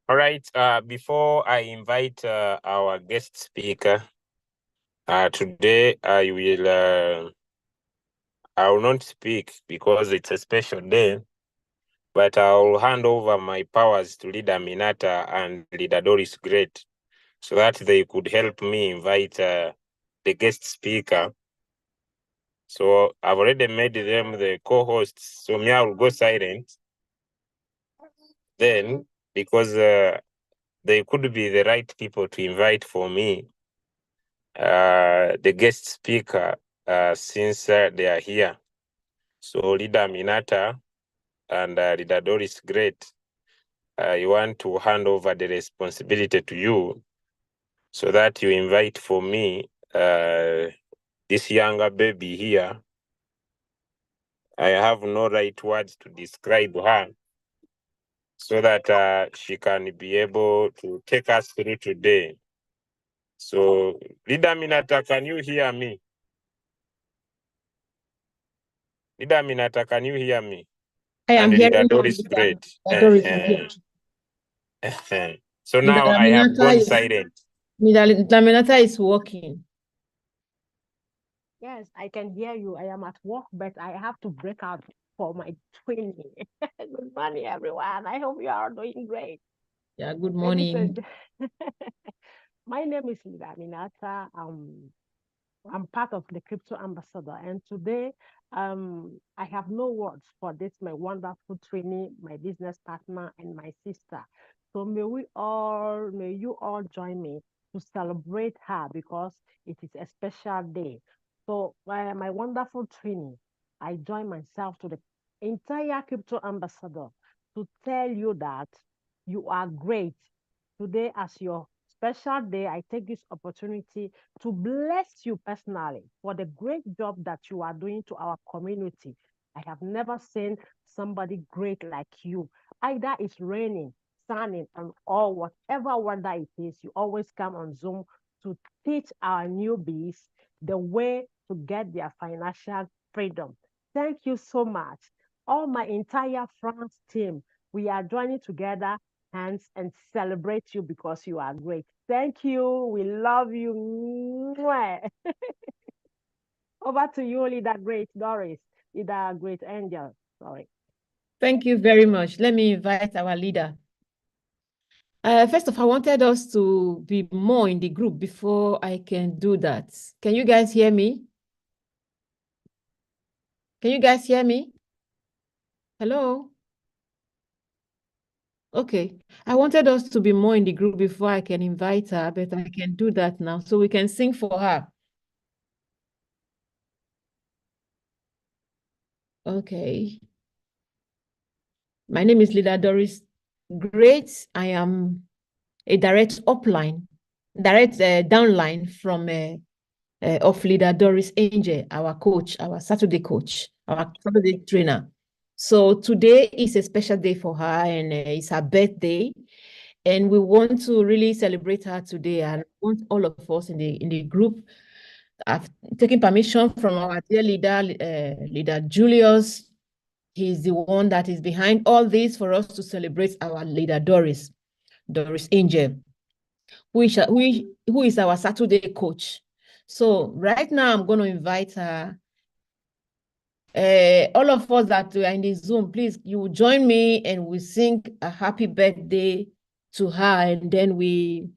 All right. Before I invite our guest speaker, today I will not speak because it's a special day, but I'll hand over my powers to Leader Minata and Leader Doris Great, so that they could help me invite the guest speaker. So I've already made them the co-hosts. So me, I will go silent. Then, because they could be the right people to invite for me, the guest speaker, since they are here. So Leader Minata and Leader Doris Great, I want to hand over the responsibility to you so that you invite for me this younger baby here. I have no right words to describe her, so that she can be able to take us through today. So, Leader Minata, can you hear me? Leader Minata, can you hear me? I am hearing Leader Doris Great. So now I have gone silent. Leader Minata is working. Yes, I can hear you. I am at work, but I have to break out for my training. Good morning, everyone. I hope you are doing great. Yeah, good morning. My name is Lida Minata. I'm part of the Crypto Ambassador, and today I have no words for this, my wonderful trainee, my business partner, and my sister. So may you all join me to celebrate her because it is a special day. So my wonderful trainee, I join myself to the entire Crypto Ambassador to tell you that you are great. Today, as your special day, I take this opportunity to bless you personally for the great job that you are doing to our community. I have never seen somebody great like you. Either it's raining, sunning, or whatever weather it is, you always come on Zoom to teach our newbies the way to get their financial freedom. Thank you so much. All my entire France team, we are joining together hands and celebrate you because you are great. Thank you. We love you. Over to you, Leader Great Doris, Leader Great Angel. Sorry. Thank you very much. Let me invite our leader. First of all, I wanted us to be more in the group before I can do that. Can you guys hear me? Can you guys hear me? Hello? Okay. I wanted us to be more in the group before I can invite her, but I can do that now. So we can sing for her. Okay. My name is Leader Doris Great. I am a direct downline from of Leader Doris Angel, our coach, our Saturday coach, our Saturday trainer. So today is a special day for her, and it's her birthday, and we want to really celebrate her today. And want all of us in the group. I've taken permission from our dear leader, Leader Julius. He's the one that is behind all this for us to celebrate our leader Doris Angel, who is our Saturday coach. So right now I'm going to invite her. All of us that are in the Zoom, please, you join me and we sing a happy birthday to her, and then you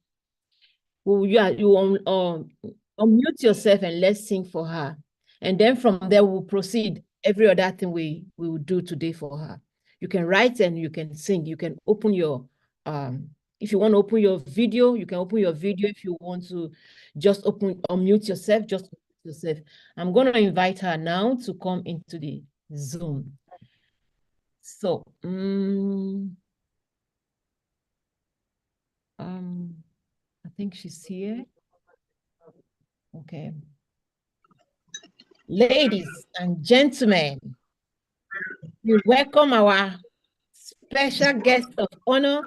unmute yourself and let's sing for her. And then from there, we'll proceed every other thing we will do today for her. You can write and you can sing. You can open your, if you want to open your video, you can open your video. If you want to just unmute yourself, just unmute yourself. I'm going to invite her now to come into the Zoom. So, I think she's here. Okay. Ladies and gentlemen, we welcome our special guest of honor,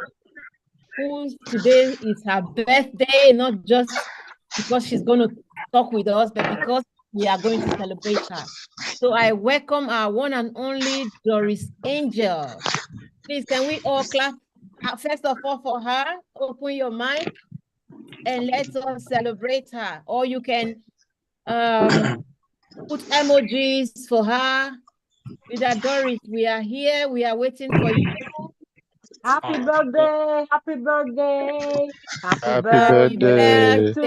who today is her birthday, not just because she's going to talk with us, but because we are going to celebrate her. So I welcome our one and only Doris Angel. Please, can we all clap First of all, for her, open your mic and let us celebrate her. Or you can put emojis for her. Leader Doris, we are here. We are waiting for you. Happy birthday, happy birthday, Happy birthday birthday to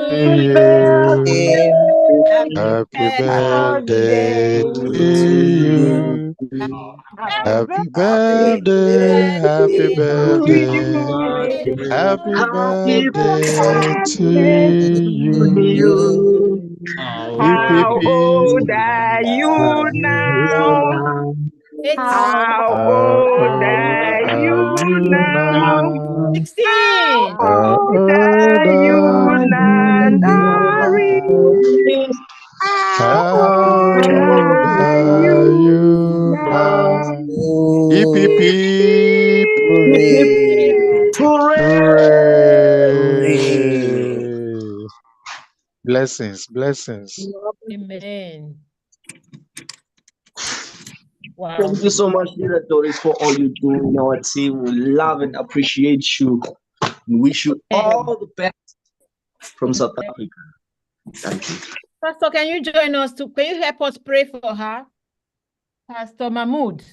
to you. you. Happy Happy birthday Birthday to to you. you. Happy birthday, happy birthday, happy birthday to you. Hip, hip, How hip. old are you now? How How old old are are you you now? now? 16. How How old old are you are now, you now? Doris? How How old old are are you you now? now? Hip, hip, hip. Hooray! Blessings, blessings. Amen. Wow. Thank you so much, Leader Doris, for all you do in our team. We love and appreciate you. We wish you all the best from South Africa. Thank you. Pastor, can you join us too? Can you help us pray for her? Pastor Mahmoud.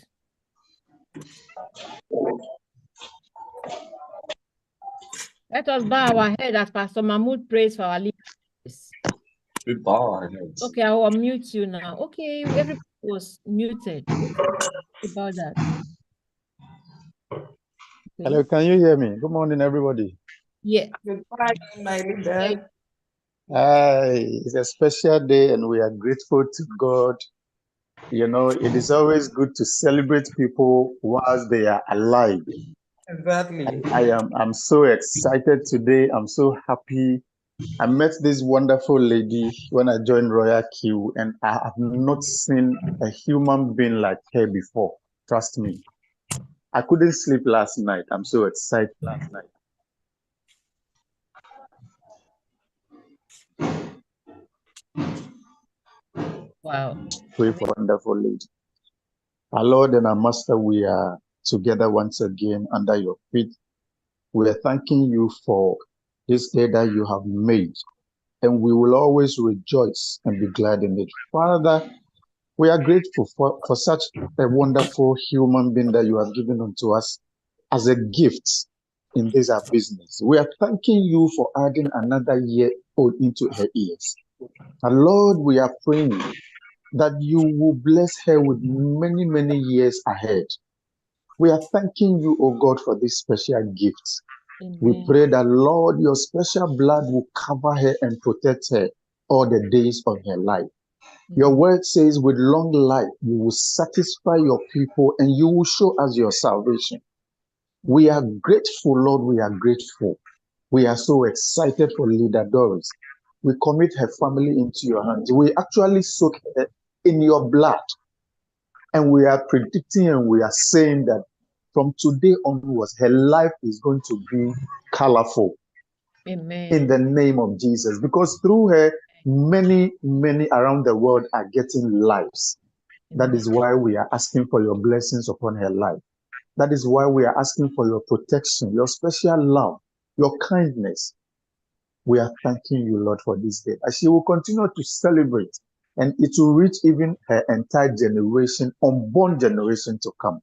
Let us bow our head as Pastor Mahmoud prays for our leaders. We bow our heads. Okay, I will unmute you now. Okay, everybody was muted. Okay, about that. Okay. Hello, can you hear me? Good morning, everybody. Yeah. Goodbye, my leader. It's a special day and we are grateful to God. You know, it is always good to celebrate people whilst they are alive. Exactly. I'm so excited today. I'm so happy. I met this wonderful lady when I joined Royalq, and I have not seen a human being like her before. Trust me. I couldn't sleep last night. I'm so excited last night. Wow. Pray for wonderful lady. Our Lord and our Master, we are together once again under your feet. We are thanking you for this day that you have made, and we will always rejoice and be glad in it. Father, we are grateful for such a wonderful human being that you have given unto us as a gift in this our business. We are thanking you for adding another year old into her ears. And Lord, we are praying that you will bless her with many, many years ahead. We are thanking you, O God, for this special gift. Amen. We pray that, Lord, your special blood will cover her and protect her all the days of her life. Your word says, with long life, you will satisfy your people and you will show us your salvation. We are grateful, Lord. We are grateful. We are so excited for Leader Doris. We commit her family into your hands. We actually soak her in your blood. And we are predicting and we are saying that from today onwards, her life is going to be colorful. Amen. In the name of Jesus. Because through her, many, many around the world are getting lives. That is why we are asking for your blessings upon her life. That is why we are asking for your protection, your special love, your kindness. We are thanking you, Lord, for this day. As she will continue to celebrate, and it will reach even her entire generation, unborn generation to come.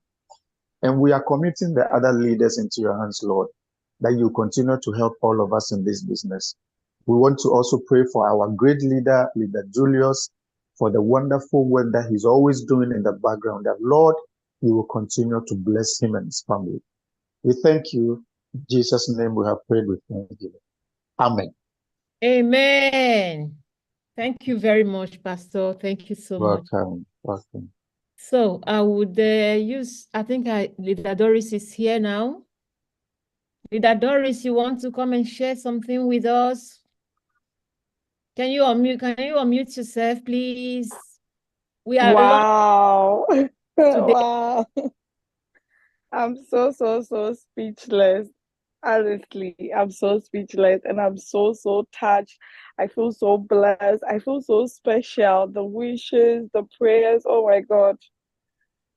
And we are committing the other leaders into your hands, Lord, that you continue to help all of us in this business. We want to also pray for our great leader, Leader Julius, for the wonderful work that he's always doing in the background, that, Lord, you will continue to bless him and his family. We thank you. In Jesus' name we have prayed with thanksgiving. Amen. Amen. Thank you very much, Pastor. Thank you so much. Welcome. So I would Leader Doris is here now. Leader Doris, you want to come and share something with us? Can you unmute yourself, please? We are Wow. today. Wow. I'm so speechless. Honestly, I'm so speechless and I'm so touched. I feel so blessed. I feel so special. The wishes, the prayers. Oh my God.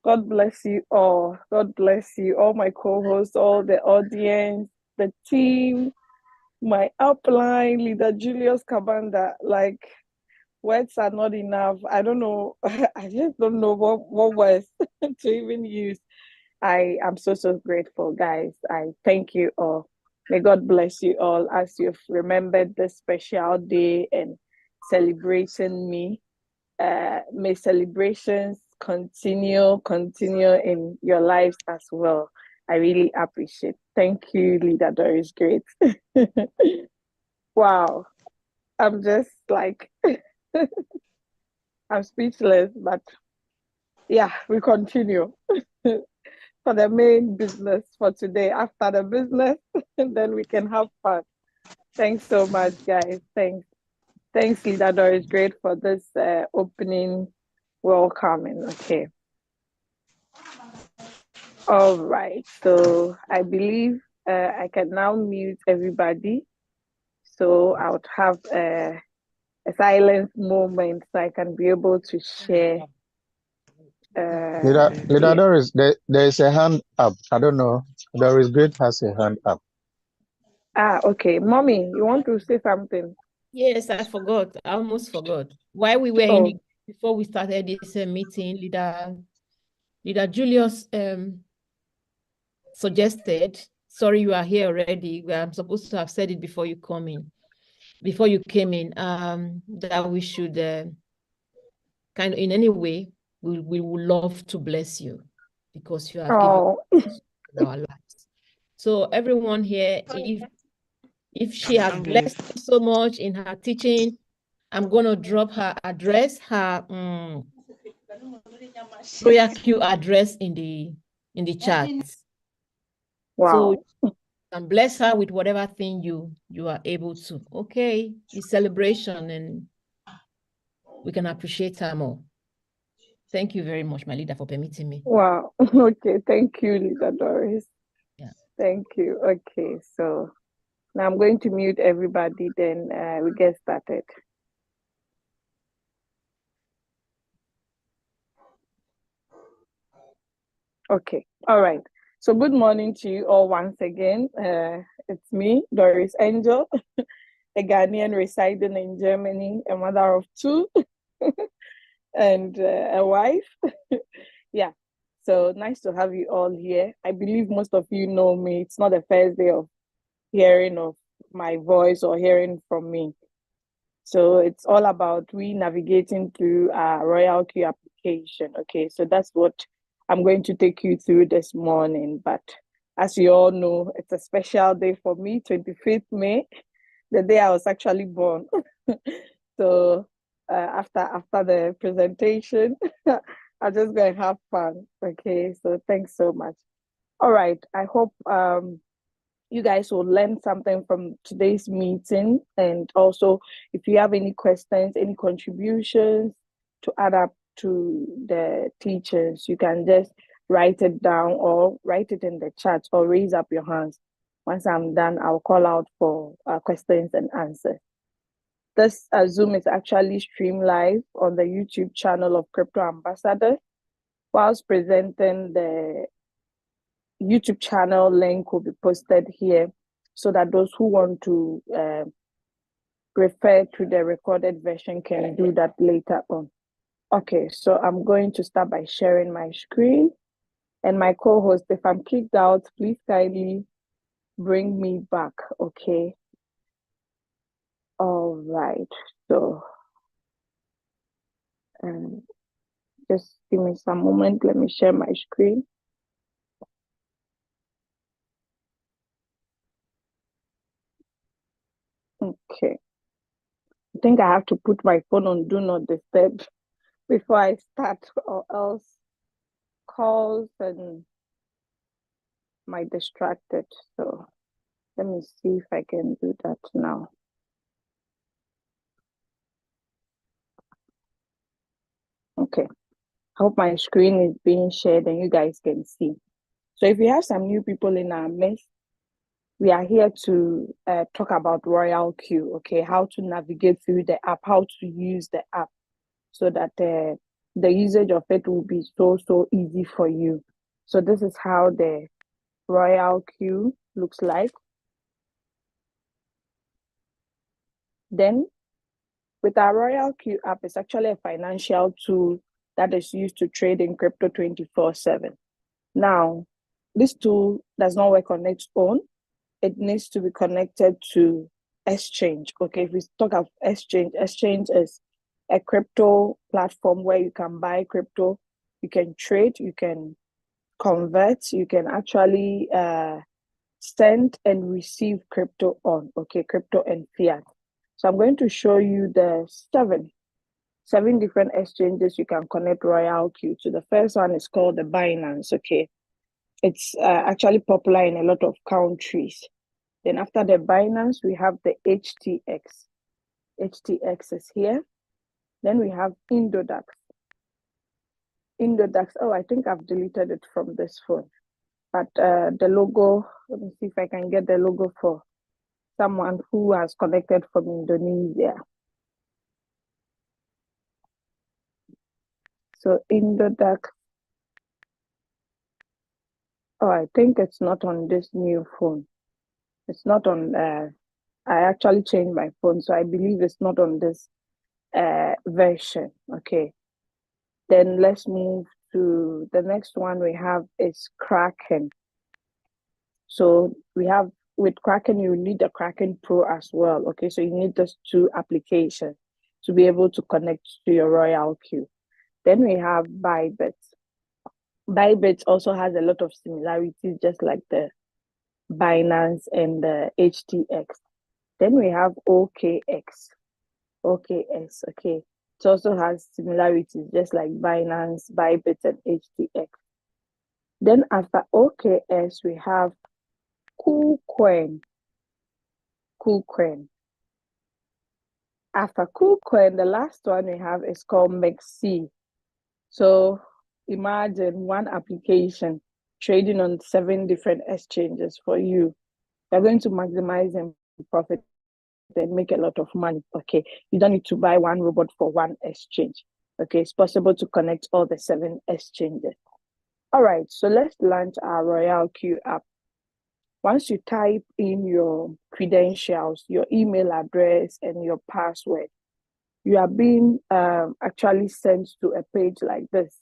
God bless you all. God bless you, all my co-hosts, all the audience, the team, my upline, leader Julius Kabanda. Like, words are not enough. I don't know. I just don't know what words to even use. I am so grateful, guys. I thank you all. May God bless you all as you've remembered this special day and celebrating me. May celebrations continue in your lives as well. I really appreciate. Thank you, Leader Doris. Great. Wow. I'm just like I'm speechless, but yeah, we continue for the main business for today. After the business, then we can have fun. Thanks so much, guys. Thanks, Leader Doris. Great for this opening welcoming. Okay. All right. So I believe I can now mute everybody. So I would have a silent moment so I can be able to share. Leader Doris, there is a hand up. I don't know. Doris Great has a hand up. Okay. Mommy, you want to say something? Yes, I forgot. I almost forgot. While we were before we started this meeting, Leader Julius suggested, sorry you are here already. I'm supposed to have said it before you came in, that we should kind of in any way, we would love to bless you because you have given in our lives. So everyone here, if she has blessed you so much in her teaching, I'm going to drop her address, her Royalq address in the chat. Wow. So you can bless her with whatever thing you are able to. Okay, it's celebration and we can appreciate her more. Thank you very much, my leader, for permitting me. Wow. Okay. Thank you, Leader Doris. Yeah. Thank you. Okay. So now I'm going to mute everybody, then we get started. Okay. All right. So good morning to you all once again. It's me, Doris Angel, a Ghanaian residing in Germany, a mother of two, and a wife. Yeah. So nice to have you all here. I believe most of you know me. It's not the first day of hearing of my voice or hearing from me. So it's all about we navigating through our Royalq application. Okay, so that's what I'm going to take you through this morning. But as you all know, it's a special day for me, 25th May, the day I was actually born. So after the presentation, I'm just going to have fun. Okay, so thanks so much. All right, I hope you guys will learn something from today's meeting. And also, if you have any questions, any contributions to add up to the teachers, you can just write it down or write it in the chat or raise up your hands. Once I'm done, I'll call out for questions and answers. This Zoom is actually streamed live on the YouTube channel of Crypto Ambassador. Whilst presenting, the YouTube channel link will be posted here so that those who want to refer to the recorded version can do that later on. Okay, so I'm going to start by sharing my screen. And my co-host, if I'm kicked out, please kindly bring me back, okay? All right, so just give me some moment. Let me share my screen. Okay. I think I have to put my phone on Do Not Disturb before I start, or else calls and might distract it. So let me see if I can do that now. Okay. I hope my screen is being shared and you guys can see. So if you have some new people in our midst, we are here to talk about Royalq, okay? How to navigate through the app, how to use the app so that the usage of it will be so easy for you. So this is how the Royalq looks like. Then with our Royalq app, it's actually a financial tool that is used to trade in crypto 24/7. Now, this tool does not work on its own. It needs to be connected to exchange. Okay, if we talk of exchange is a crypto platform where you can buy crypto, you can trade, you can convert, you can actually send and receive crypto on, okay, crypto and fiat. So I'm going to show you the seven different exchanges you can connect Royalq to. The first one is called the Binance, okay. It's actually popular in a lot of countries. Then after the Binance, we have the HTX. HTX is here. Then we have Indodax. Indodax, oh, I think I've deleted it from this phone. But the logo, let me see if I can get the logo for someone who has connected from Indonesia. So Indodax. Oh, I think it's not on this new phone. It's not on, I actually changed my phone, so I believe it's not on this version. Okay. Then let's move to the next one we have is Kraken. So we have with Kraken, you need the Kraken Pro as well. Okay, so you need those two applications to be able to connect to your Royalq. Then we have Bybit. Bybit also has a lot of similarities, just like the Binance and the HTX. Then we have OKX. OKX, okay. It also has similarities, just like Binance, Bybit, and HTX. Then after OKX, we have KuCoin. KuCoin. After KuCoin, the last one we have is called MEXC. So imagine one application trading on 7 different exchanges for you. You're going to maximize and profit and make a lot of money. Okay, you don't need to buy one robot for one exchange. Okay, it's possible to connect all the 7 exchanges. All right, so let's launch our Royalq app. Once you type in your credentials, your email address, and your password, you are being actually sent to a page like this.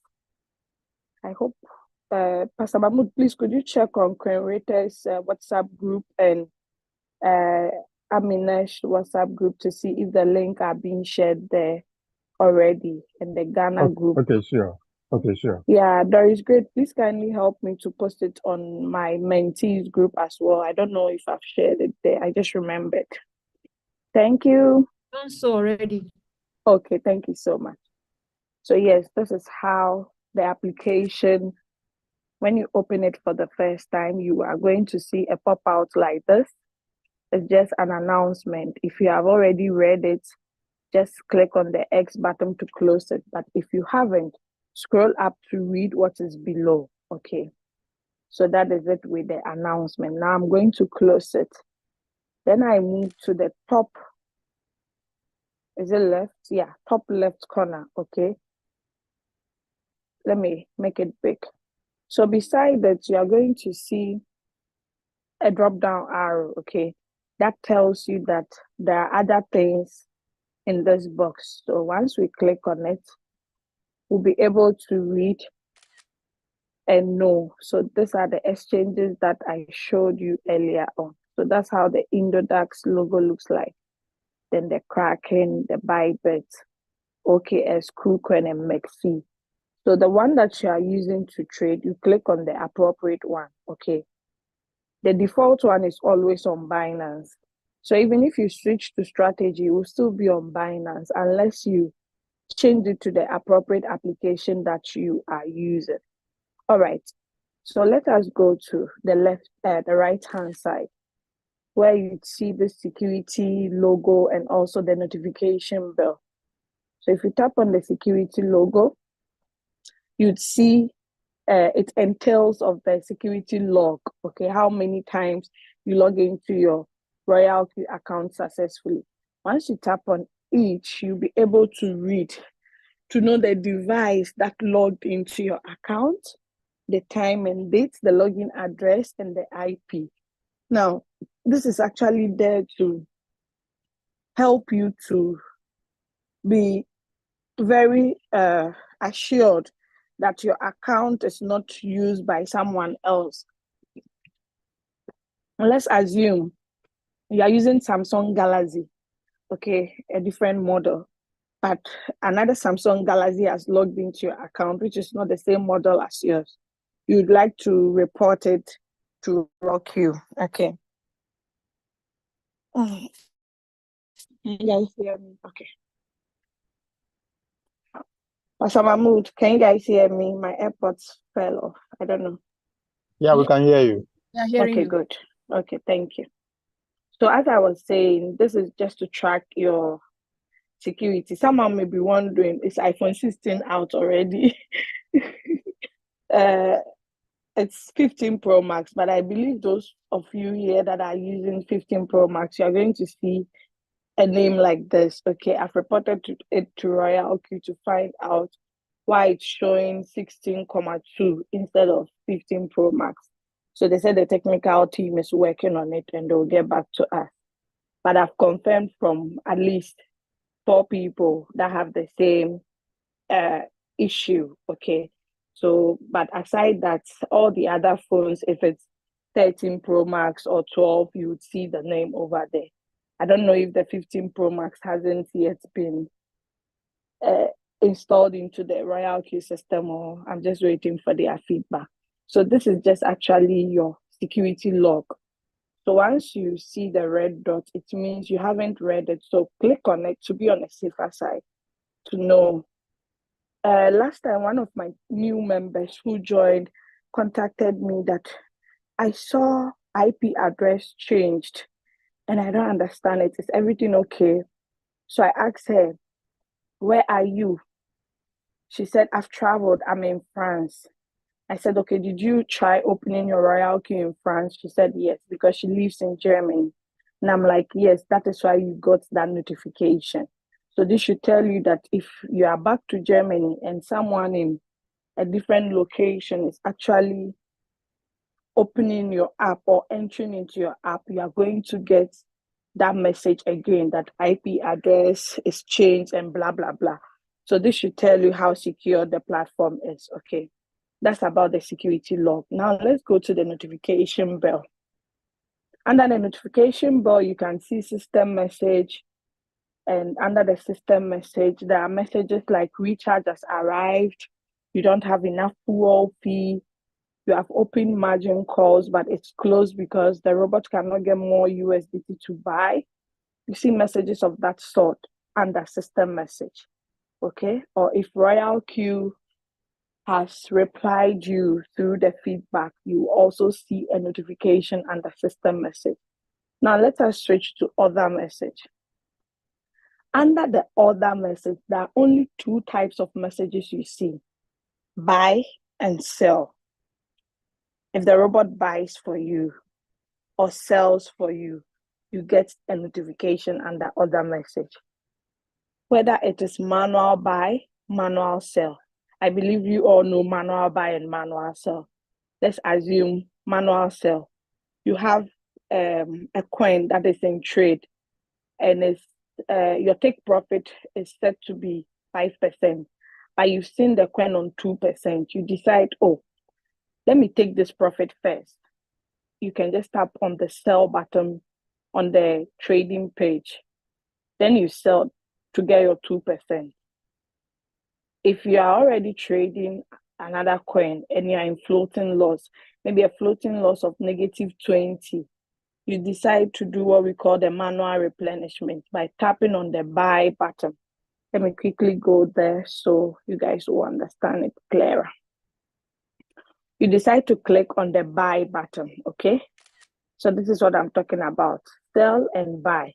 I hope, Pastor Mahmoud, please could you check on Creators WhatsApp group and Aminesh WhatsApp group to see if the link are being shared there already in the Ghana group. Okay, sure. Okay, sure. Yeah, Doris, great. Please kindly help me to post it on my mentees group as well. I don't know if I've shared it there. I just remembered. Thank you. Done so already. Okay, thank you so much. So yes, this is how the application, when you open it for the first time, you are going to see a pop-out like this. It's just an announcement. If you have already read it, just click on the X button to close it. But if you haven't, scroll up to read what is below. Okay. So that is it with the announcement. Now I'm going to close it. Then I move to the top. Is it left? Yeah, top left corner. Okay. Let me make it big. So beside that, you are going to see a drop down arrow. Okay. That tells you that there are other things in this box. So once we click on it, we'll be able to read and know. So these are the exchanges that I showed you earlier on. So that's how the Indodax logo looks like. Then the Kraken, the Bybit, OKX, KuCoin, and MEXC. So the one that you are using to trade, you click on the appropriate one. Okay. The default one is always on Binance. So even if you switch to strategy, it will still be on Binance unless you change it to the appropriate application that you are using. All right. So let us go to the left, the right-hand side, where you see the security logo and also the notification bell. So if you tap on the security logo, you'd see it entails of the security log. Okay, how many times you log into your Royalq account successfully. Once you tap on each, you'll be able to read to know the device that logged into your account, the time and date, the login address, and the IP. Now, this is actually there to help you to be very assured that your account is not used by someone else. And let's assume you are using Samsung Galaxy, okay, a different model, but another Samsung Galaxy has logged into your account, which is not the same model as yours. You'd like to report it to Royalq, okay. Can you guys hear me? Okay. Pastor Mahmood, can you guys hear me? My AirPods fell off. I don't know. Yeah, we can hear you. Yeah, hearing Okay, you. good. Okay, thank you. So as I was saying, this is just to track your security. Someone may be wondering, is iPhone 16 out already? It's 15 Pro Max, but I believe those of you here that are using 15 Pro Max, you're going to see a name like this. Okay, I've reported it to Royalq to find out why it's showing 16.2 instead of 15 Pro Max. So they said the technical team is working on it and they'll get back to us. But I've confirmed from at least 4 people that have the same issue. Okay. So, but aside that, all the other phones, if it's 13 Pro Max or 12, you would see the name over there. I don't know if the 15 Pro Max hasn't yet been installed into the Royalq system, or I'm just waiting for their feedback. So this is just actually your security log. So once you see the red dot, it means you haven't read it. So click on it to be on the safer side, to know. Last time, one of my new members who joined contacted me that I saw IP address changed and I don't understand it. Is everything okay? So I asked her, where are you? She said, I've traveled. I'm in France. I said, okay, did you try opening your Royalq in France? She said, yes, because she lives in Germany. And I'm like, yes, that is why you got that notification. So this should tell you that if you are back to Germany and someone in a different location is actually opening your app or entering into your app, you are going to get that message again that IP address is changed and blah, blah, blah. So this should tell you how secure the platform is. Okay. That's about the security log. Now let's go to the notification bell. Under the notification bell, you can see system message. And under the system message, there are messages like recharge has arrived. You don't have enough fuel fee. You have open margin calls, but it's closed because the robot cannot get more USDT to buy. You see messages of that sort under system message. Okay. Or if Royalq has replied you through the feedback, you also see a notification under system message. Now let us switch to other message. Under the other message, there are only 2 types of messages you see: buy and sell. If the robot buys for you or sells for you, you get a notification under other message. Whether it is manual buy, manual sell. I believe you all know manual buy and manual sell. Let's assume manual sell. You have a coin that is in trade and it's your take profit is set to be 5%, but you've seen the coin on 2%. You decide, oh, let me take this profit first. You can just tap on the sell button on the trading page. Then you sell to get your 2%. If you are already trading another coin and you're in floating loss, maybe a floating loss of -20, you decide to do what we call the manual replenishment by tapping on the buy button. Let me quickly go there so you guys will understand it clearer. You decide to click on the buy button, okay? So this is what I'm talking about, sell and buy.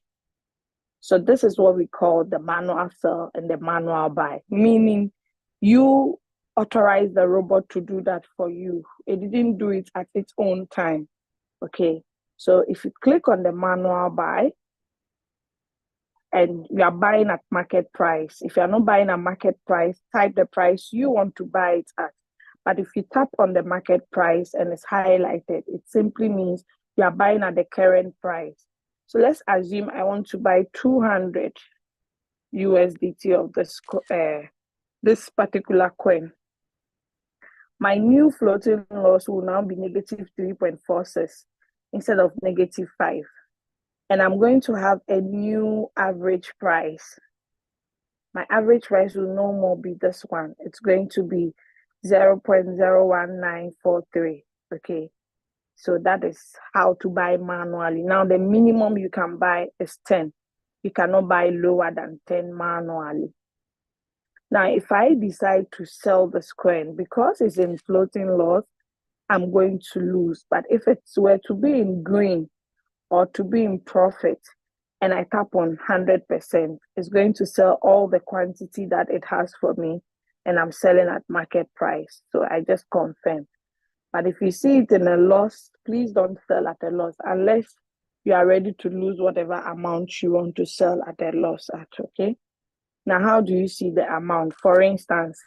So this is what we call the manual sell and the manual buy, meaning you authorize the robot to do that for you. It didn't do it at its own time, okay? So if you click on the manual buy, and you are buying at market price. If you are not buying at market price, type the price you want to buy it at. But if you tap on the market price and it's highlighted, it simply means you are buying at the current price. So let's assume I want to buy 200 USDT of this particular coin. My new floating loss will now be negative 3.46 instead of negative 5. And I'm going to have a new average price. My average price will no more be this one. It's going to be 0.01943. Okay. So that is how to buy manually. Now, the minimum you can buy is 10. You cannot buy lower than 10 manually. Now, if I decide to sell this coin, because it's in floating loss, I'm going to lose. But if it were to be in green or to be in profit, and I tap on 100%, it's going to sell all the quantity that it has for me, and I'm selling at market price. So I just confirm. But if you see it in a loss, please don't sell at a loss unless you are ready to lose whatever amount you want to sell at a loss at, okay? Now, how do you see the amount? For instance,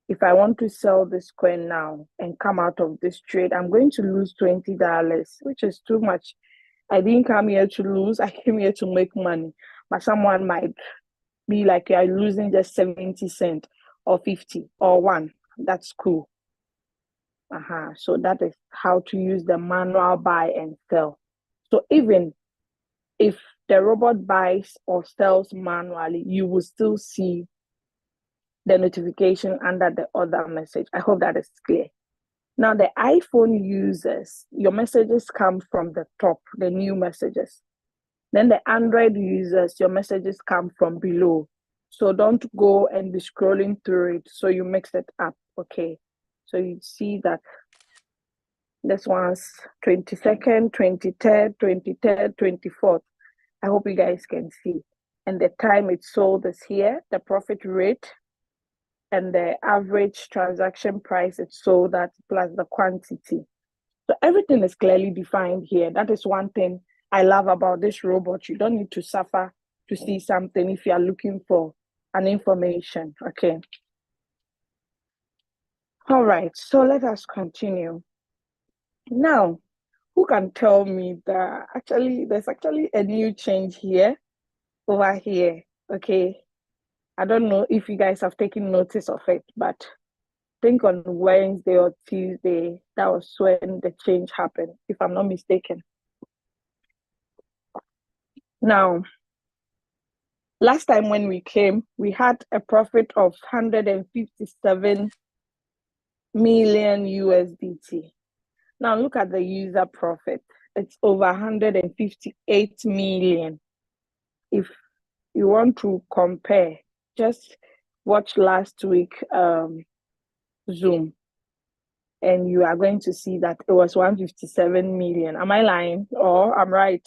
if I want to sell this coin now and come out of this trade, I'm going to lose $20, which is too much. I didn't come here to lose. I came here to make money. But someone might be like, you're losing just 70 cents or 50 or 1. That's cool. So that is how to use the manual buy and sell. So even if the robot buys or sells manually, you will still see the notification under the other message. I hope that is clear. Now, the iPhone users, your messages come from the top, the new messages. Then the Android users, your messages come from below. So don't go and be scrolling through it. So you mix it up, okay? So you see that this one's 22nd, 23rd, 23rd, 24th. I hope you guys can see. And the time it sold is here, the profit rate, and the average transaction price it sold at, plus the quantity. So everything is clearly defined here. That is one thing I love about this robot. You don't need to suffer to see something if you are looking for an information, okay? All right, so let us continue. Now, who can tell me that there's actually a new change here, over here, okay? I don't know if you guys have taken notice of it, but I think on Wednesday or Tuesday, that was when the change happened, if I'm not mistaken. Now, last time when we came, we had a profit of 157 million USDT. Now look at the user profit. It's over 158 million. If you want to compare, just watch last week Zoom, and you are going to see that it was 157 million. Am I lying or I'm right?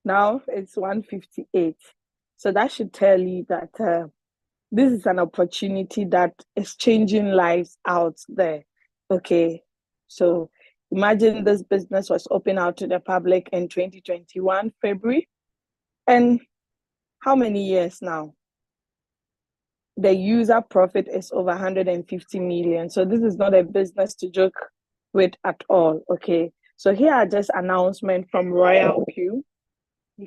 Now it's 158. So that should tell you that this is an opportunity that is changing lives out there. Okay, so imagine this business was open out to the public in 2021, February. And how many years now? The user profit is over 150 million. So this is not a business to joke with at all, okay? So here are just announcements from Royalq. You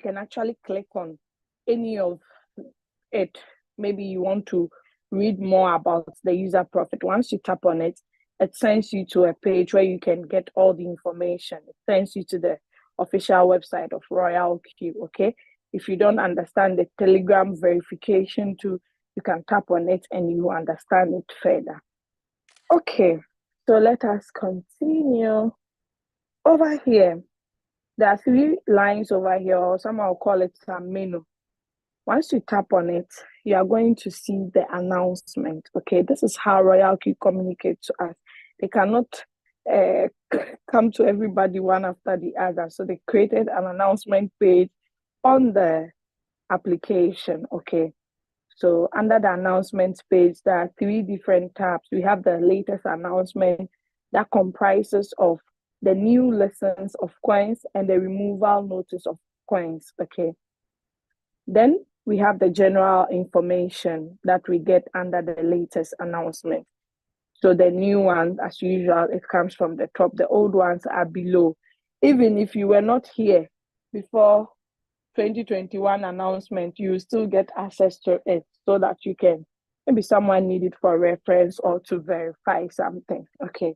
can actually click on any of it. Maybe you want to read more about the user profit. Once you tap on it, it sends you to a page where you can get all the information. It sends you to the official website of Royalq, okay? If you don't understand the Telegram verification tool, you can tap on it and you understand it further. Okay, so let us continue. Over here, there are 3 lines over here, or some will call it a menu. Once you tap on it, you are going to see the announcement. Okay, this is how Royalq communicates to us. They cannot come to everybody one after the other. So they created an announcement page on the application. Okay, so under the announcements page, there are 3 different tabs. We have the latest announcement that comprises of the new listings of coins and the removal notice of coins. Okay. Then we have the general information that we get under the latest announcement. So the new ones, as usual, it comes from the top. The old ones are below. Even if you were not here before 2021 announcement, you still get access to it so that you can, maybe someone need it for reference or to verify something. Okay.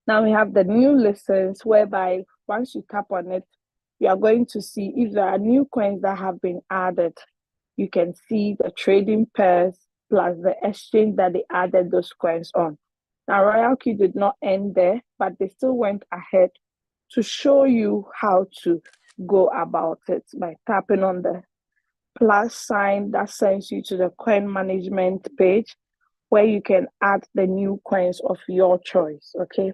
Now we have the new listens, whereby once you tap on it, you are going to see if there are new coins that have been added. You can see the trading pairs plus the exchange that they added those coins on. Now, Royalq did not end there, but they still went ahead to show you how to go about it by tapping on the plus sign that sends you to the coin management page where you can add the new coins of your choice. Okay.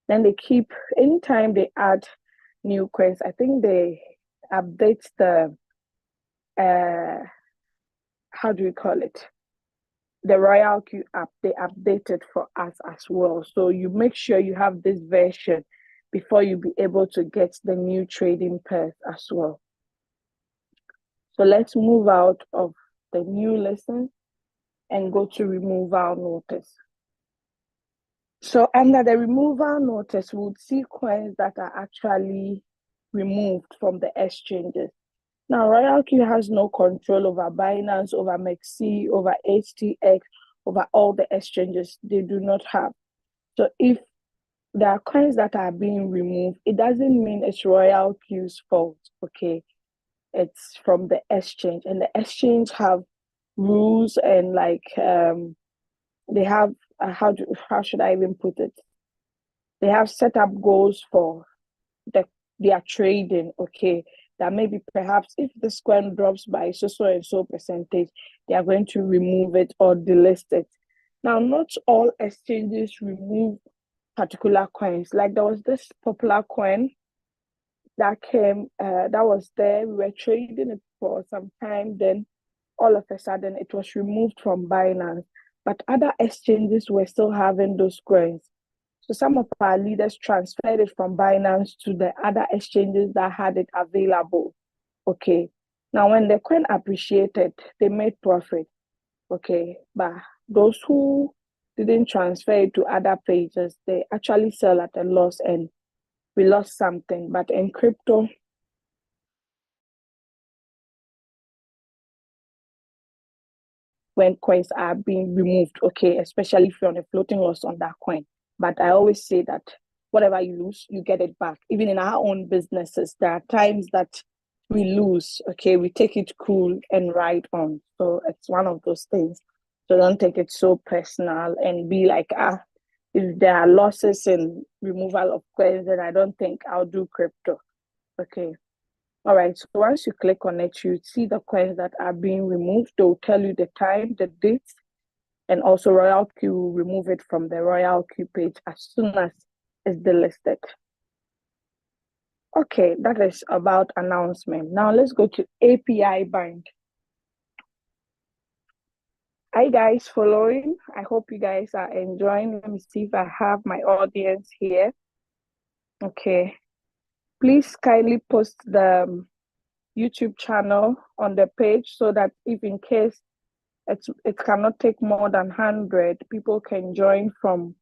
Then they keep, anytime they add new coins, I think they update the how do we call it? The Royalq app, they update it for us as well. So you make sure you have this version before you be able to get the new trading pairs as well. So let's move out of the new lesson and go to removal notice. So under the removal notice, we'll see coins that are actually removed from the exchanges. Now, Royalq has no control over Binance, over MEXC, over HTX, over all the exchanges. They do not have. So if there are coins that are being removed, it doesn't mean it's Royalq's fault, okay? It's from the exchange. And the exchange have rules and they have, how should I even put it? They have set up goals for their trading, okay? That maybe perhaps if this coin drops by so and so percentage, they are going to remove it or delist it. Now, not all exchanges remove particular coins. Like there was this popular coin that came, that was there. We were trading it for some time. Then all of a sudden it was removed from Binance. But other exchanges were still having those coins. So some of our leaders transferred it from Binance to the other exchanges that had it available. Okay. Now, when the coin appreciated, they made profit. Okay. But those who didn't transfer it to other pages, they actually sell at a loss and we lost something. But in crypto, when coins are being removed, okay, especially if you're on a floating loss on that coin. But I always say that whatever you lose, you get it back. Even in our own businesses, there are times that we lose, okay, we take it cool and ride on. So it's one of those things. So don't take it so personal and be like, if there are losses in removal of coins, then I don't think I'll do crypto. Okay. All right, so once you click on it, you see the coins that are being removed. They'll tell you the time, the date, and also Royalq will remove it from the Royalq page as soon as it's delisted. Okay, that is about announcement. Now let's go to API bind. Hi guys, following. I hope you guys are enjoying. Let me see if I have my audience here. Okay, please kindly post the YouTube channel on the page so that if in case it cannot take more than 100, people can join from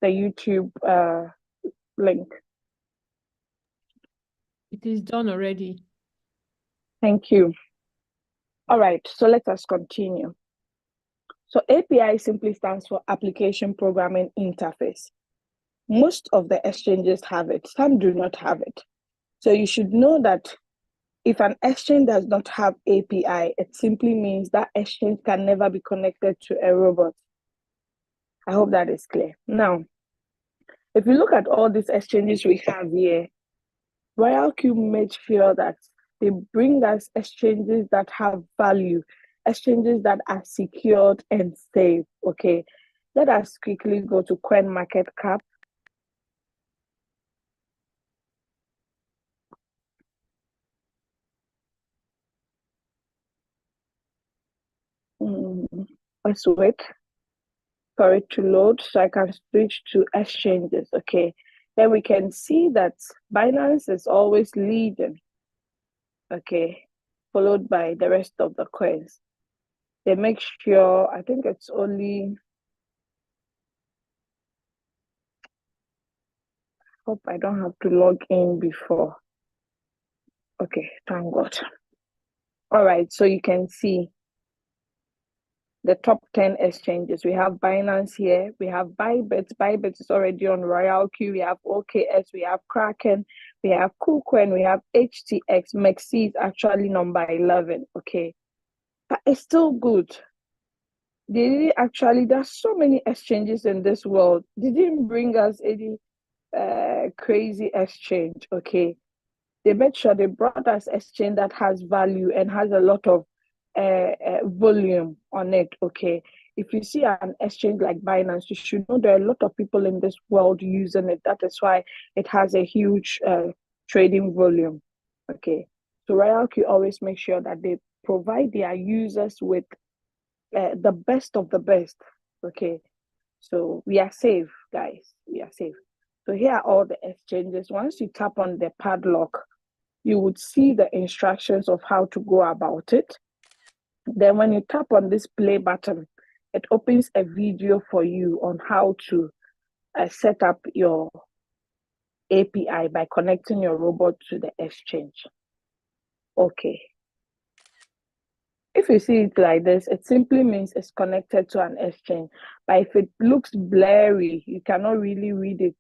the YouTube link. It is done already. Thank you. All right, so let us continue. So API simply stands for Application Programming Interface. Most of the exchanges have it, some do not have it. So you should know that if an exchange does not have API, it simply means that exchange can never be connected to a robot. I hope that is clear. Now, if you look at all these exchanges we have here, Royalq made sure that they bring us exchanges that have value, exchanges that are secured and safe. Okay, let us quickly go to CoinMarketCap. Let's wait for it to load so I can switch to exchanges. Okay, then we can see that Binance is always leading. Okay, followed by the rest of the coins. They make sure, I think it's only, hope I don't have to log in before. Okay, thank God. All right, so you can see the top 10 exchanges. We have Binance here. We have Bybit. Bybit is already on Royalq. We have OKX. We have Kraken. We have KuCoin. We have HTX. MEXC is actually number 11. Okay, but it's still good. There's so many exchanges in this world. They didn't bring us any crazy exchange. Okay, they made sure they brought us exchange that has value and has a lot of volume on it. Okay, if you see an exchange like Binance, you should know there are a lot of people in this world using it. That is why it has a huge trading volume. Okay, so Royalq always make sure that they provide their users with the best of the best. Okay, so we are safe, guys. We are safe. So here are all the exchanges. Once you tap on the padlock, you would see the instructions of how to go about it. Then when you tap on this play button, it opens a video for you on how to set up your API by connecting your robot to the exchange. Okay. If you see it like this, it simply means it's connected to an exchange. But if it looks blurry, you cannot really read it,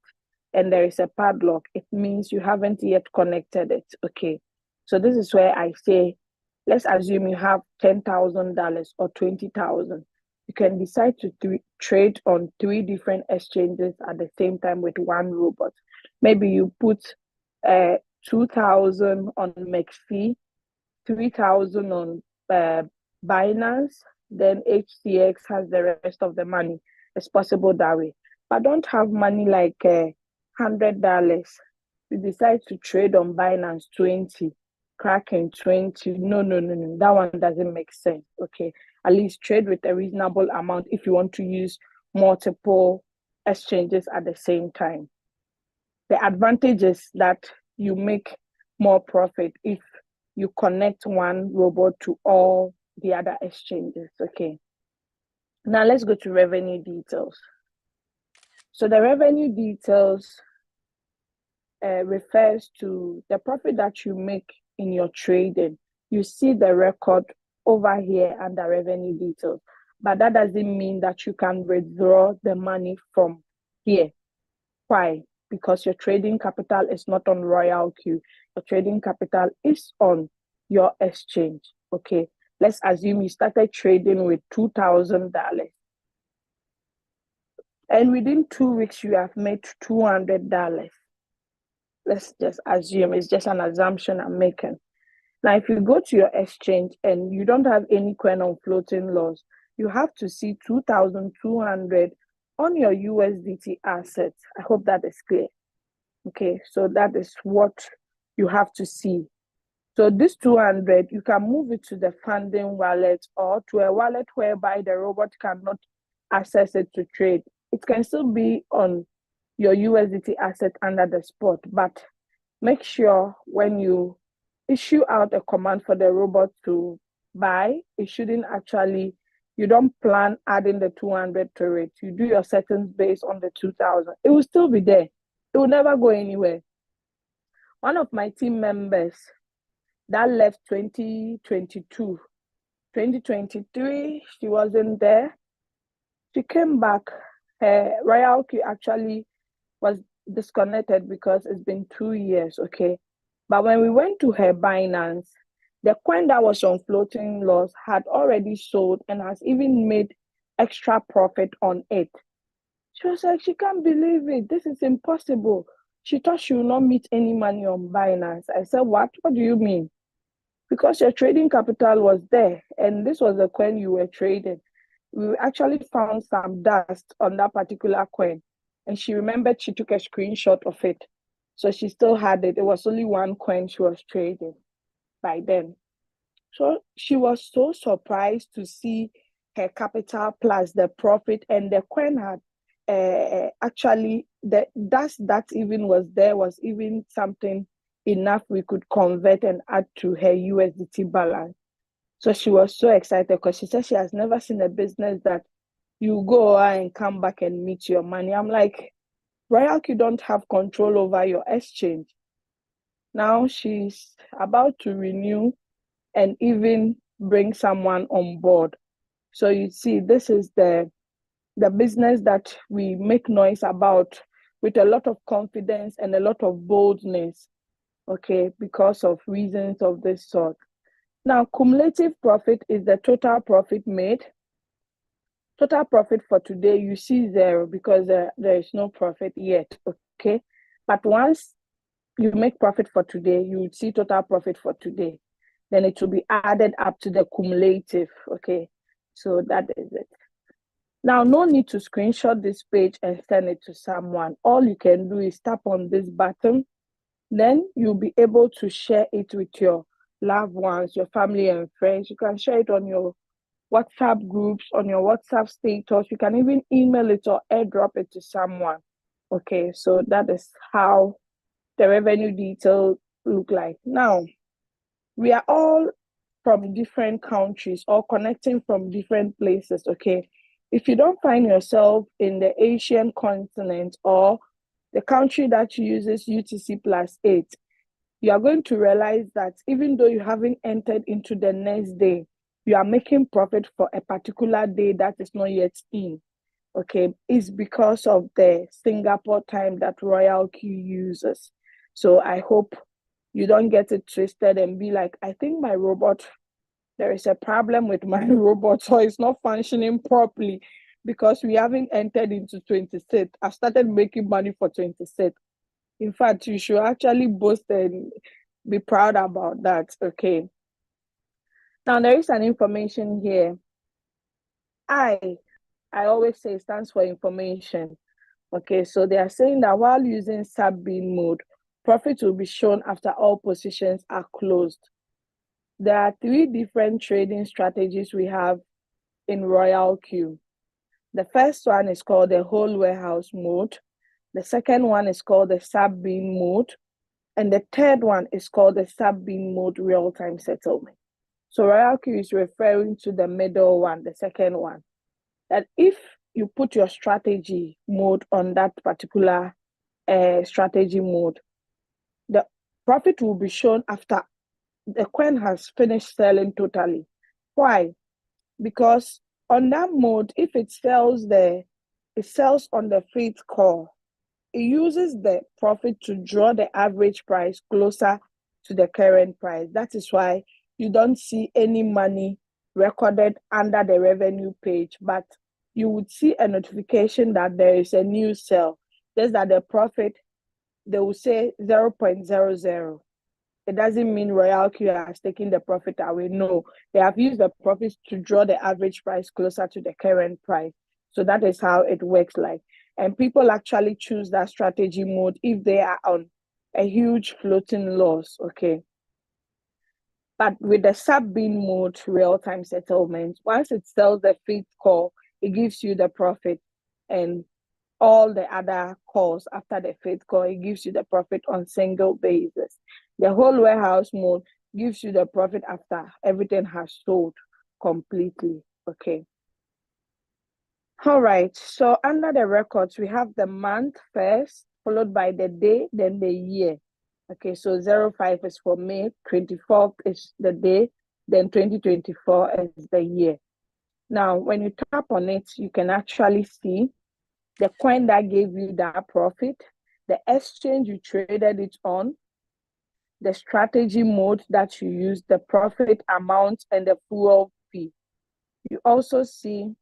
and there is a padlock, it means you haven't yet connected it. Okay. So this is where I say, let's assume you have $10,000 or $20,000. You can decide to trade on 3 different exchanges at the same time with one robot. Maybe you put 2,000 on MEXC, 3,000 on Binance, then HTX has the rest of the money. It's possible that way. But don't have money like $100. You decide to trade on Binance 20. Kraken 20. No. That one doesn't make sense. Okay. At least trade with a reasonable amount if you want to use multiple exchanges at the same time. The advantage is that you make more profit if you connect one robot to all the other exchanges. Okay. Now let's go to revenue details. So the revenue details refers to the profit that you make in your trading. You see the record over here under revenue details, but that doesn't mean that you can withdraw the money from here. Why? Because your trading capital is not on Royalq. Your trading capital is on your exchange. Okay, let's assume you started trading with $2,000, and within 2 weeks you have made $200. Let's just assume, it's just an assumption I'm making. Now, if you go to your exchange and you don't have any coin on floating loss, you have to see 2,200 on your USDT assets. I hope that is clear. Okay, so that is what you have to see. So this 200, you can move it to the funding wallet or to a wallet whereby the robot cannot access it to trade. It can still be on your USDT asset under the spot, but make sure when you issue out a command for the robot to buy, it shouldn't actually, you don't plan adding the 200 to it. You do your settings based on the 2,000. It will still be there. It will never go anywhere. One of my team members that left 2022, 2023, she wasn't there. She came back. Her Royalq actually was disconnected because it's been 2 years, okay? But when we went to her Binance, the coin that was on floating loss had already sold and has even made extra profit on it. She was like, she can't believe it. This is impossible. She thought she would not meet any money on Binance. I said, what? What do you mean? Because your trading capital was there and this was the coin you were trading. We actually found some dust on that particular coin. And she remembered she took a screenshot of it. So she still had it. It was only one coin she was trading by then. So she was so surprised to see her capital plus the profit, and the coin had actually, the dust that even was there was even something enough we could convert and add to her USDT balance. So she was so excited because she said she has never seen a business that you go and come back and meet your money. I'm like, Royalq, you don't have control over your exchange. Now she's about to renew and even bring someone on board. So you see, this is the business that we make noise about with a lot of confidence and a lot of boldness, okay, because of reasons of this sort. Now, cumulative profit is the total profit made. Total profit for today, you see 0 because there is no profit yet, okay? But once you make profit for today, you would see total profit for today. Then it will be added up to the cumulative, okay? So that is it. Now, no need to screenshot this page and send it to someone. All you can do is tap on this button. Then you'll be able to share it with your loved ones, your family and friends. You can share it on your WhatsApp groups, on your WhatsApp status. You can even email it or airdrop it to someone. Okay, so that is how the revenue details look like. Now, we are all from different countries or connecting from different places, okay? If you don't find yourself in the Asian continent or the country that uses UTC +8, you are going to realize that even though you haven't entered into the next day, you are making profit for a particular day that is not yet in, okay? It's because of the Singapore time that Royalq uses. So I hope you don't get it twisted and be like, I think my robot, there is a problem with my robot, so it's not functioning properly because we haven't entered into 26. I've started making money for 26. In fact, you should actually boast and be proud about that, okay? Now, there is an information here. I always say it stands for information, okay? So they are saying that while using sub-bin mode, profit will be shown after all positions are closed. There are 3 different trading strategies we have in Royalq. The first one is called the whole warehouse mode. The second one is called the sub-bin mode. And the third one is called the sub-bin mode real-time settlement. So Royalq is referring to the middle one, the second one. That if you put your strategy mode on that particular strategy mode, the profit will be shown after the coin has finished selling totally. Why? Because on that mode, if it sells on the fifth call, it uses the profit to draw the average price closer to the current price. That is why you don't see any money recorded under the revenue page, but you would see a notification that there is a new sale. Just that the profit, they will say 0.00. It doesn't mean Royalq has taken the profit away. No, they have used the profits to draw the average price closer to the current price. So that is how it works like. And people actually choose that strategy mode if they are on a huge floating loss, okay? But with the sub-bin mode real-time settlement, once it sells the fifth call, it gives you the profit, and all the other calls after the fifth call, it gives you the profit on single basis. The whole warehouse mode gives you the profit after everything has sold completely, okay? All right, so under the records, we have the month first, followed by the day, then the year. Okay, so 05 is for May, 24th is the day, then 2024 is the year. Now, when you tap on it, you can actually see the coin that gave you that profit, the exchange you traded it on, the strategy mode that you used, the profit amount, and the fuel fee. You also see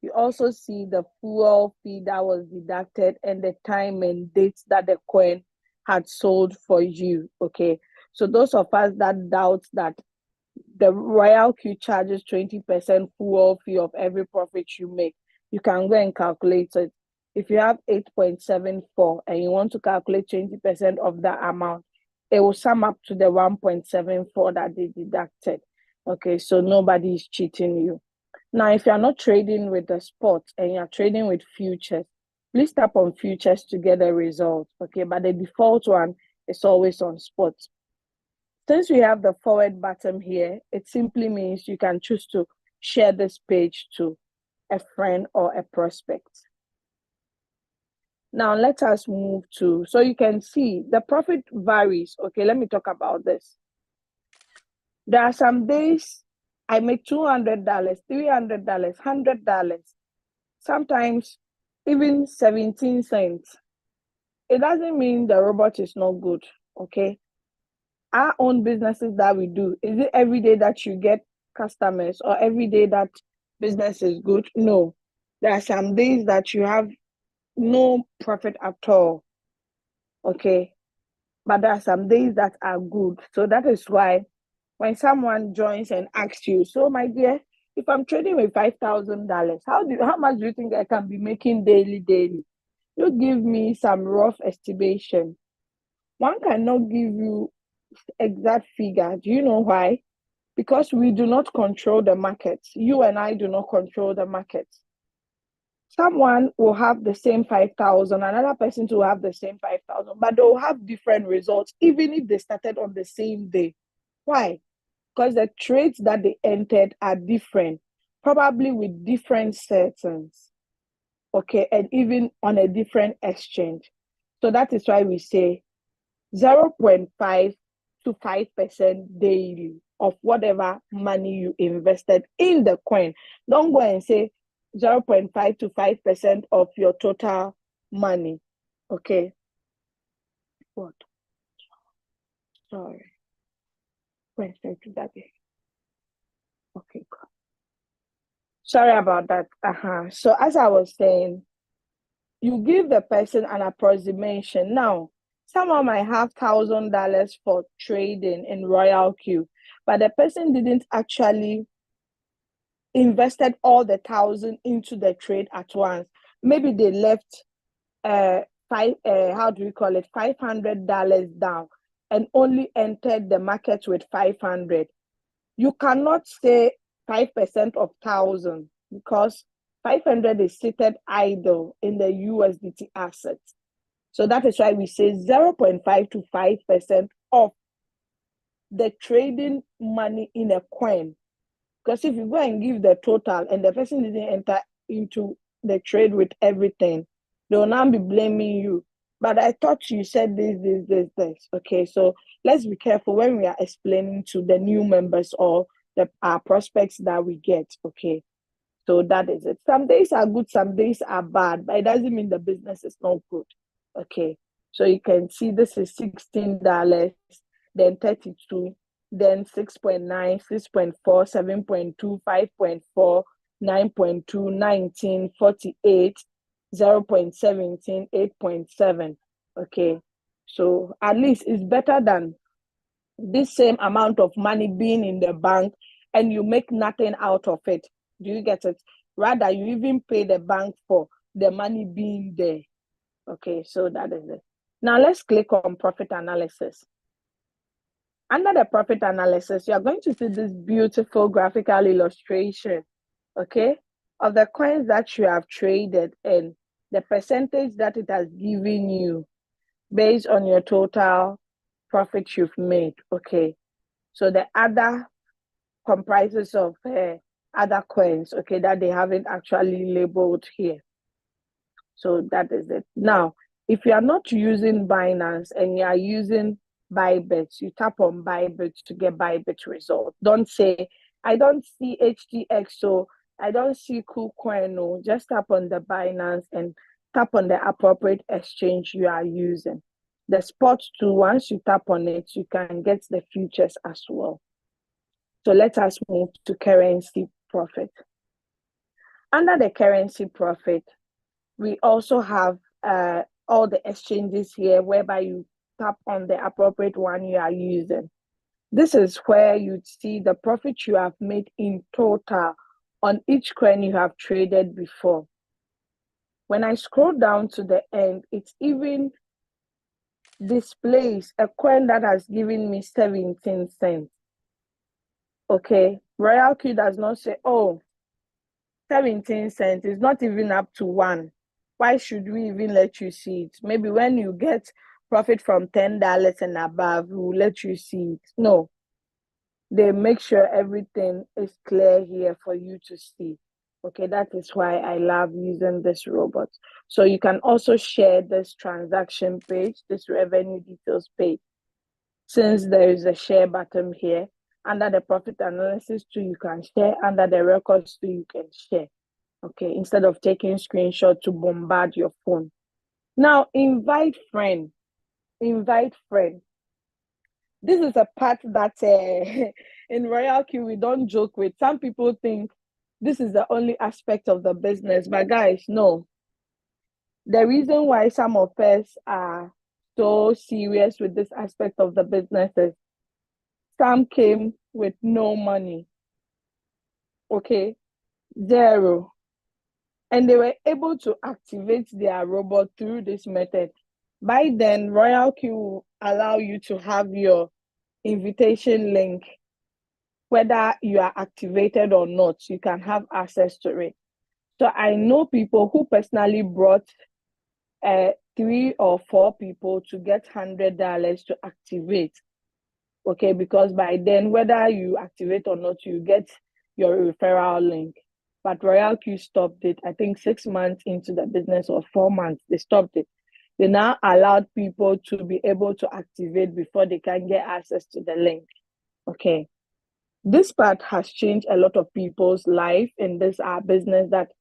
the fuel fee that was deducted and the time and dates that the coin had sold for you, okay? So those of us that doubt that the Royalq charges 20% fuel fee of every profit you make, you can go and calculate it. If you have 8.74 and you want to calculate 20% of that amount, it will sum up to the 1.74 that they deducted. Okay, so nobody is cheating you. Now, if you're not trading with the spot and you're trading with futures, please tap on futures to get a result. Okay, but the default one is always on spot. Since we have the forward button here, it simply means you can choose to share this page to a friend or a prospect. Now let us move to, so you can see the profit varies. Okay, let me talk about this. There are some days I make $200, $300, $100, sometimes even 17 cents. It doesn't mean the robot is not good, okay? Our own businesses that we do, is it every day that you get customers or every day that business is good? No. There are some days that you have no profit at all, okay? But there are some days that are good. So that is why when someone joins and asks you, so my dear, if I'm trading with $5,000, how much do you think I can be making daily? You give me some rough estimation. One cannot give you exact figure. Do you know why? Because we do not control the markets. You and I do not control the markets. Someone will have the same 5,000, another person will have the same 5,000, but they'll have different results, even if they started on the same day. Why? Because the trades that they entered are different, probably with different settings, okay, and even on a different exchange. So that is why we say 0.5 to 5% daily of whatever money you invested in the coin. Don't go and say 0.5 to 5% of your total money, okay? What? Sorry. Wait, that way. Okay, good. Sorry about that. So as I was saying, you give the person an approximation. Now, someone might have $1,000 for trading in Royalq, but the person didn't actually invested all the 1,000 into the trade at once. Maybe they left $500 down and only entered the market with 500. You cannot say 5% of 1,000 because 500 is seated idle in the USDT assets. So that is why we say 0.5 to 5% of the trading money in a coin. Because if you go and give the total and the person didn't enter into the trade with everything, they will now be blaming you. But I thought you said this. Okay, so let's be careful when we are explaining to the new members or our prospects that we get. Okay, so that is it. Some days are good, some days are bad, but it doesn't mean the business is not good. Okay, so you can see this is $16, then 32, then 6.9, 6.4, 7.2, 5.4, 9.2, 19, 48, 0.17, 8.7. Okay, so at least it's better than this same amount of money being in the bank and you make nothing out of it. Do you get it? Rather, you even pay the bank for the money being there. Okay, so that is it. Now let's click on profit analysis. Under the profit analysis, you are going to see this beautiful graphical illustration, okay, of the coins that you have traded and the percentage that it has given you based on your total profit you've made, okay. So the other comprises of other coins, okay, that they haven't actually labeled here. So that is it. Now, if you are not using Binance and you are using Bybit, you tap on Bybit to get Bybit results. Don't say, I don't see HTX, so I don't see KuCoin. No, just tap on the Binance and tap on the appropriate exchange you are using. The spot too, once you tap on it, you can get the futures as well. So let us move to currency profit. Under the currency profit, we also have all the exchanges here whereby you tap on the appropriate one you are using. This is where you see the profit you have made in total on each coin you have traded before. When I scroll down to the end, it even displays a coin that has given me 17 cents. Okay, Royalq does not say, oh, 17 cents is not even up to 1. why should we even let you see it? Maybe when you get profit from $10 and above, we will let you see it. No, they make sure everything is clear here for you to see. Okay, that is why I love using this robot. So you can also share this transaction page, this revenue details page. Since there is a share button here, under the profit analysis too, you can share. Under the records too, you can share. Okay, instead of taking screenshot to bombard your phone. Now, invite friend. Invite friend. This is a part that in Royalq we don't joke with. Some people think this is the only aspect of the business, but guys, no. The reason why some of us are so serious with this aspect of the business is some came with no money. Okay, zero. And they were able to activate their robot through this method. By then, Royalq will allow you to have your invitation link, whether you are activated or not, you can have access to it. So I know people who personally brought 3 or 4 people to get $100 to activate. Okay, because by then, whether you activate or not, you get your referral link. But Royalq stopped it. I think 6 months into the business or 4 months, they stopped it. They now allowed people to be able to activate before they can get access to the link. Okay. This part has changed a lot of people's life in this business that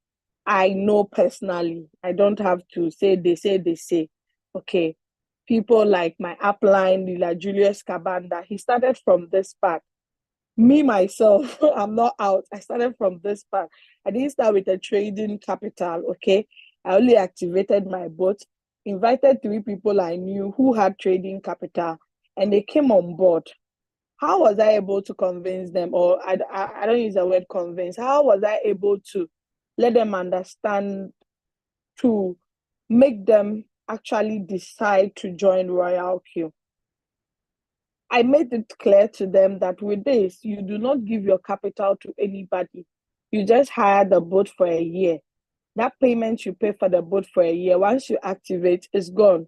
I know personally. I don't have to say, they say. Okay. People like my upline, Lila Julius Kabanda, he started from this part. Me, myself, I'm not out. I started from this part. I didn't start with a trading capital, okay? I only activated my bot, invited 3 people I knew who had trading capital, and they came on board. How was I able to convince them? Or I don't use the word convince. How was I able to let them understand, to make them actually decide to join Royalq? I made it clear to them that with this, you do not give your capital to anybody. You just hire the boat for a year. That payment you pay for the boat for a year, once you activate, it's gone.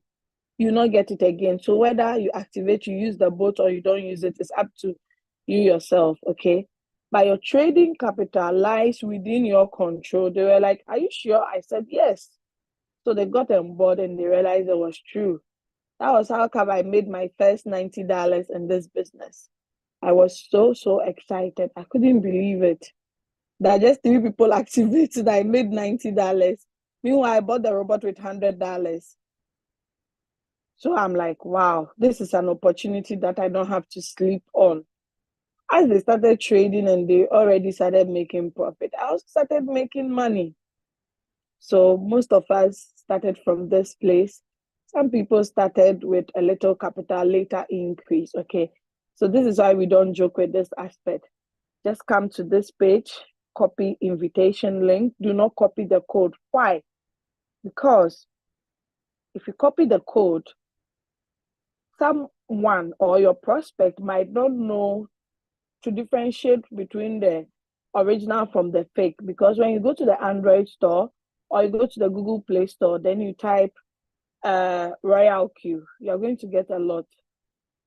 You not get it again. So whether you activate, you use the boat, or you don't use it, it's up to you yourself, okay? But your trading capital lies within your control. They were like, are you sure? I said, yes. So they got on board and they realized it was true. That was how come I made my first $90 in this business. I was so excited. I couldn't believe it. That just 3 people activated, I made $90. Meanwhile, I bought the robot with $100. So I'm like, wow, this is an opportunity that I don't have to sleep on. As they started trading and they already started making profit, I also started making money. So most of us started from this place. Some people started with a little capital, later increase, okay? So this is why we don't joke with this aspect. Just come to this page, copy invitation link. Do not copy the code. Why? Because if you copy the code, someone or your prospect might not know to differentiate between the original from the fake. Because when you go to the Android store or you go to the Google Play Store, then you type Royalq, you're going to get a lot.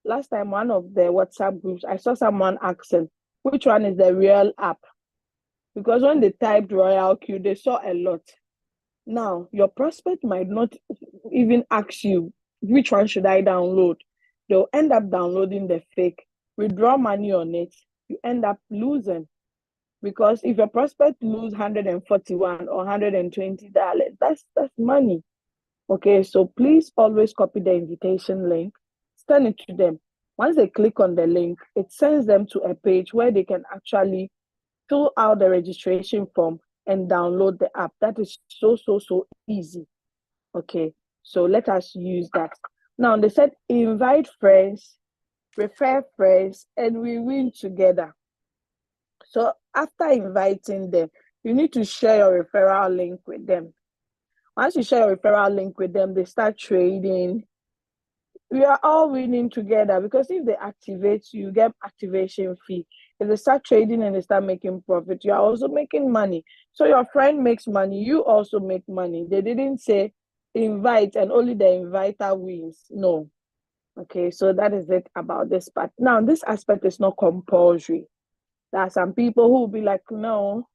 Last time, one of the WhatsApp groups, I saw someone asking, which one is the real app? Because when they typed Royalq, they saw a lot. Now, your prospect might not even ask you, which one should I download? They'll end up downloading the fake, withdraw money on it, you end up losing. Because if your prospect lose $141 or $120, that's money. Okay, so please always copy the invitation link, send it to them. Once they click on the link, it sends them to a page where they can actually fill out the registration form and download the app. That is so easy. Okay, so let us use that. Now, they said invite friends, refer friends, and we win together. So after inviting them, you need to share your referral link with them. Once you share your referral link with them, they start trading. We are all winning together, because if they activate, you get activation fee. If they start trading and they start making profit, you are also making money. So your friend makes money, you also make money. They didn't say invite and only the inviter wins. No. Okay, so that is it about this part. Now, this aspect is not compulsory. There are some people who will be like, no,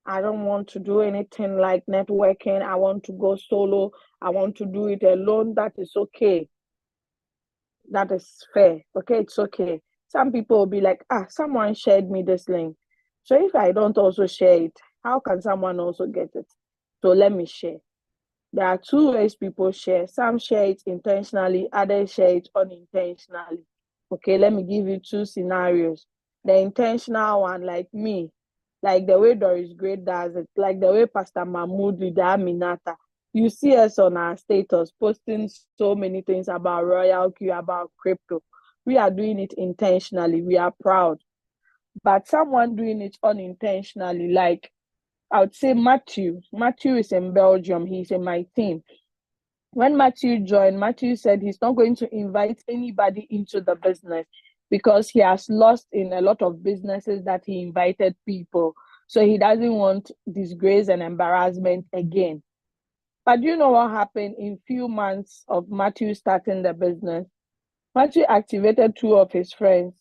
I don't want to do anything like networking. I want to go solo. I want to do it alone. That is okay. That is fair. Okay, it's okay. Some people will be like, someone shared me this link. So if I don't also share it, how can someone also get it? So let me share. There are two ways people share. Some share it intentionally, others share it unintentionally. Okay, let me give you two scenarios. The intentional one, like me, like the way Doris Great does it, like the way Pastor Mahmoud with the Aminata. You see us on our status posting so many things about Royalq, about crypto. We are doing it intentionally. We are proud. But someone doing it unintentionally, like I would say Matthew. Matthew is in Belgium. He's in my team. When Matthew joined, Matthew said he's not going to invite anybody into the business because he has lost in a lot of businesses that he invited people. So he doesn't want disgrace and embarrassment again. But you know what happened in few months of Matthew starting the business? Matthew activated two of his friends.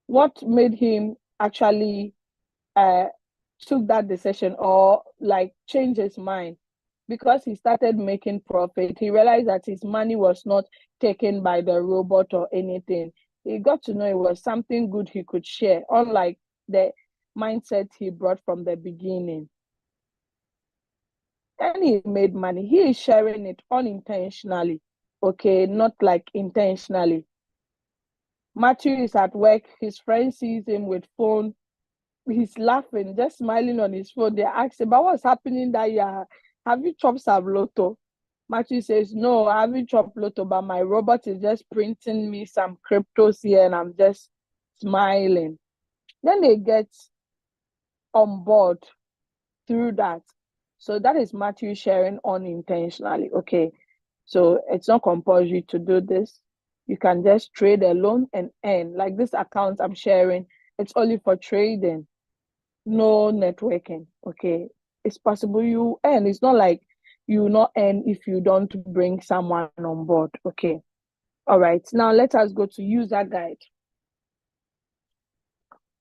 What made him actually took that decision or like change his mind? Because he started making profit, he realized that his money was not taken by the robot or anything. He got to know it was something good he could share, unlike the mindset he brought from the beginning. And he made money. He is sharing it unintentionally, okay, not like intentionally. Matthew is at work, his friend sees him with phone, he's laughing, just smiling on his phone. They ask him, but what's happening that year? Have you chopped some lotto? Matthew says, no, I haven't chopped lotto, but my robot is just printing me some cryptos here and I'm just smiling. Then they get on board through that. So that is Matthew sharing unintentionally. Okay, so it's not compulsory to do this. You can just trade alone and earn. Like this account I'm sharing, it's only for trading. No networking. Okay, it's possible you earn. It's not like you not earn if you don't bring someone on board. Okay, all right, now let us go to user guide.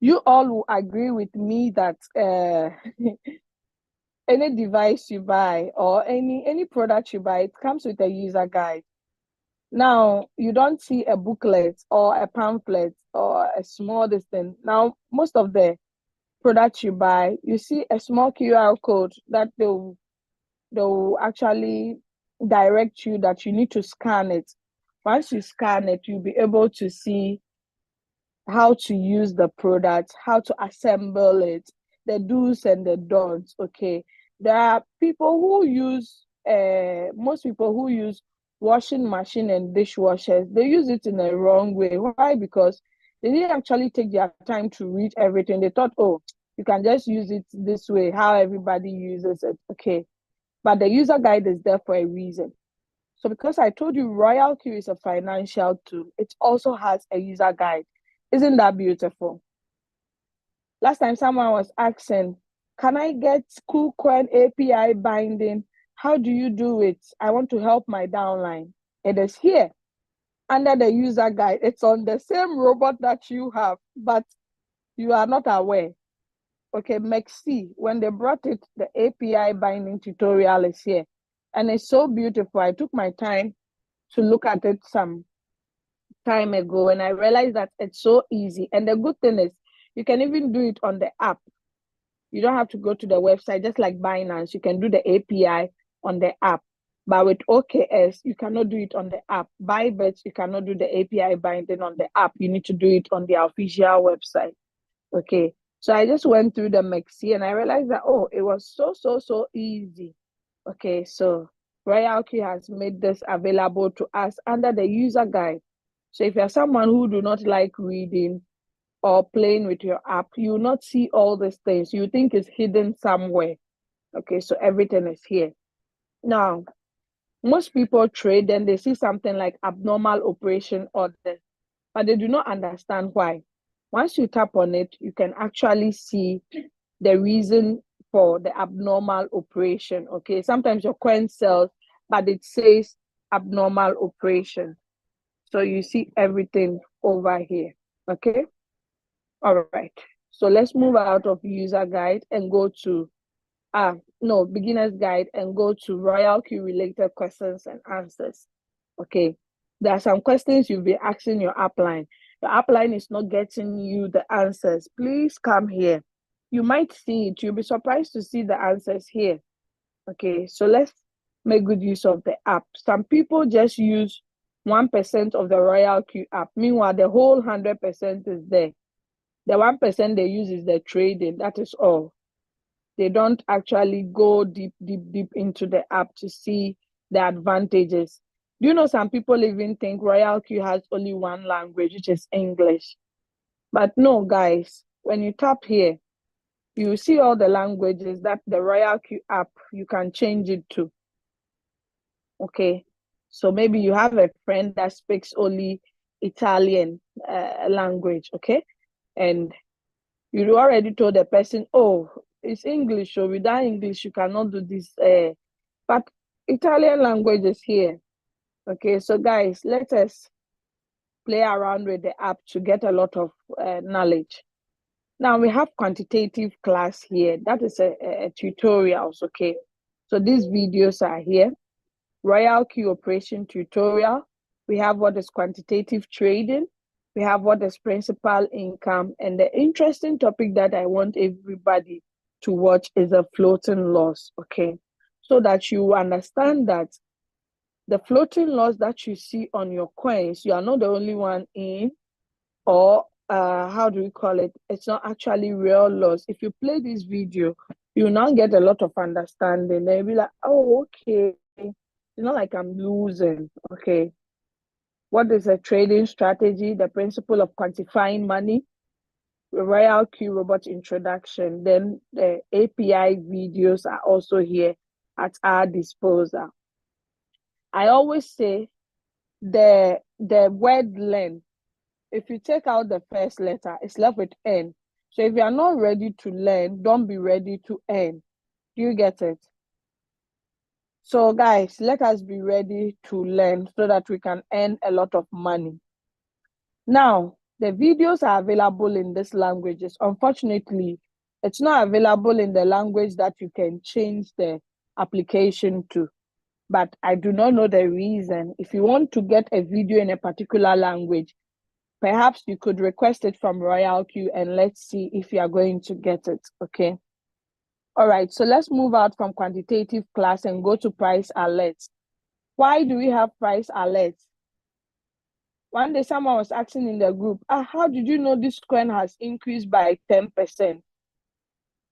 You all will agree with me that any device you buy or any product you buy, it comes with a user guide. Now you don't see a booklet or a pamphlet or a small distance. Now most of the product you buy, you see a small QR code that they'll actually direct you that you need to scan it. Once you scan it, you'll be able to see how to use the product, how to assemble it, the do's and the don'ts. Okay, there are people who use most people who use washing machine and dishwashers, they use it in a wrong way. Why? Because they didn't actually take their time to read everything. They thought, oh, you can just use it this way, how everybody uses it. Okay, but the user guide is there for a reason. So because I told you Royalq is a financial tool, it also has a user guide. Isn't that beautiful? Last time someone was asking, can I get KuCoin API binding? How do you do it? I want to help my downline. It is here under the user guide. It's on the same robot that you have, but you are not aware. Okay, Mexi, when they brought it, the API binding tutorial is here. And it's so beautiful. I took my time to look at it some time ago and I realized that it's so easy. And the good thing is you can even do it on the app. You don't have to go to the website, just like Binance. You can do the API on the app. But with OKS, you cannot do it on the app. Bybit, you cannot do the API binding on the app. You need to do it on the official website. Okay. So I just went through the Mexi and I realized that, oh, it was so easy. Okay. So Royalq has made this available to us under the user guide. So if you're someone who do not like reading or playing with your app, you will not see all these things. You think it's hidden somewhere. Okay, so everything is here. Now, most people trade and they see something like abnormal operation orders, but they do not understand why. Once you tap on it, you can actually see the reason for the abnormal operation. Okay, sometimes your coin sells, but it says abnormal operation. So you see everything over here. Okay, all right. So let's move out of user guide and go to beginner's guide and go to Royalq related questions and answers. Okay, there are some questions you'll be asking your upline. Your upline is not getting you the answers. Please come here. You might see it. You'll be surprised to see the answers here. Okay, so let's make good use of the app. Some people just use 1% of the Royalq app. Meanwhile, the whole 100% is there. The 1% they use is the trading. That is all. They don't actually go deep into the app to see the advantages. Do you know some people even think Royalq has only one language, which is English? But no, guys, when you tap here, you see all the languages that the Royalq app, you can change it to. Okay, so maybe you have a friend that speaks only Italian language, okay? And you already told the person, oh, it's English, so without English, you cannot do this. But Italian language is here. Okay, so guys, let us play around with the app to get a lot of knowledge. Now we have quantitative class here. That is a tutorials, okay? So these videos are here. Royalq operation tutorial. We have what is quantitative trading. We have what is principal income. And the interesting topic that I want everybody to watch is a floating loss, okay? So that you understand that the floating loss that you see on your coins, you are not the only one in, or how do we call it? It's not actually real loss. If you play this video, you now get a lot of understanding. They'll be like, oh, okay. It's not like I'm losing, okay? What is a trading strategy? The principle of quantifying money, Royalq robot introduction. Then the API videos are also here at our disposal. I always say the word learn, if you take out the first letter, it's left with N. So if you are not ready to learn, don't be ready to earn. Do you get it? So guys, let us be ready to learn so that we can earn a lot of money. Now, the videos are available in these languages. Unfortunately, it's not available in the language that you can change the application to. But I do not know the reason. If you want to get a video in a particular language, perhaps you could request it from Royalq and let's see if you are going to get it, okay? All right, so let's move out from quantitative class and go to price alerts. Why do we have price alerts? One day someone was asking in the group, how did you know this coin has increased by 10%?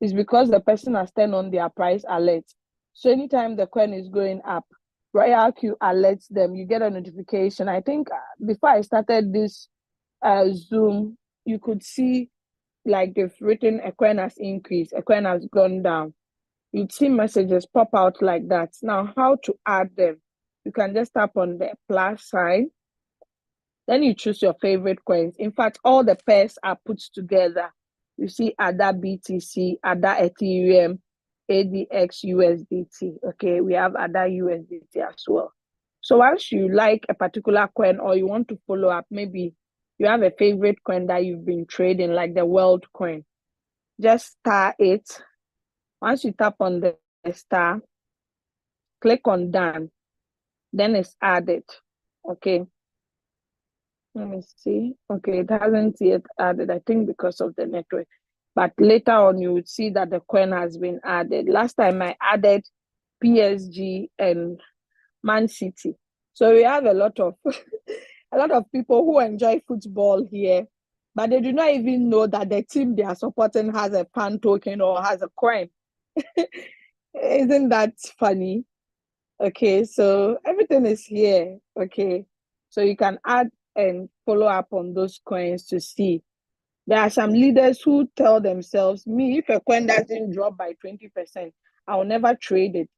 It's because the person has turned on their price alert. So anytime the coin is going up, Royalq alerts them. You get a notification. I think before I started this Zoom, you could see like they've written a coin has increased, a coin has gone down. You'd see messages pop out like that. Now, how to add them? You can just tap on the plus sign. Then you choose your favorite coins. In fact, all the pairs are put together. You see ADA BTC, ADA Ethereum, ADX USDT. Okay, we have ADA USDT as well. So once you like a particular coin or you want to follow up, maybe you have a favorite coin that you've been trading, like the World coin, just star it. Once you tap on the star, click on done, then it's added. Okay. Let me see. Okay, it hasn't yet added, I think because of the network. But later on, you would see that the coin has been added. Last time I added PSG and Man City. So we have a lot of a lot of people who enjoy football here, but they do not even know that the team they are supporting has a fan token or has a coin. Isn't that funny? Okay, so everything is here. Okay, so you can add and follow up on those coins to see. There are some leaders who tell themselves, me, if a coin doesn't drop by 20%, I'll never trade it.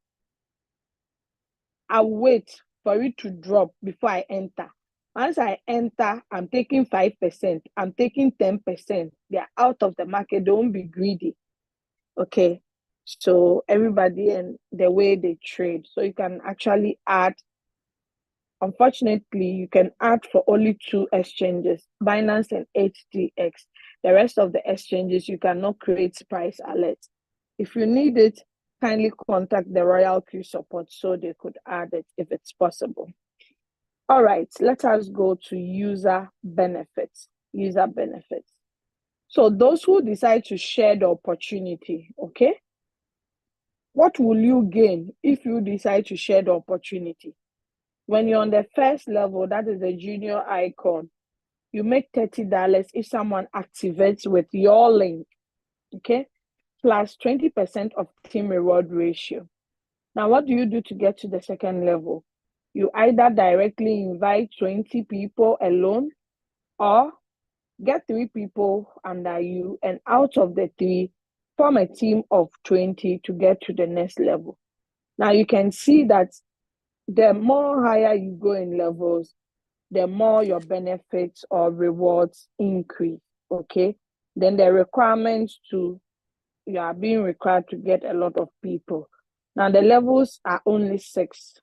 I'll wait for it to drop before I enter. Once I enter, I'm taking 5%, I'm taking 10%. They're out of the market. Don't be greedy. Okay. So everybody and the way they trade. So you can actually add. Unfortunately, you can add for only 2 exchanges, Binance and HTX. The rest of the exchanges, you cannot create price alerts. If you need it, kindly contact the Royalq support so they could add it if it's possible. All right, let us go to user benefits. User benefits. So those who decide to share the opportunity, okay? What will you gain if you decide to share the opportunity? When you're on the first level, that is the junior icon, you make $30 if someone activates with your link, okay? Plus 20% of team reward ratio. Now, what do you do to get to the second level? You either directly invite 20 people alone or get 3 people under you, and out of the 3, form a team of 20 to get to the next level. Now, you can see that the more higher you go in levels, the more your benefits or rewards increase, okay? Then the requirements to, you are being required to get a lot of people. Now, the levels are only 6.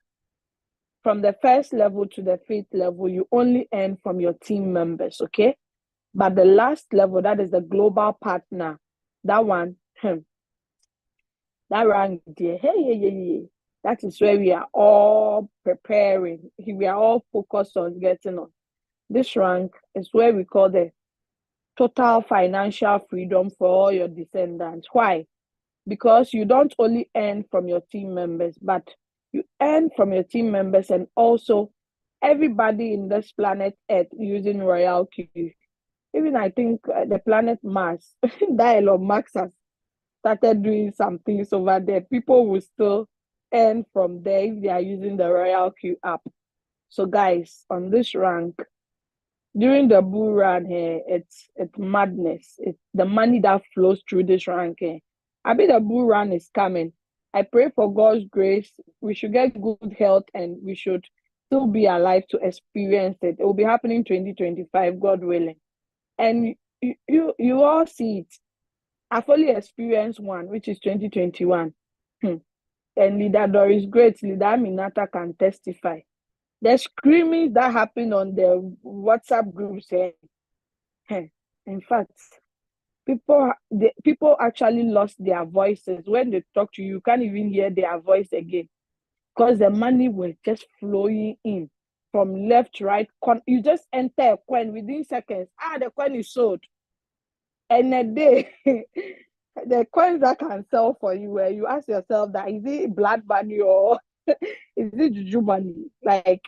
From the first level to the 5th level, you only earn from your team members, okay? But the last level, that is the global partner, that one, that rank there, hey. That is where we are all preparing. We are all focused on getting on. This rank is where we call the total financial freedom for all your descendants. Why? Because you don't only earn from your team members, but you earn from your team members and also everybody in this planet Earth using Royalq. Even I think the planet Mars, that Elon Musk has started doing some things over there. People will still earn from there if they are using the Royalq app. So guys, on this rank, during the bull run here, it's madness. It's the money that flows through this rank here. I mean, the bull run is coming. I pray for God's grace. We should get good health and we should still be alive to experience it. It will be happening 2025, God willing. And you all see it. I've only experienced one, which is 2021. And Leader Doris, great Leader Aminata can testify. The screaming that happened on the WhatsApp groups, in fact, people actually lost their voices. When they talk to you, you can't even hear their voice again because the money was just flowing in from left, right. You just enter a coin within seconds. The coin is sold. And a day, the coins that can sell for you, where you ask yourself that is it blood money or is it juju money? Like,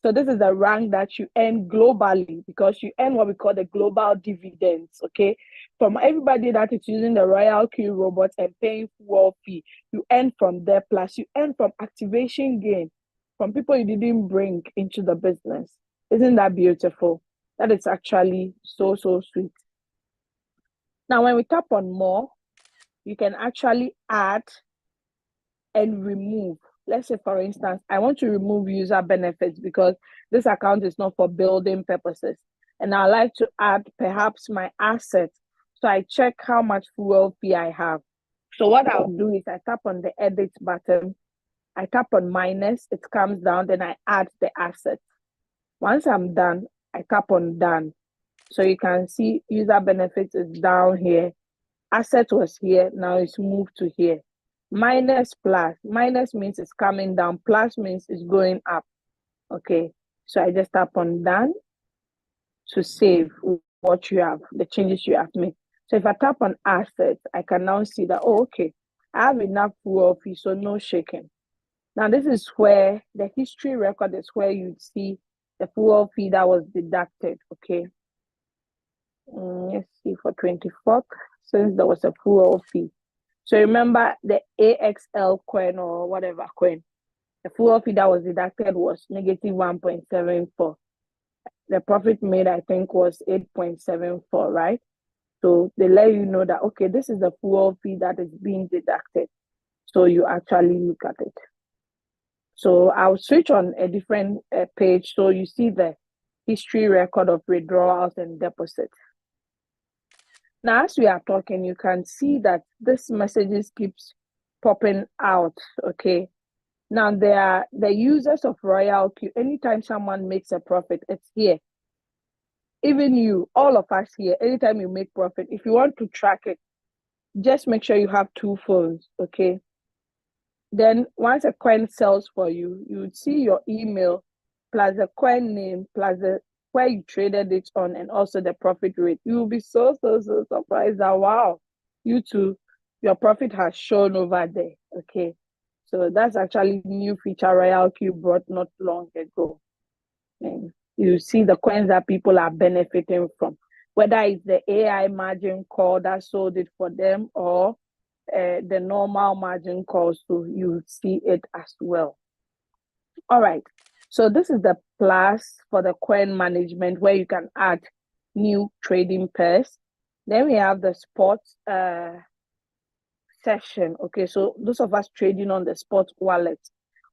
so this is the rank that you earn globally because you earn what we call the global dividends, okay? From everybody that is using the Royalq robot and paying full fee, you earn from there, plus you earn from activation gain from people you didn't bring into the business. Isn't that beautiful? That is actually so sweet. Now, when we tap on more, you can actually add and remove. Let's say, for instance, I want to remove user benefits because this account is not for building purposes. And I like to add perhaps my assets. So I check how much fuel fee I have. So what I'll do is I tap on the edit button. I tap on minus, it comes down, then I add the assets. Once I'm done, I tap on done. So you can see user benefits is down here. Asset was here, now it's moved to here. Minus plus. Minus means it's coming down. Plus means it's going up. Okay. So I just tap on done to save what you have, the changes you have made. So if I tap on assets, I can now see that, okay, I have enough fuel fee, so no shaking. Now this is where the history record is where you see the fuel fee that was deducted. Okay. Let's see for 24th, since there was a fuel fee. So remember the AXL coin or whatever coin, the fuel fee that was deducted was negative 1.74. The profit made, I think, was 8.74, right? So they let you know that, okay, this is the fuel fee that is being deducted. So you actually look at it. So I'll switch on a different page. So you see the history record of withdrawals and deposits. Now, as we are talking, you can see that this messages keeps popping out, okay? Now, they are the users of Royalq. Anytime someone makes a profit, it's here. Even you, all of us here, anytime you make profit, if you want to track it, just make sure you have 2 phones, okay? Then once a coin sells for you, you would see your email plus the coin name plus the where you traded it on and also the profit rate. You will be so surprised that wow, you too, your profit has shown over there. Okay. So that's actually new feature Royalq brought not long ago. And you see the coins that people are benefiting from, whether it's the AI margin call that sold it for them or the normal margin calls, so you see it as well. All right, so this is the plus for the coin management where you can add new trading pairs. Then we have the spot session. Okay, so those of us trading on the spot wallet,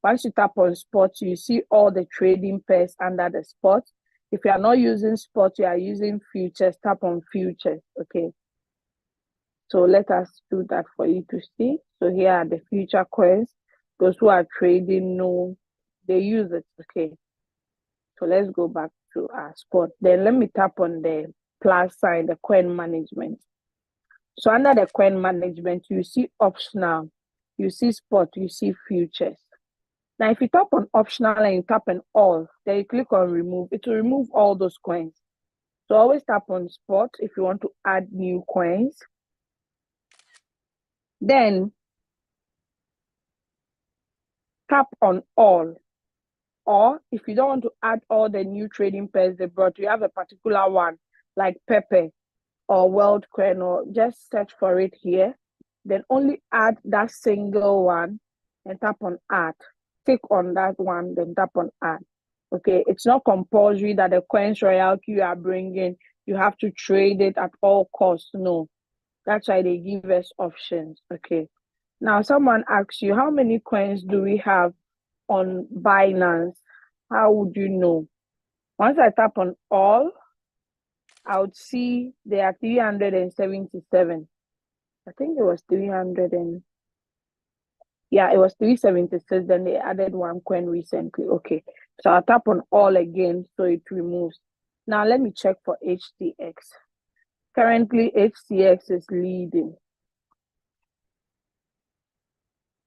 once you tap on spot, you see all the trading pairs under the spot. If you are not using spot, you are using futures, tap on futures. Okay, so let us do that for you to see. So here are the future coins. Those who are trading know they use it. Okay. So let's go back to our spot. Then let me tap on the plus sign, the coin management. So under the coin management, you see optional, you see spot, you see futures. Now, if you tap on optional and you tap on all, then you click on remove, it will remove all those coins. So always tap on spot if you want to add new coins. Then tap on all. Or if you don't want to add all the new trading pairs they brought, you have a particular one like Pepe or World Coin, or just search for it here. Then only add that single one and tap on add. Click on that one, then tap on add. Okay, it's not compulsory that the coins Royalq you are bringing, you have to trade it at all costs. No, that's why they give us options. Okay, now someone asks you, how many coins do we have on Binance? How would you know? Once I tap on all, I would see there are 377. I think it was 300 and yeah, it was 376. Then they added one coin recently. Okay, so I'll tap on all again so it removes. Now let me check for HTX. Currently, HTX is leading.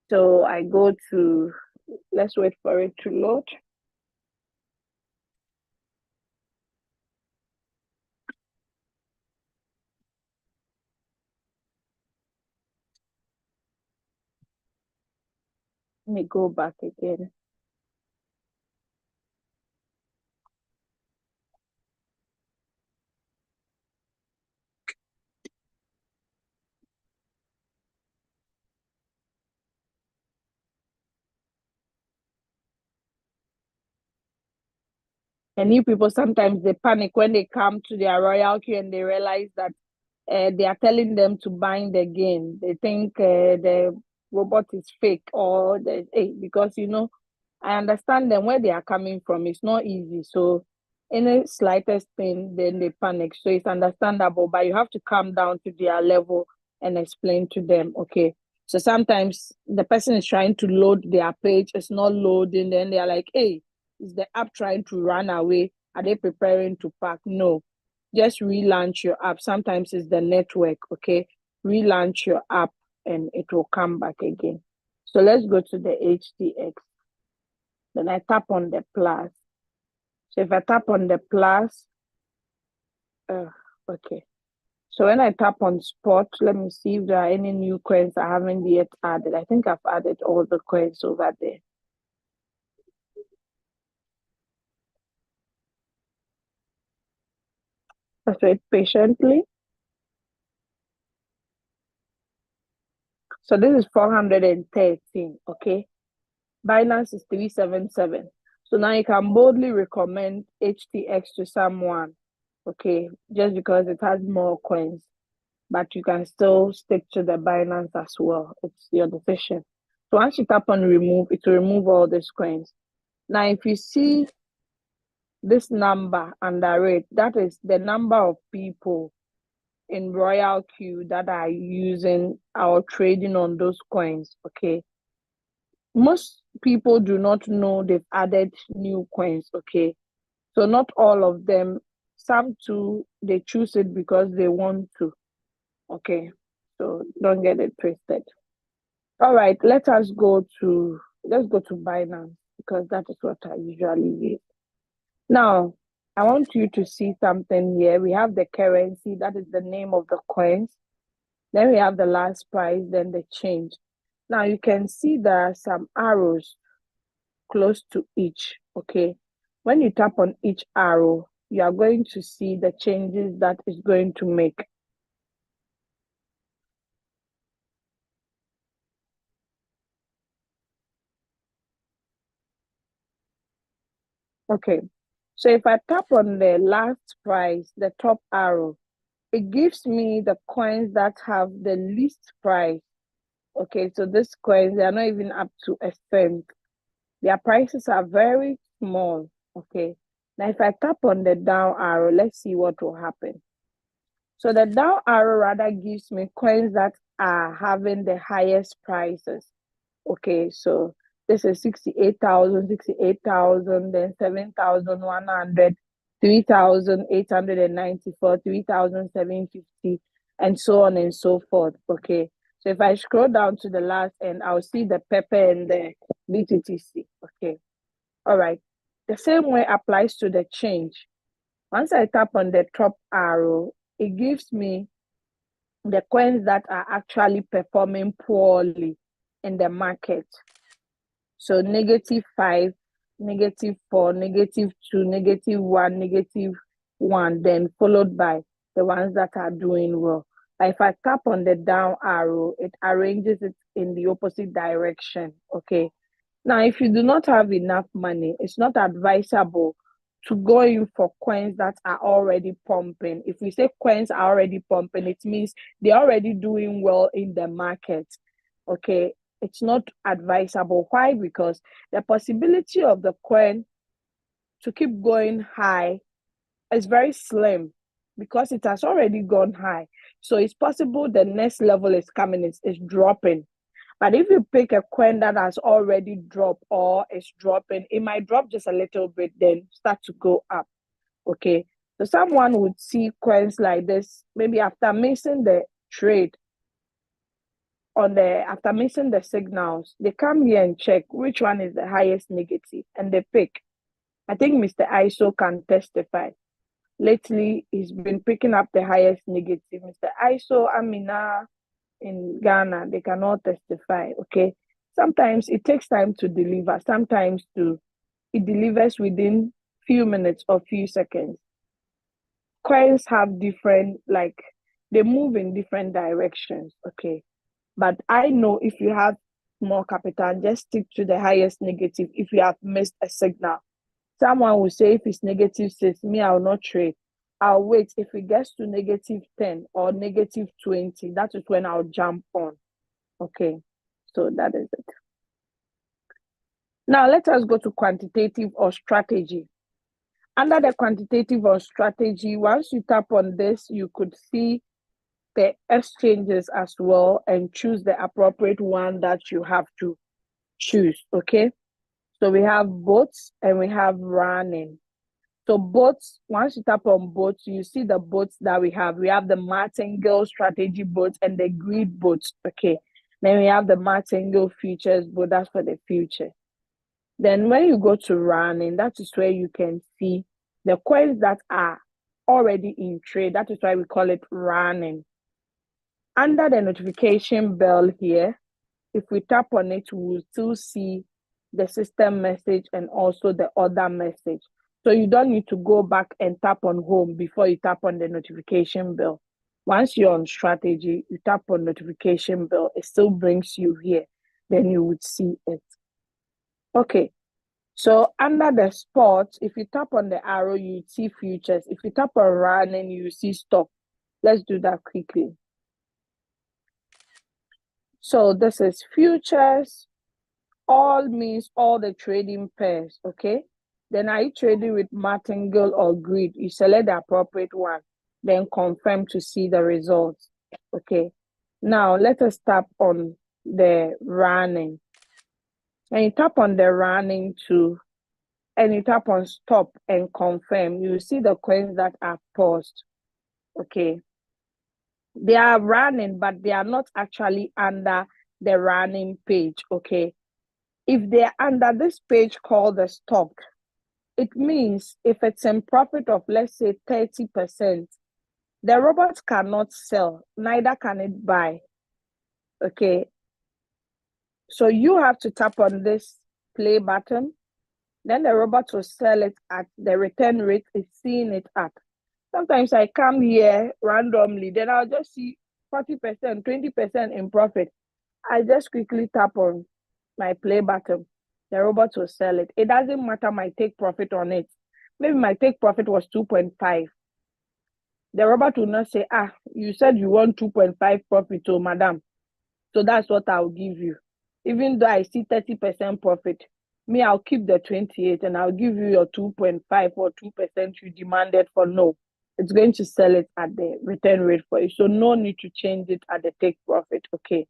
So I go to, let's wait for it to load. Let me go back again. And new people, sometimes they panic when they come to their Royalq and they realize that they are telling them to bind again. They think the robot is fake or because I understand them where they are coming from. It's not easy. So any slightest thing, then they panic. So it's understandable, but you have to calm down to their level and explain to them. Okay. So sometimes the person is trying to load their page, it's not loading. Then they are like, hey, is the app trying to run away? Are they preparing to pack? No. Just relaunch your app. Sometimes it's the network, okay? Relaunch your app and it will come back again. So let's go to the HTX. Then I tap on the plus. So if I tap on the plus, okay. So when I tap on spot, let me see if there are any new coins I haven't yet added. I think I've added all the coins over there. Let's wait patiently. So this is 413, okay? Binance is 377. So now you can boldly recommend HTX to someone, okay? Just because it has more coins, but you can still stick to the Binance as well. It's your decision. So once you tap on remove, it will remove all these coins. Now, if you see this number under it, that is the number of people in Royalq that are using or trading on those coins. Okay. Most people do not know they've added new coins. Okay. So not all of them. Some too, they choose it because they want to. Okay. So don't get it twisted. All right, let's go to Binance because that is what I usually use. Now, I want you to see something here. We have the currency, that is the name of the coins. Then we have the last price, then the change. Now you can see there are some arrows close to each. Okay. When you tap on each arrow, you are going to see the changes that is going to make. Okay. So if I tap on the last price, the top arrow, it gives me the coins that have the least price. Okay, so these coins, they are not even up to a cent. Their prices are very small. Okay, now if I tap on the down arrow, let's see what will happen. So the down arrow rather gives me coins that are having the highest prices. Okay, so this is 68,000, 68,000, then 7,100, 3,894, 3,750, and so on and so forth. Okay, so if I scroll down to the last end, I'll see the pepper and the BTTC. Okay, all right. The same way applies to the change. Once I tap on the top arrow, it gives me the coins that are actually performing poorly in the market. So -5, -4, -2, -1, -1, then followed by the ones that are doing well. But if I tap on the down arrow, it arranges it in the opposite direction. Okay. Now, if you do not have enough money, it's not advisable to go in for coins that are already pumping. If we say coins are already pumping, it means they're already doing well in the market. Okay, it's not advisable. Why? Because the possibility of the coin to keep going high is very slim because it has already gone high. So it's possible the next level is coming, it's dropping. But if you pick a coin that has already dropped or is dropping, it might drop just a little bit, then start to go up. Okay. So someone would see coins like this, maybe after missing the trade after missing the signals, they come here and check which one is the highest negative and they pick. I think Mr. ISO can testify. Lately, he's been picking up the highest negative. Mr. ISO, Amina, in Ghana, they cannot testify. Okay. Sometimes it takes time to deliver. Sometimes it delivers within few minutes or few seconds. Coins have different, like they move in different directions. Okay. But I know if you have more capital, just stick to the highest negative if you have missed a signal. Someone will say if it's -6, me, I will not trade. I'll wait. If it gets to -10 or -20, that is when I'll jump on. Okay, so that is it. Now let us go to quantitative or strategy. Under the quantitative or strategy, once you tap on this, you could see the exchanges as well and choose the appropriate one that you have to choose. Okay, so we have bots and we have running. So bots, once you tap on bots, you see the bots that we have. We have the martingale strategy bots and the grid bots. Okay. Then we have the martingale futures bot, that's for the future. Then when you go to running, that is where you can see the coins that are already in trade. That is why we call it running. Under the notification bell here, if we tap on it, we will still see the system message and also the other message. So you don't need to go back and tap on home before you tap on the notification bell. Once you're on strategy, you tap on notification bell, it still brings you here. Then you would see it. Okay. So under the sports, if you tap on the arrow, you see futures. If you tap on running, you see stock. Let's do that quickly. So this is futures. All means all the trading pairs, okay? Then are you trading with martingale or grid? You select the appropriate one, then confirm to see the results. Okay. Now let us tap on the running. And you tap on the running too, and you tap on stop and confirm. You see the coins that are paused. Okay. They are running, but they are not actually under the running page. Okay. If they're under this page called the stop, it means if it's in profit of, let's say, 30%, the robot cannot sell, neither can it buy. Okay. So you have to tap on this play button. Then the robot will sell it at the return rate it's seeing it at. Sometimes I come here randomly, then I'll just see 40%, 20% in profit. I just quickly tap on my play button. The robot will sell it. It doesn't matter my take profit on it. Maybe my take profit was 2.5. The robot will not say, you said you want 2.5 profit, oh, madam. So that's what I'll give you. Even though I see 30% profit, me, I'll keep the 28 and I'll give you your 2.5 or 2% you demanded for. No, it's going to sell it at the return rate for you. So no need to change it at the take profit. Okay.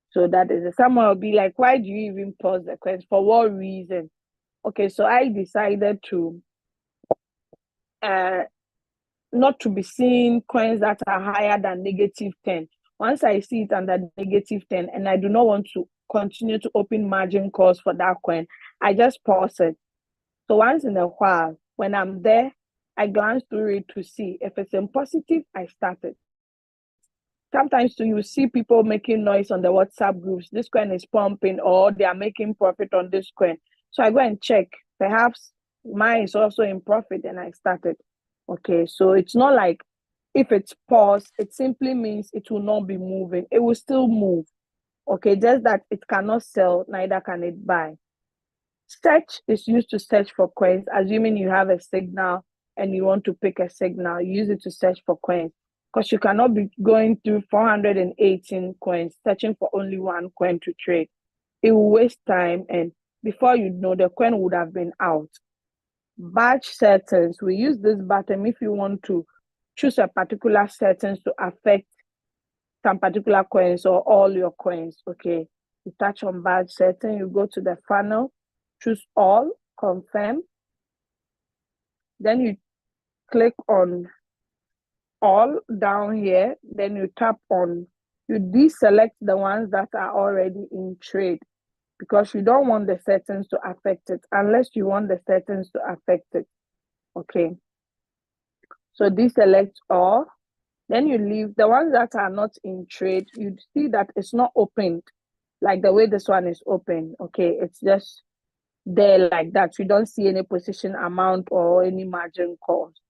So that is it. Someone will be like, why do you even pause the question? For what reason? Okay, so I decided to not to be seeing coins that are higher than -10. Once I see it under -10 and I do not want to continue to open margin calls for that coin, I just pause it. So once in a while, when I'm there, I glance through it to see if it's in positive, I start it. Sometimes too, you see people making noise on the WhatsApp groups. This coin is pumping or they are making profit on this coin. So I go and check. Perhaps mine is also in profit and I started. Okay, so it's not like if it's paused, it simply means it will not be moving. It will still move. Okay, just that it cannot sell, neither can it buy. Search is used to search for coins, assuming you have a signal and you want to pick a signal. Use it to search for coins. Because you cannot be going through 418 coins, searching for only one coin to trade. It will waste time, and before you know, the coin would have been out. Batch settings, we use this button if you want to choose a particular settings to affect some particular coins or all your coins. Okay, you touch on batch setting, you go to the funnel, choose all, confirm. Then you click on all down here, then you tap on, you deselect the ones that are already in trade because you don't want the settings to affect it unless you want the settings to affect it. Okay, so deselect all, then you leave the ones that are not in trade. You see that it's not opened like the way this one is open. Okay, it's just there like that. You don't see any position amount or any margin calls.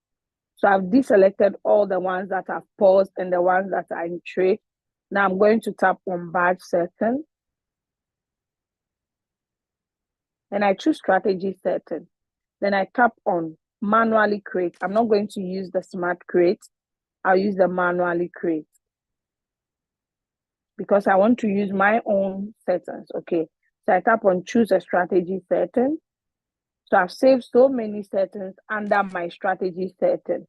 So I've deselected all the ones that are paused and the ones that are in trade. Now I'm going to tap on batch setting. Then I choose strategy setting. Then I tap on manually create. I'm not going to use the smart create. I'll use the manually create because I want to use my own settings. Okay. So I tap on choose a strategy setting. So I've saved so many settings under my strategy setting.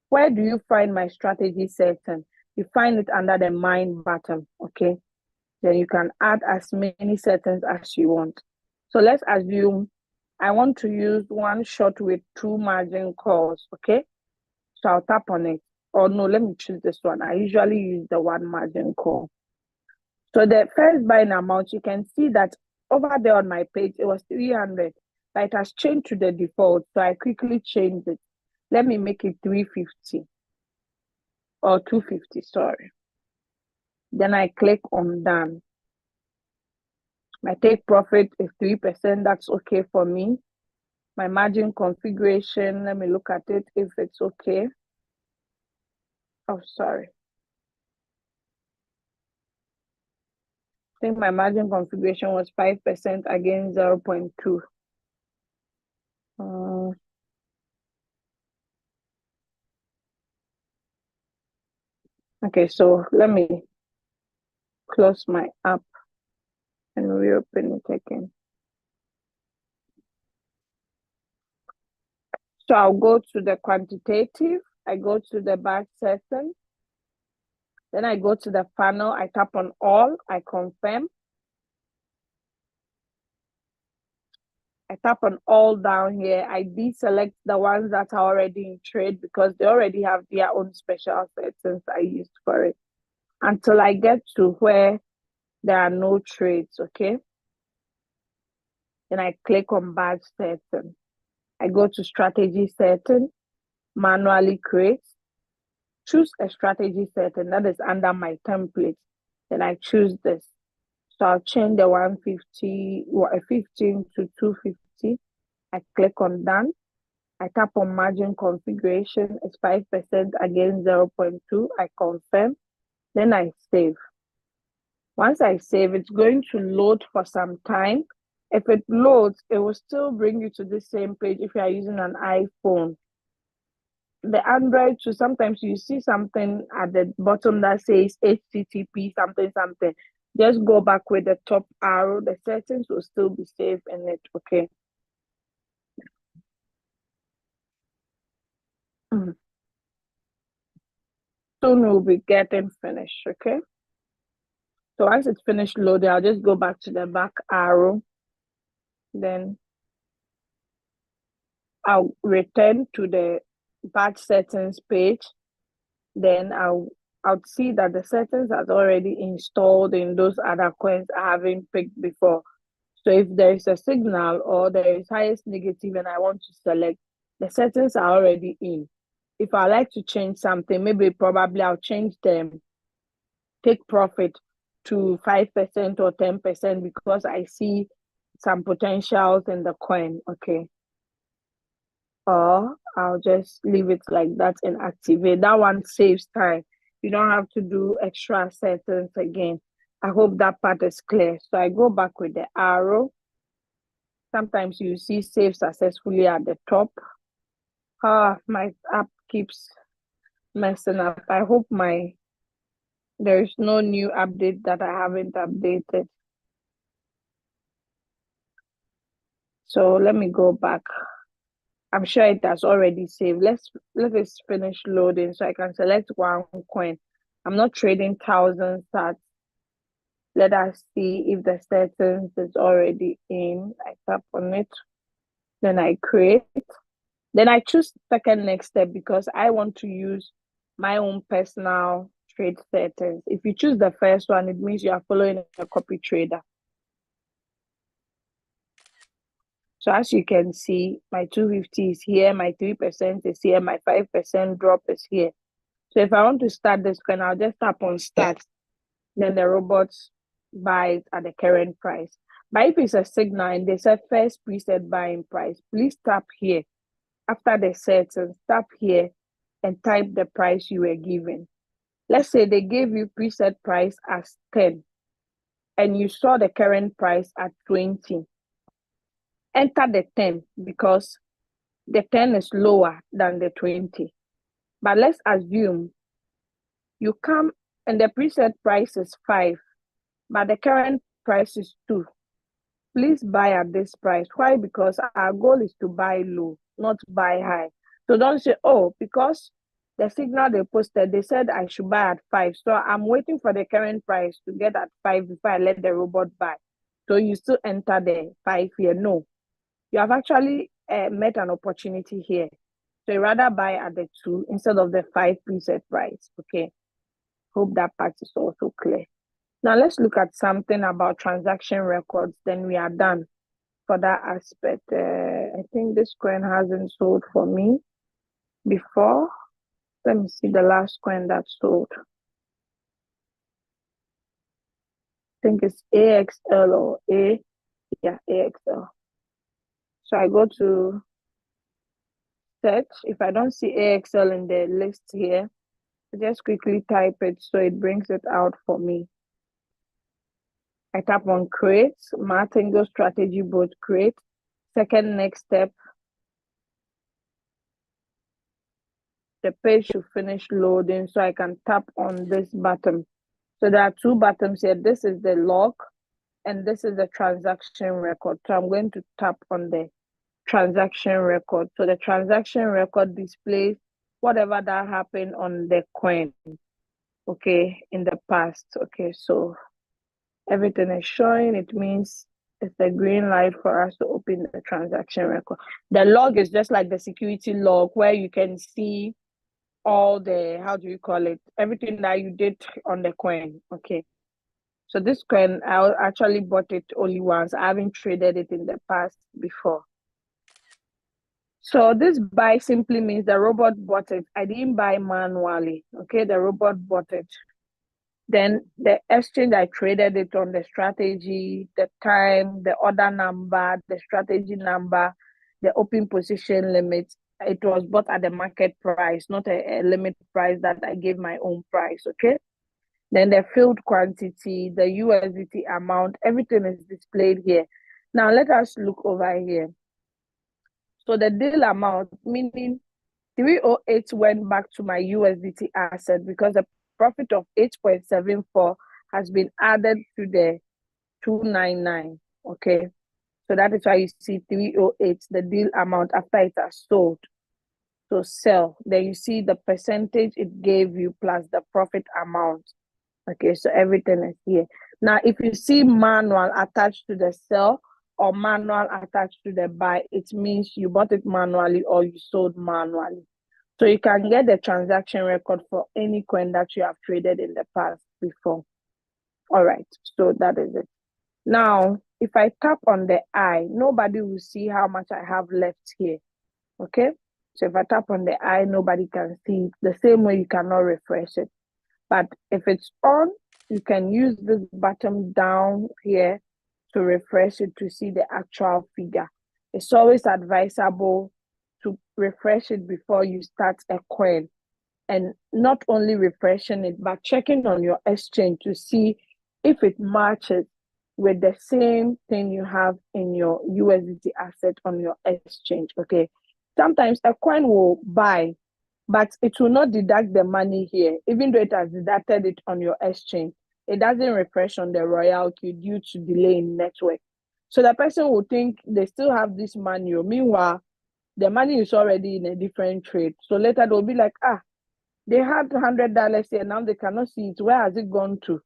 Where do you find my strategy setting? You find it under the mine button, okay? Then you can add as many settings as you want. So let's assume I want to use one shot with 2 margin calls, okay? So I'll tap on it. Or no, let me choose this one. I usually use the 1 margin call. So the first buying amount, you can see that over there on my page, it was 300, but it has changed to the default. So I quickly changed it. Let me make it 350 or 250, sorry. Then I click on done. My take profit is 3%. That's okay for me. My margin configuration, let me look at it if it's okay. Oh, sorry. I think my margin configuration was 5% against 0.2. Okay, so let me close my app and reopen it again. So I'll go to the quantitative, I go to the batch setting, then I go to the funnel, I tap on all, I confirm. I tap on all down here. I deselect the ones that are already in trade because they already have their own special settings I used for it until I get to where there are no trades, okay? Then I click on batch setting. I go to strategy setting, manually create, choose a strategy setting that is under my template. Then I choose this. So I'll change the 150, 15 to 250. I click on done. I tap on margin configuration. It's 5% against 0.2. I confirm. Then I save. Once I save, it's going to load for some time. If it loads, it will still bring you to the same page if you are using an iPhone. The Android too, sometimes you see something at the bottom that says HTTP something something. Just go back with the top arrow. The settings will still be saved in it, okay? Soon we'll be getting finished, okay? So once it's finished loading, I'll just go back to the back arrow. Then I'll return to the batch settings page. Then I'll see that the settings are already installed in those other coins I haven't picked before. So if there is a signal or there is highest negative and I want to select, the settings are already in. If I like to change something, probably I'll change them, take profit to 5% or 10% because I see some potentials in the coin, okay? Or I'll just leave it like that and activate. That one saves time. You don't have to do extra settings again. I hope that part is clear. So I go back with the arrow. Sometimes you see save successfully at the top. My app keeps messing up. I hope there is no new update that I haven't updated. So let me go back. I'm sure it has already saved. Let it finish loading so I can select one coin. I'm not trading thousands sats. Let us see if the settings is already in. I tap on it. Then I create. Then I choose second next step because I want to use my own personal trade settings. If you choose the first one, it means you are following a copy trader. So as you can see, my 250 is here, my 3% is here, my 5% drop is here. So if I want to start this coin, I'll just tap on start. Then the robots buy it at the current price. But if it's a signal and they said first preset buying price, please tap here. After the settings, tap here and type the price you were given. Let's say they gave you preset price as 10 and you saw the current price at 20. Enter the 10 because the 10 is lower than the 20. But let's assume you come and the preset price is 5, but the current price is 2. Please buy at this price. Why? Because our goal is to buy low, not buy high. So don't say, oh, because the signal they posted, they said I should buy at 5. So I'm waiting for the current price to get at 5 before I let the robot buy. So you still enter the 5 here. No, you have actually met an opportunity here. So you rather buy at the 2 instead of the 5 preset price. Okay. Hope that part is also clear. Now let's look at something about transaction records. Then we are done for that aspect. I think this coin hasn't sold for me before. Let me see the last coin that sold. I think it's AXL or AXL. So I go to search. If I don't see AXL in the list here, I just quickly type it so it brings it out for me. I tap on create, martingale strategy board create. Second next step, the page should finish loading so I can tap on this button. So there are 2 buttons here. This is the log and this is the transaction record. So I'm going to tap on the transaction record. So the transaction record displays whatever that happened on the coin, okay, in the past. Okay, so everything is showing. It means it's a green light for us to open the transaction record. The log is just like the security log where you can see all the, how do you call it, everything that you did on the coin. Okay, so this coin, I actually bought it only once. I haven't traded it in the past before. So this buy simply means the robot bought it. I didn't buy manually. Okay, the robot bought it. Then the exchange, I traded it on the strategy, the time, the order number, the strategy number, the open position limit. It was bought at the market price, not a limit price that I gave my own price. Okay. Then the filled quantity, the USDT amount, everything is displayed here. Now let us look over here. So the deal amount, meaning 308 went back to my USDT asset because the profit of 8.74 has been added to the 299. Okay, so that is why you see 308, the deal amount after it has sold. So sell, then you see the percentage it gave you plus the profit amount. Okay, so everything is here. Now, if you see manual attached to the sell or manual attached to the buy, it means you bought it manually or you sold manually. So you can get the transaction record for any coin that you have traded in the past before. All right, so that is it. Now, if I tap on the eye, nobody will see how much I have left here. Okay, so if I tap on the eye, nobody can see it. The same way you cannot refresh it. But if it's on, you can use this button down here to refresh it to see the actual figure. It's always advisable to refresh it before you start a coin, and not only refreshing it, but checking on your exchange to see if it matches with the same thing you have in your USDT asset on your exchange. Okay, sometimes a coin will buy, but it will not deduct the money here, even though it has deducted it on your exchange. It doesn't refresh on the Royalq due to delay in network. So the person will think they still have this money. Meanwhile, the money is already in a different trade. So later they'll be like, they had $100 here, now they cannot see it. Where has it gone to?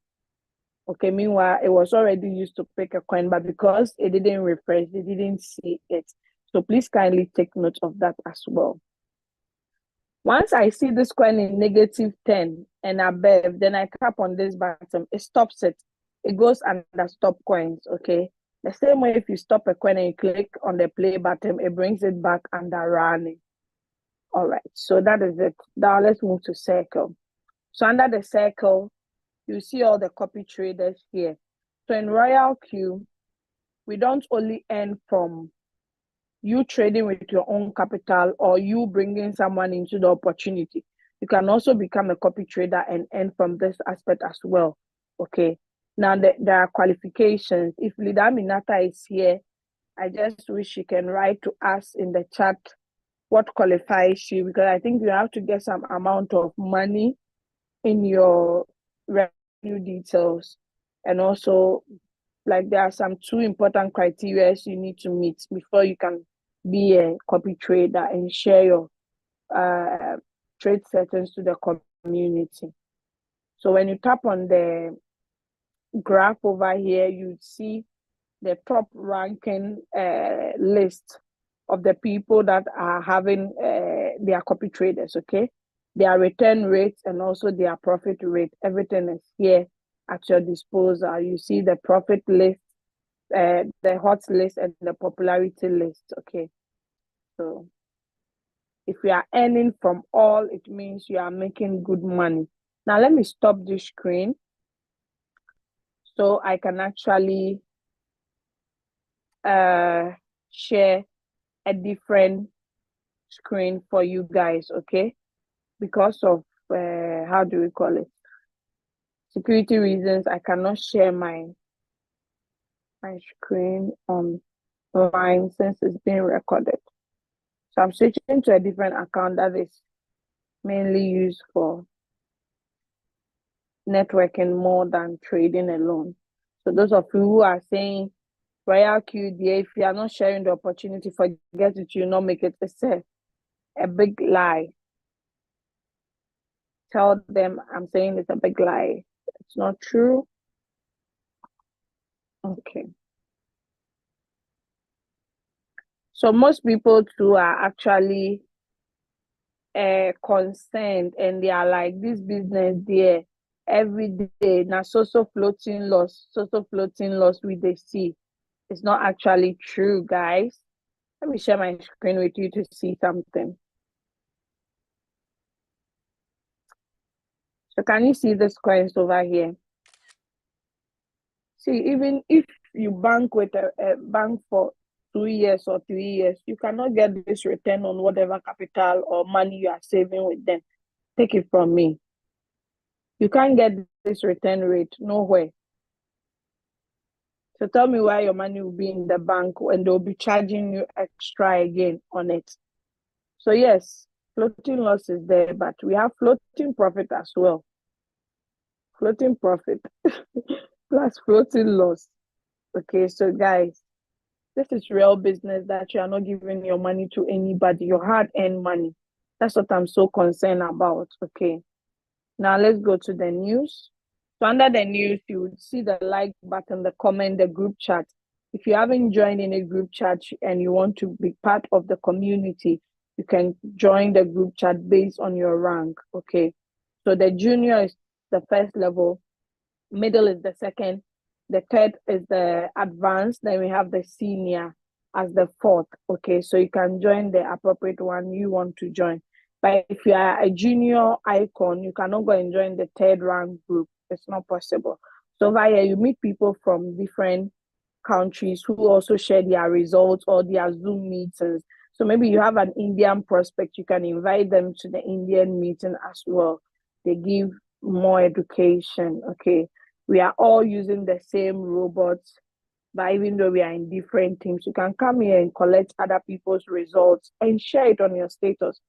Okay, meanwhile, it was already used to pick a coin, but because it didn't refresh, they didn't see it. So please kindly take note of that as well. Once I see this coin in -10 and above, then I tap on this button, it stops it. It goes under stop coins, okay? The same way if you stop a coin and you click on the play button, it brings it back under running. All right, so that is it. Now let's move to circle. So under the circle, you see all the copy traders here. So in Royalq, we don't only earn from you trading with your own capital or you bringing someone into the opportunity. You can also become a copy trader and earn from this aspect as well. Okay. Now there are qualifications. If Leader Minata is here, I just wish she can write to us in the chat what qualifies you, because I think you have to get some amount of money in your revenue details, and also like there are some 2 important criteria you need to meet before you can be a copy trader and share your trade settings to the community. So when you tap on the graph over here, you see the top ranking list of the people that are having their copy traders. Okay, their return rates and also their profit rate, everything is here at your disposal. You see the profit list, the hot list, and the popularity list. Okay, so if you are earning from all, it means you are making good money. Now let me stop this screen so I can actually share a different screen for you guys. Okay, because of how do we call it, security reasons, I cannot share my screen online since it's being recorded. So I'm switching to a different account that is mainly used for networking more than trading alone. So those of you who are saying Royalq, if you are not sharing the opportunity, forget it, you'll not make it. It's a big lie. Tell them I'm saying it's a big lie. It's not true. Okay. So most people too are actually concerned, and they are like, this business there every day now, so floating loss we they see. It's not actually true, guys. Let me share my screen with you to see something. So can you see the coins over here? See, even if you bank with a bank for 2 years or 3 years, you cannot get this return on whatever capital or money you are saving with them. Take it from me. You can't get this return rate nowhere. So tell me why your money will be in the bank and they'll be charging you extra again on it. So yes, floating loss is there, but we have floating profit as well. Floating profit plus floating loss. Okay, so guys, this is real business that you are not giving your money to anybody, your hard-earned money. That's what I'm so concerned about. Okay, now let's go to the news. So under the news, you would see the like button, the comment, the group chat. If you haven't joined in a group chat and you want to be part of the community, you can join the group chat based on your rank. Okay, so the junior is the first level, middle is the second, the third is the advanced, then we have the senior as the fourth. Okay, so you can join the appropriate one you want to join. But if you are a junior icon, you cannot go and join the third rank group. It's not possible. So over here, you meet people from different countries who also share their results or their Zoom meetings. So maybe you have an Indian prospect, you can invite them to the Indian meeting as well. They give more education. Okay, we are all using the same robots, but even though we are in different teams, you can come here and collect other people's results and share it on your status.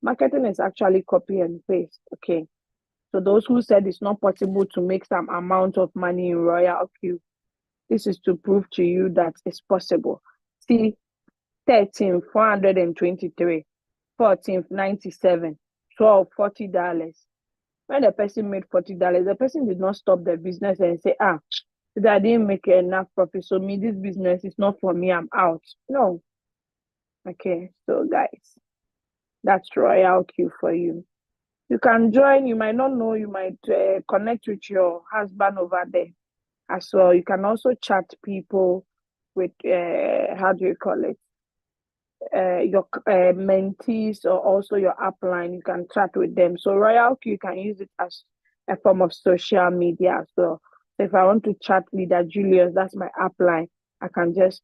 Marketing is actually copy and paste. Okay, so those who said it's not possible to make some amount of money in Royalq, this is to prove to you that it's possible. See, 13, 423, 14, 97, 12, $40. When the person made $40, the person did not stop the business and say, I didn't make enough profit, so me, this business is not for me, I'm out. No. Okay, so guys, that's Royalq for you. You can join, you might not know, you might connect with your husband over there as well. You can also chat people with, how do you call it? Your mentees or also your upline. You can chat with them. So Royalq, you can use it as a form of social media as well. So if I want to chat leader Julius, that's my upline, I can just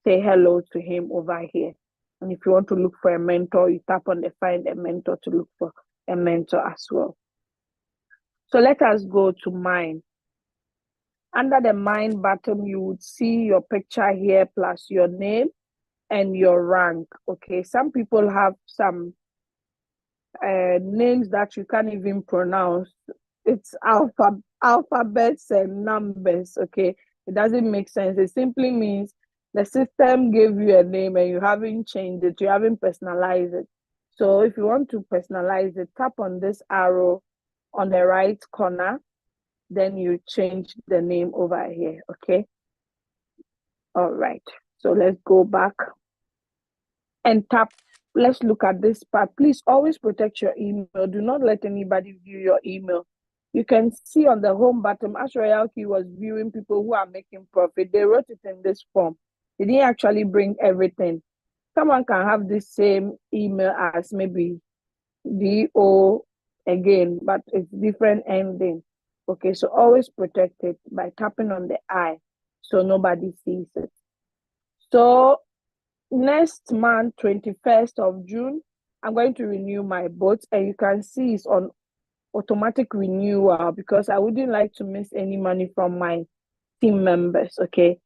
say hello to him over here. And if you want to look for a mentor, you tap on the find a mentor to look for a mentor as well. So let us go to mine. Under the mine button, you would see your picture here plus your name and your rank. Okay, some people have some names that you can't even pronounce. It's alphabets and numbers. Okay, it doesn't make sense. It simply means the system gave you a name and you haven't changed it, you haven't personalized it. So if you want to personalize it, tap on this arrow on the right corner, then you change the name over here. Okay, all right, so let's go back and tap. Let's look at this part. Please always protect your email. Do not let anybody view your email. You can see on the home button, as Royalq was viewing people who are making profit, they wrote it in this form. They didn't actually bring everything. Someone can have this same email as maybe DO again, but it's different ending. Okay, so always protect it by tapping on the I so nobody sees it. So next month, 21st of June, I'm going to renew my boat, and you can see it's on automatic renewal because I wouldn't like to miss any money from my team members. Okay,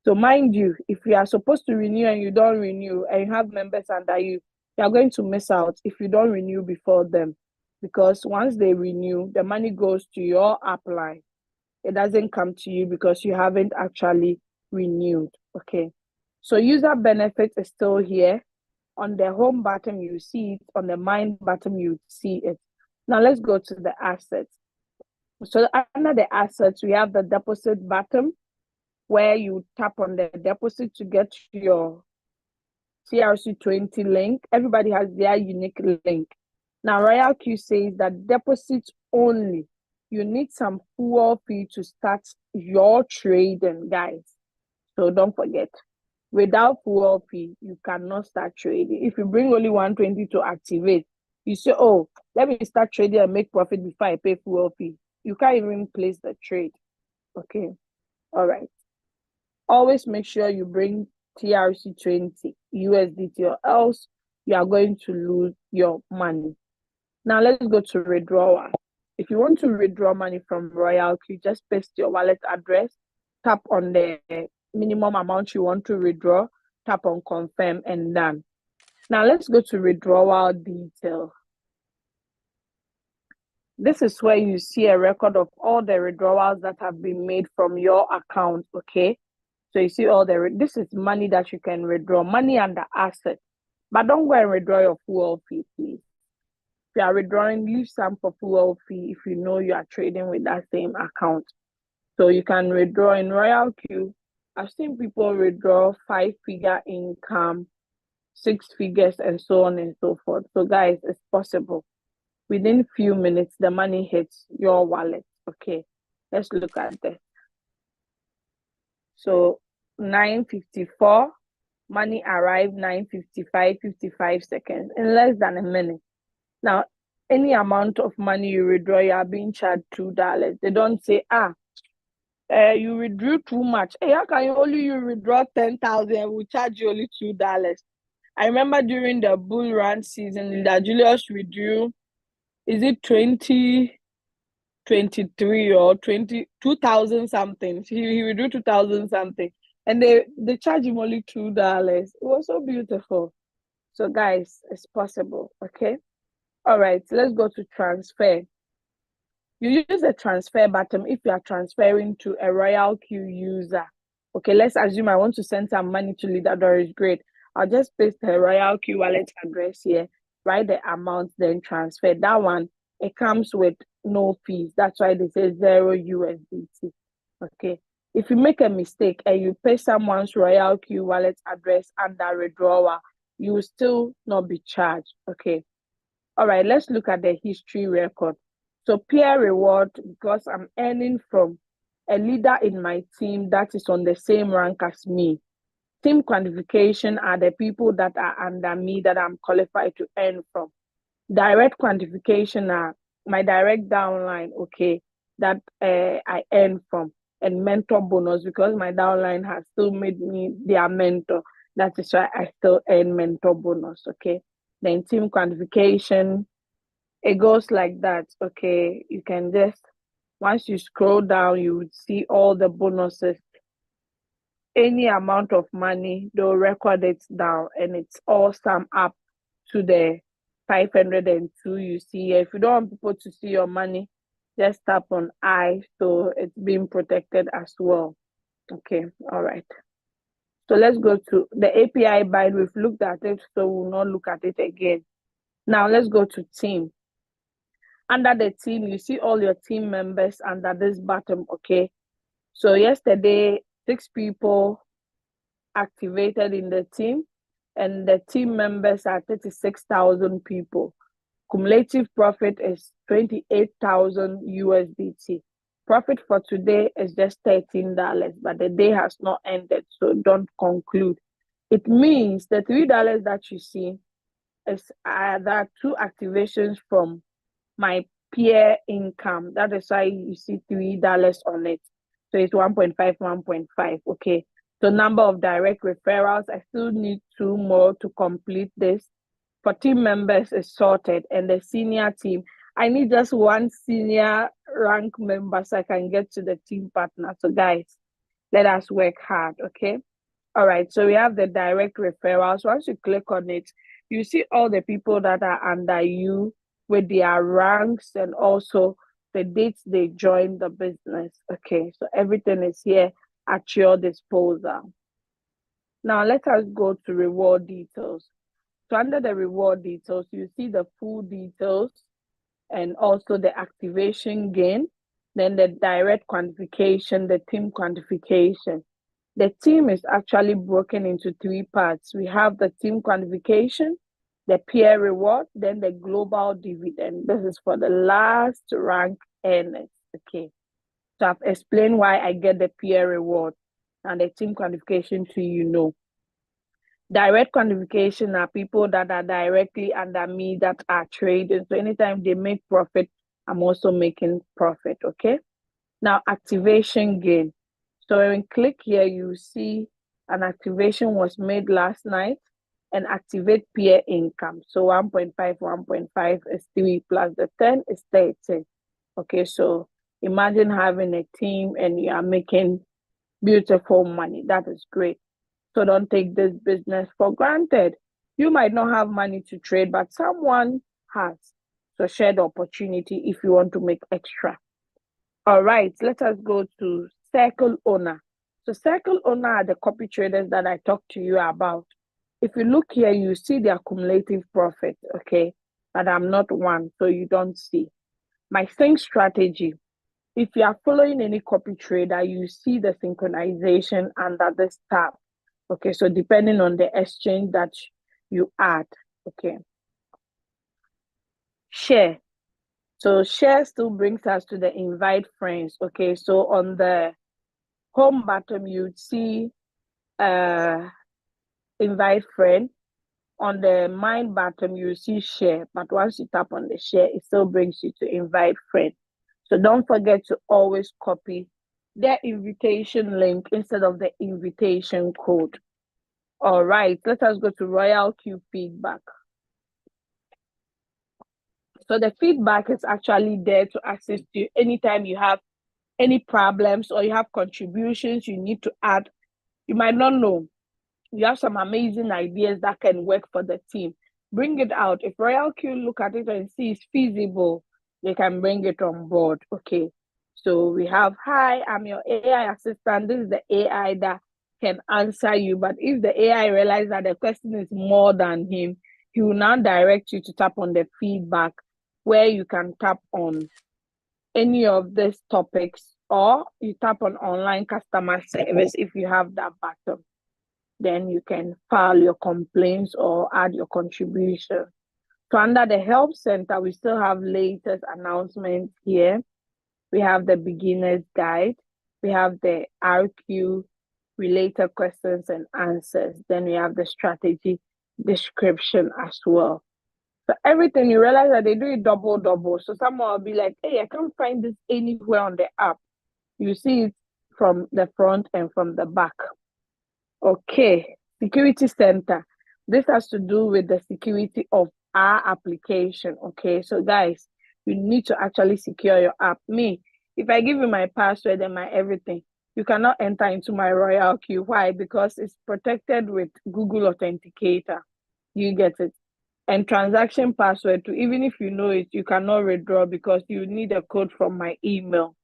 so mind you, if you are supposed to renew and you don't renew and you have members under you, you are going to miss out if you don't renew before them, because once they renew, the money goes to your upline. It doesn't come to you because you haven't actually renewed. Okay, so user benefits is still here. On the home button, you see it. On the mine button, you see it. Now let's go to the assets. So under the assets, we have the deposit button where you tap on the deposit to get your TRC20 link. Everybody has their unique link. Now, Royalq says that deposits only. You need some fuel fee to start your trading, guys. So don't forget, without fuel fee, you cannot start trading. If you bring only 120 to activate, you say, oh, let me start trading and make profit before I pay fuel fee. You can't even place the trade. Okay. All right. Always make sure you bring TRC20 USDT or else you are going to lose your money. Now let's go to withdrawal. If you want to withdraw money from Royalq, you just paste your wallet address, tap on the minimum amount you want to withdraw, tap on confirm and done. Now let's go to withdrawal detail. This is where you see a record of all the withdrawals that have been made from your account, okay? So you see this is money that you can withdraw, money under asset. But don't go and withdraw your fuel fee, please. If you are withdrawing, leave some for fuel fee if you know you are trading with that same account. So you can withdraw in Royalq. I've seen people withdraw 5-figure income, 6 figures, and so on and so forth. So guys, it's possible. Within few minutes, the money hits your wallet. Okay, let's look at this. So 9:54, money arrived 9:55, 55 seconds, in less than a minute. Now, any amount of money you withdraw, you are being charged $2. They don't say, you withdrew too much. Hey, how can you withdraw 10,000? We'll charge you only $2. I remember during the bull run season that Julius withdrew, is it 2023 or 2,000 something? He withdrew 2,000 something. And they charge him only $2. It was so beautiful. So guys, it's possible, okay? All right, let's go to transfer. You use the transfer button if you are transferring to a Royalq user. Okay, let's assume I want to send some money to Leader Doris. Great. I'll just paste her Royalq wallet address here, write the amount, then transfer. That one, it comes with no fees. That's why they say 0 USDT. Okay. If you make a mistake and you pay someone's Royalq wallet address under withdrawal, you will still not be charged. Okay. All right, let's look at the history record. So peer reward, because I'm earning from a leader in my team that is on the same rank as me. Team quantification are the people that are under me that I'm qualified to earn from. Direct quantification are my direct downline, okay, that I earn from. And mentor bonus, because my downline has still made me their mentor. That is why I still earn mentor bonus, okay. Then team quantification, it goes like that, okay. You can just, once you scroll down, you would see all the bonuses. Any amount of money, they'll record it down, and it's all sum up to the 502 you see here. If you don't want people to see your money, just tap on I, so it's being protected as well. Okay, all right. So let's go to the API bind. We've looked at it, so we'll not look at it again. Now let's go to team. Under the team, you see all your team members under this button, okay? So yesterday, 6 people activated in the team, and the team members are 36,000 people. Cumulative profit is 28,000 USDT. Profit for today is just $13, but the day has not ended, so don't conclude. It means the $3 that you see is there are 2 activations from my peer income. That is why you see $3 on it. So it's 1.5, 1.5. Okay. So number of direct referrals, I still need 2 more to complete this. For team members is sorted, and the senior team, I need just 1 senior rank member so I can get to the team partner. So guys, let us work hard, okay? All right, so we have the direct referrals. Once you click on it, you see all the people that are under you with their ranks and also the dates they joined the business. Okay, so everything is here at your disposal. Now let us go to reward details. So under the reward details, you see the full details and also the activation gain, then the direct quantification, the team quantification. The team is actually broken into 3 parts. We have the team quantification, the peer reward, then the global dividend. This is for the last rank earners. Okay. So I've explained why I get the peer reward and the team quantification to you know. Direct quantification are people that are directly under me that are trading. So anytime they make profit, I'm also making profit. Okay. Now activation gain. So when you click here, you see an activation was made last night and activate peer income. So 1.5, 1.5 is 3 plus the 10 is 13. Okay, so imagine having a team and you are making beautiful money. That is great. So don't take this business for granted. You might not have money to trade, but someone has. So share the opportunity if you want to make extra. All right, let us go to circle owner. So circle owner are the copy traders that I talked to you about. If you look here, you see the accumulative profit, okay? But I'm not one, so you don't see. My sync strategy. If you are following any copy trader, you see the synchronization under this tab. Okay, so depending on the exchange that you add, okay. Share. So share still brings us to the invite friends. Okay, so on the home button, you'd see invite friend. On the mine button, you see share. But once you tap on the share, it still brings you to invite friend. So don't forget to always copy their invitation link instead of the invitation code. All right, let us go to Royalq feedback. So the feedback is actually there to assist you anytime you have any problems or you have contributions you need to add. You might not know. You have some amazing ideas that can work for the team. Bring it out. If Royalq look at it and see it's feasible, they can bring it on board. Okay. So we have, hi, I'm your AI assistant. This is the AI that can answer you. But if the AI realizes that the question is more than him, he will now direct you to tap on the feedback where you can tap on any of these topics, or you tap on online customer service if you have that button. Then you can file your complaints or add your contribution. So under the help center, we still have latest announcements here. We have the beginner's guide. We have the RQ related questions and answers. Then we have the strategy description as well. So everything, you realize that they do it double. So someone will be like, hey, I can't find this anywhere on the app. You see it from the front and from the back. Okay, security center. This has to do with the security of our application. Okay, so guys, you need to actually secure your app. Me, if I give you my password and my everything, you cannot enter into my Royalq. Why? Because it's protected with Google Authenticator. You get it? And transaction password too, even if you know it, you cannot withdraw because you need a code from my email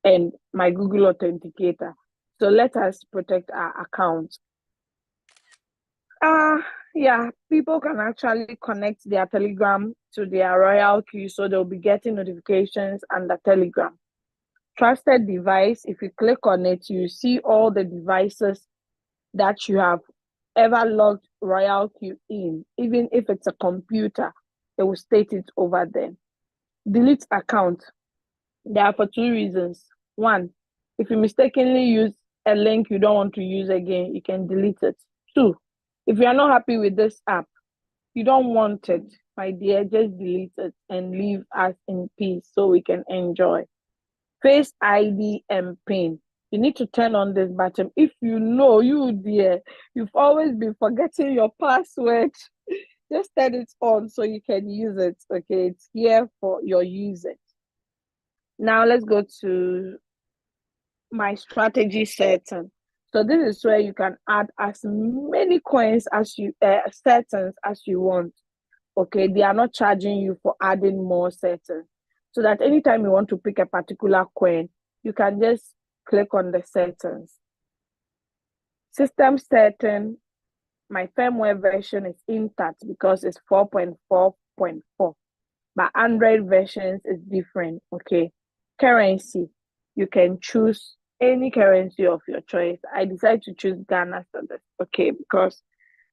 and my Google Authenticator. So let us protect our account. Yeah, people can actually connect their Telegram to their Royalq, so they'll be getting notifications under Telegram. Trusted device, if you click on it, you see all the devices that you have ever logged Royalq in. Even if it's a computer, it will state it over there. Delete account. There are for 2 reasons. 1, if you mistakenly use a link you don't want to use again, you can delete it. 2, if you are not happy with this app, you don't want it, my dear, just delete it and leave us in peace so we can enjoy. Face ID and PIN. You need to turn on this button. If you know, you dear, you've always been forgetting your password, just turn it on so you can use it. Okay, it's here for your usage. Now let's go to my strategy setting. So this is where you can add as many coins as you settings as you want. Okay, they are not charging you for adding more settings. So that anytime you want to pick a particular coin, you can just click on the settings. System setting my firmware version is intact because it's 4.4.4. But Android versions is different. Okay. Currency, you can choose any currency of your choice. I decided to choose Ghana cedis, okay, because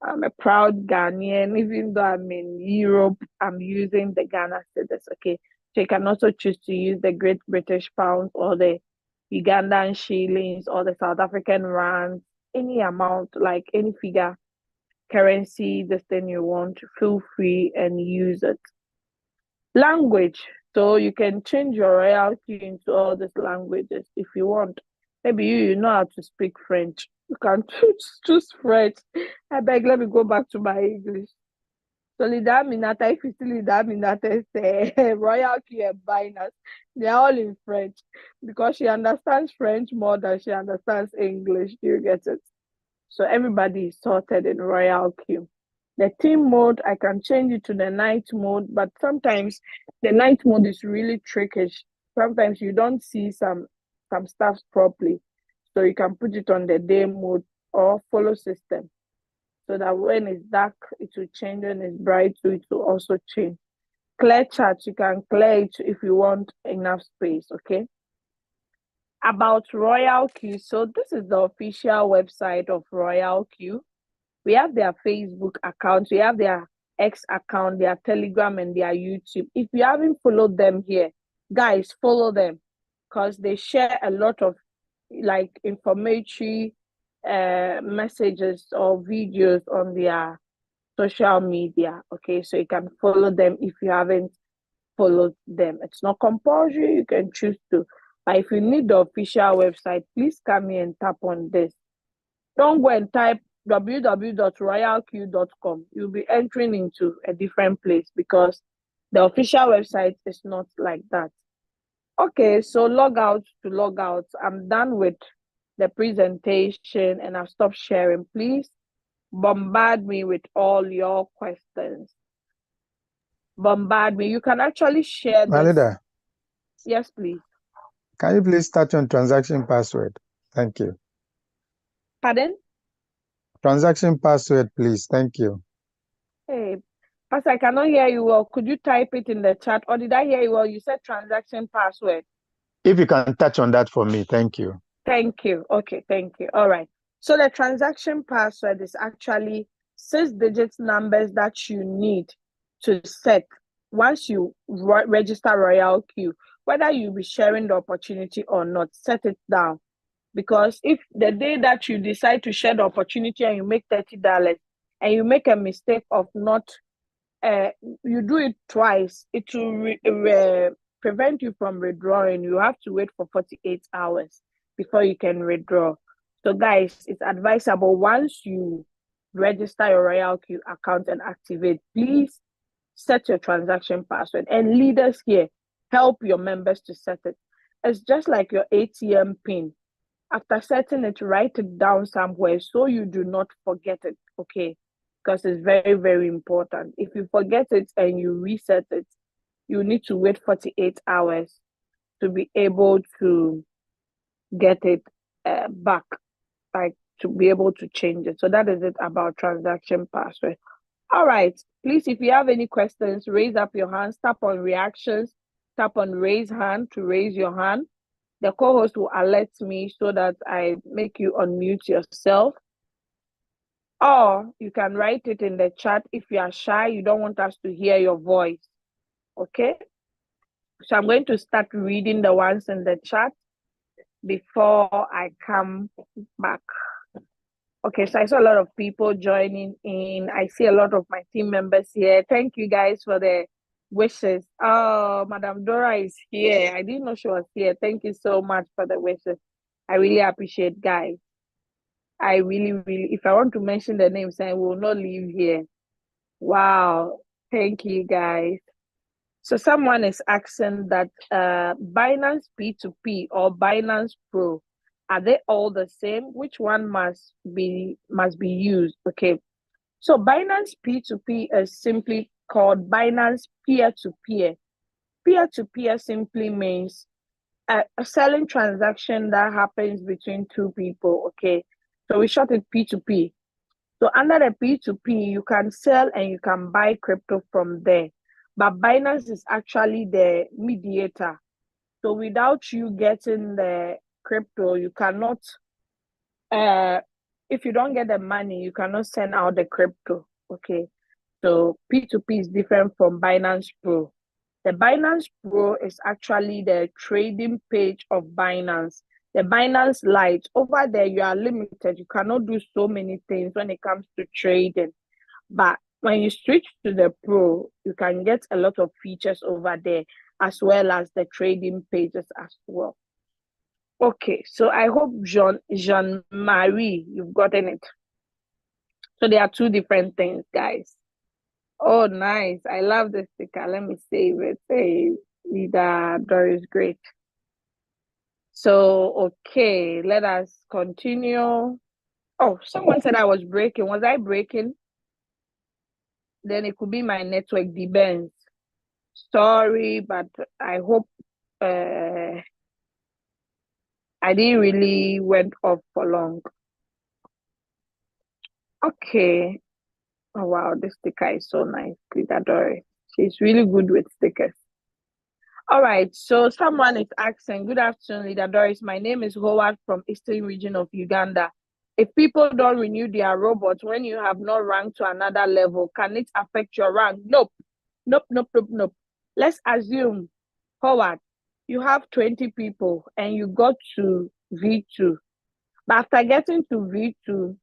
I'm a proud Ghanaian. Even though I'm in Europe, I'm using the Ghana cedis, okay. So you can also choose to use the Great British Pound or the Ugandan shillings or the South African rand, any amount, like any figure, currency, this thing you want, feel free and use it. Language. So you can change your Royalq into all these languages if you want. Maybe you know how to speak French. You can choose French. I beg, let me go back to my English. So Lida Minata, if you still Lida Minata say Royalq and Binance, they're all in French because she understands French more than she understands English. Do you get it? So everybody is sorted in Royalq. The team mode, I can change it to the night mode, but sometimes the night mode is really trickish. Sometimes you don't see some stuff properly. So you can put it on the day mode or follow system. So that when it's dark, it will change. When it's bright, so it will also change. Clear chat, you can clear it if you want enough space, okay? About Royalq, so this is the official website of Royalq. We have their Facebook account, we have their X account, their Telegram, and their YouTube. If you haven't followed them here, guys, follow them because they share a lot of like informatory messages or videos on their social media. Okay, so you can follow them if you haven't followed them. It's not compulsory, you can choose to. But if you need the official website, please come here and tap on this. Don't go and type www.royalq.com. You'll be entering into a different place because the official website is not like that. Okay, so log out to log out. I'm done with the presentation and I've stopped sharing. Please bombard me with all your questions. Bombard me. You can actually share this. Valida, Yes, please. can you please touch on transaction password? Thank you. Pardon? Transaction password, please. Thank you. Hey, Pastor, I cannot hear you well. Could you type it in the chat? Or did I hear you well? You said transaction password. If you can touch on that for me, thank you. Thank you. Okay, thank you. All right. So the transaction password is actually 6-digit numbers that you need to set once you register Royalq. Whether you'll be sharing the opportunity or not, set it down. Because if the day that you decide to share the opportunity and you make $30 and you make a mistake of not, you do it twice, it will prevent you from withdrawing. You have to wait for 48 hours before you can withdraw. So guys, it's advisable once you register your Royalq account and activate, please set your transaction password. And leaders here, help your members to set it. It's just like your ATM PIN. After setting it, write it down somewhere so you do not forget it, okay? Because it's very, very important. If you forget it and you reset it, you need to wait 48 hours to be able to get it back, like to be able to change it. So that is it about transaction password. All right, please, if you have any questions, raise up your hands, tap on reactions, tap on raise hand to raise your hand. The co-host will alert me so that I make you unmute yourself. Or you can write it in the chat if you are shy, you don't want us to hear your voice. Okay? So I'm going to start reading the ones in the chat before I come back. Okay, so I saw a lot of people joining in. I see a lot of my team members here. Thank you guys for the wishes. Oh, Madam Dora is here. I didn't know she was here. Thank you so much for the wishes. I really appreciate, guys. I really, if I want to mention the names, I will not leave here. Wow. Thank you, guys. So someone is asking that Binance P2P or Binance Pro, are they all the same? Which one must be used? Okay. So Binance P2P is simply called Binance peer-to-peer. Peer-to-peer simply means a selling transaction that happens between two people. Okay. So we short it P2P. So under the P2P, you can sell and you can buy crypto from there. But Binance is actually the mediator. So without you getting the crypto, you cannot, if you don't get the money, you cannot send out the crypto. Okay. So P2P is different from Binance Pro. The Binance Pro is actually the trading page of Binance. The Binance Lite, over there, you are limited. You cannot do so many things when it comes to trading. But when you switch to the Pro, you can get a lot of features over there, as well as the trading pages as well. Okay, so I hope Jean-Marie, you've gotten it. So there are two different things, guys. Oh, nice. I love this sticker. Let me save it. Hey, Leader Doris, great. So, okay, let us continue. Oh, someone said I was breaking. Was I breaking? Then it could be my network depends. Sorry, but I hope I didn't really went off for long. Okay. Oh, wow, this sticker is so nice. Leader Doris. She's really good with stickers. All right, so someone is asking, good afternoon, Leader Doris. My name is Howard from Eastern region of Uganda. If people don't renew their robots when you have not ranked to another level, can it affect your rank? Nope. Let's assume, Howard, you have 20 people and you got to V2. But after getting to V2,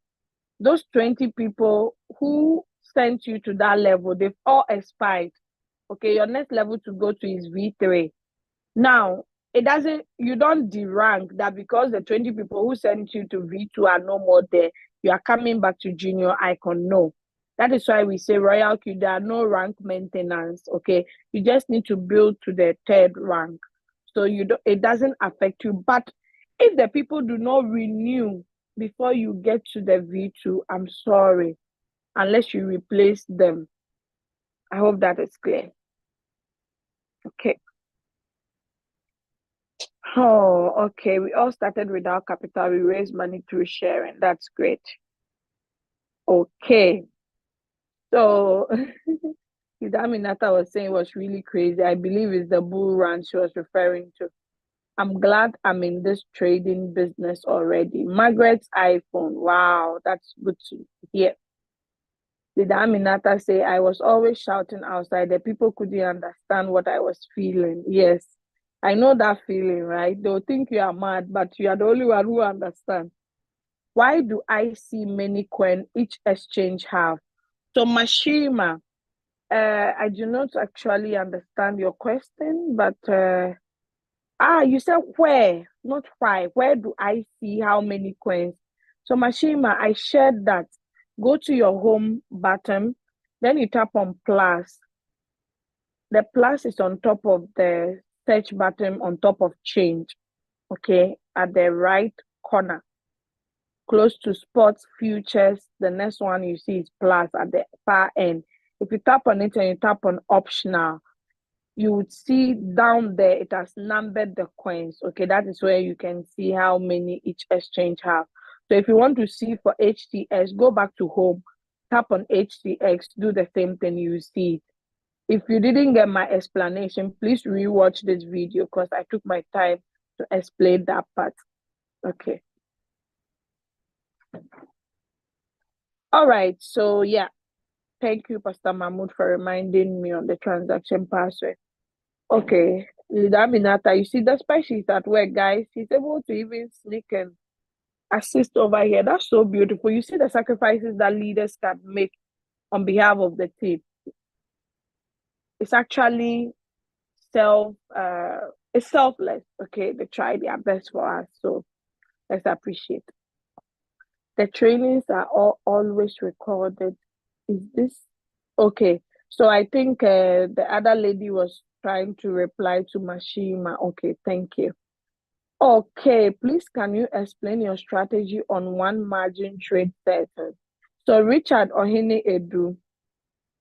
those 20 people who sent you to that level, they've all expired. Okay, your next level to go to is V3. Now, you don't derank that because the 20 people who sent you to V2 are no more there. You are coming back to junior icon. No. That is why we say Royalq, there are no rank maintenance. Okay, you just need to build to the third rank. So it doesn't affect you. But if the people do not renew before you get to the V2, I'm sorry, unless you replace them. I hope that is clear. Okay. Oh, okay. We all started without capital. We raised money through sharing. That's great. Okay. So, Minata was saying was really crazy. I believe it's the bull run she was referring to. I'm glad I'm in this trading business already. Margaret's iPhone. Wow, that's good to hear. Did Aminata say I was always shouting outside? The people couldn't understand what I was feeling. Yes, I know that feeling, right? They'll think you are mad, but you are the only one who understands. Why do I see many coins each exchange have? So Mashima, I do not actually understand your question, but you said where, not why. Where do I see how many coins? So Mashima, I shared that. Go to your home button, then you tap on plus. The plus is on top of the search button on top of change, okay, at the right corner, close to sports futures. The next one you see is plus at the far end. If you tap on it and you tap on optional, you would see down there it has numbered the coins. Okay, that is where you can see how many each exchange have. So if you want to see for HTX, go back to home, tap on HTX, do the same thing, you see it. If you didn't get my explanation, please rewatch this video because I took my time to explain that part. Okay. All right, so yeah, thank you, Pastor Mahmoud, for reminding me on the transaction password. Okay, Minata, you see, despite she's at work, guys, she's able to even sneak and assist over here. That's so beautiful. You see the sacrifices that leaders can make on behalf of the team. It's actually it's selfless. Okay, they try their best for us, so let's appreciate. The trainings are always recorded. Is this okay? So I think the other lady was trying to reply to Mashima. Okay, thank you. Okay, please can you explain your strategy on one margin trade setting? So Richard Ohene Edu,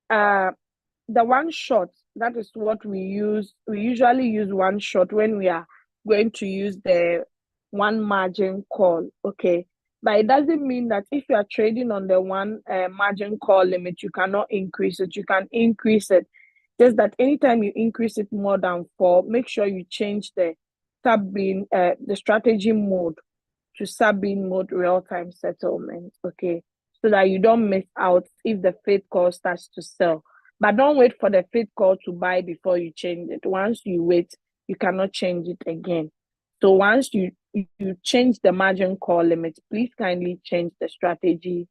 the one shot, that is what we use. We usually use one shot when we are going to use the one margin call. Okay, But it doesn't mean that if you are trading on the one margin call limit, you cannot increase it. You can increase it. Just that anytime you increase it more than 4, make sure you change the the strategy mode to sub-in mode real-time settlement, okay? So that you don't miss out if the faith call starts to sell. But don't wait for the faith call to buy before you change it. Once you wait, you cannot change it again. So once you change the margin call limit, please kindly change the strategy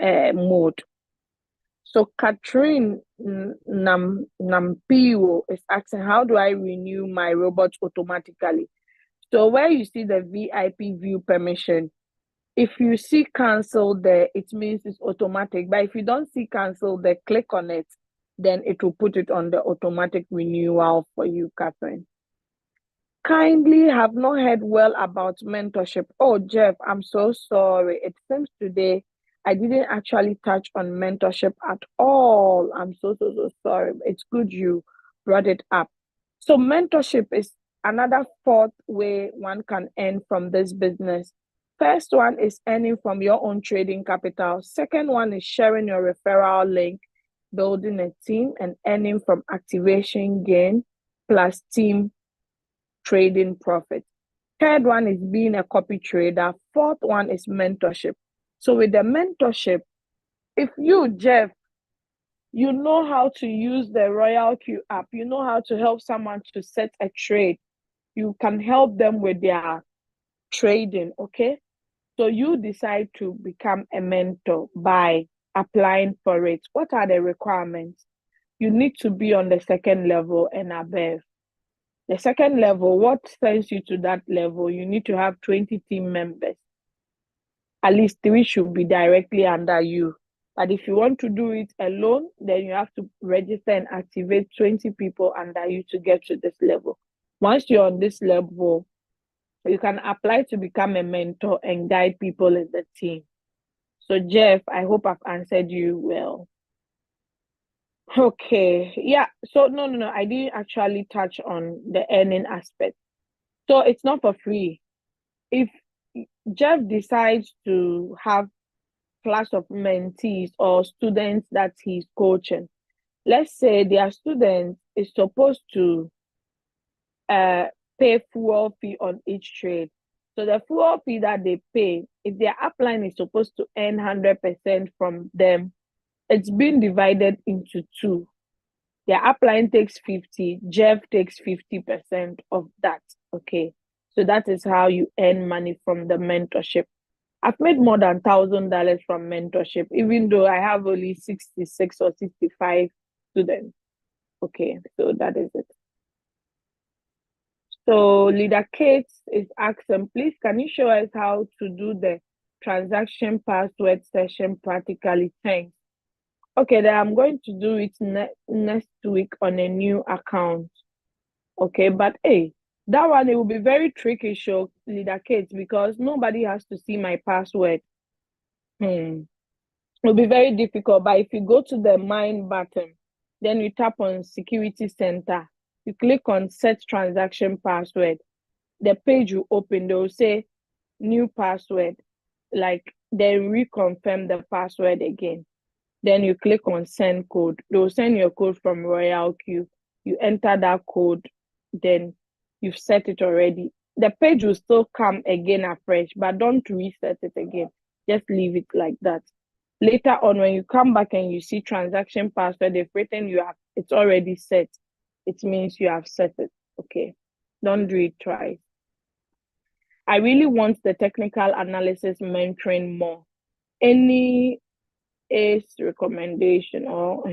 mode. So Catherine Nampio is asking, how do I renew my robot automatically? So where you see the VIP view permission, if you see cancel there, it means it's automatic. But if you don't see cancel there, click on it, then it will put it on the automatic renewal for you, Catherine. Kindly have not heard well about mentorship. Oh, Jeff, I'm so sorry. It seems today I didn't actually touch on mentorship at all. I'm so sorry. It's good you brought it up. So mentorship is another 4th way one can earn from this business. First one is earning from your own trading capital. Second one is sharing your referral link, building a team, and earning from activation gain plus team trading profit. Third one is being a copy trader. 4th one is mentorship. So with the mentorship, if you, Jeff, you know how to use the Royalq app, you know how to help someone to set a trade, you can help them with their trading, okay? So you decide to become a mentor by applying for it. What are the requirements? You need to be on the 2nd level and above. The 2nd level, what sends you to that level? You need to have 20 team members. At least 3 should be directly under you. But if you want to do it alone, then you have to register and activate 20 people under you to get to this level. Once you're on this level, you can apply to become a mentor and guide people in the team. So Jeff, I hope I've answered you well. Okay, yeah, so no, I didn't actually touch on the earning aspect. So it's not for free. If Jeff decides to have class of mentees or students that he's coaching, let's say their student is supposed to pay fuel fee on each trade. So the fuel fee that they pay, if their upline is supposed to earn 100% from them, it's been divided into 2. Their upline takes 50, Jeff takes 50% of that, okay? So that is how you earn money from the mentorship. I've made more than $1,000 from mentorship, even though I have only 66 or 65 students. Okay, so that is it. So Leader Kate is asking, please, can you show us how to do the transaction password session practically? Thanks. Okay, then I'm going to do it next week on a new account. Okay, but hey, that one, it will be very tricky, show Leader Kate, because nobody has to see my password. It will be very difficult, but if you go to the mine button, then you tap on Security Center, you click on Set Transaction Password, the page will open, they will say new password, like then reconfirm the password again. Then you click on send code. They will send you a code from Royalq. You enter that code, then you've set it already. The page will still come again afresh, but don't reset it again. Just leave it like that. Later on, when you come back and you see transaction password, they've written it's already set. It means you have set it. Okay. Don't do it twice. I really want the technical analysis mentoring more. Any recommendation or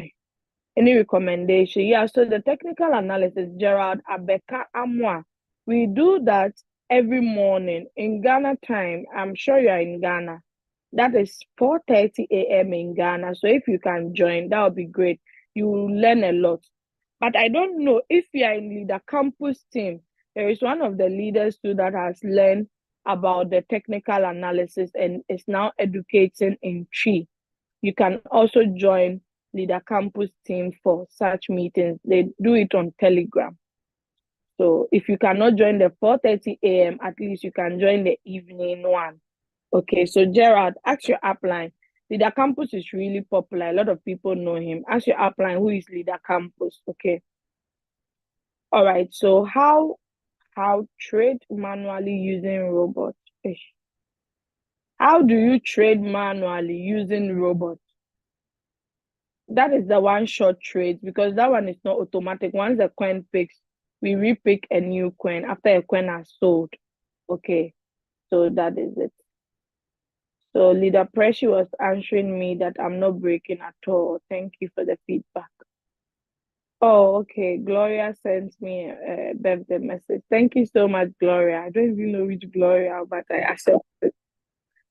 any recommendation? Yeah, so the technical analysis, Gerald Abeka Amwa, we do that every morning in Ghana time. I'm sure you are in Ghana. That is 4:30 a.m. in Ghana. So if you can join, that would be great. You will learn a lot. But I don't know if you are in Leader Campus team. There is one of the leaders too that has learned about the technical analysis and is now educating in Tree. You can also join Leader Campus team for such meetings. They do it on Telegram. So if you cannot join the 4:30 a.m., at least you can join the evening one. Okay, so Gerard, ask your upline. Leader Campus is really popular. A lot of people know him. Ask your upline, who is Leader Campus? Okay. All right. So how trade manually using robots? Ish. How do you trade manually using robots? That is the one short trade because that one is not automatic. Once the coin picks, we repick a new coin after a coin has sold. Okay, so that is it. So Leader Pressy was answering me that I'm not breaking at all. Thank you for the feedback. Oh, okay. Gloria sent me a birthday message. Thank you so much, Gloria. I don't even know which Gloria, but I accept it.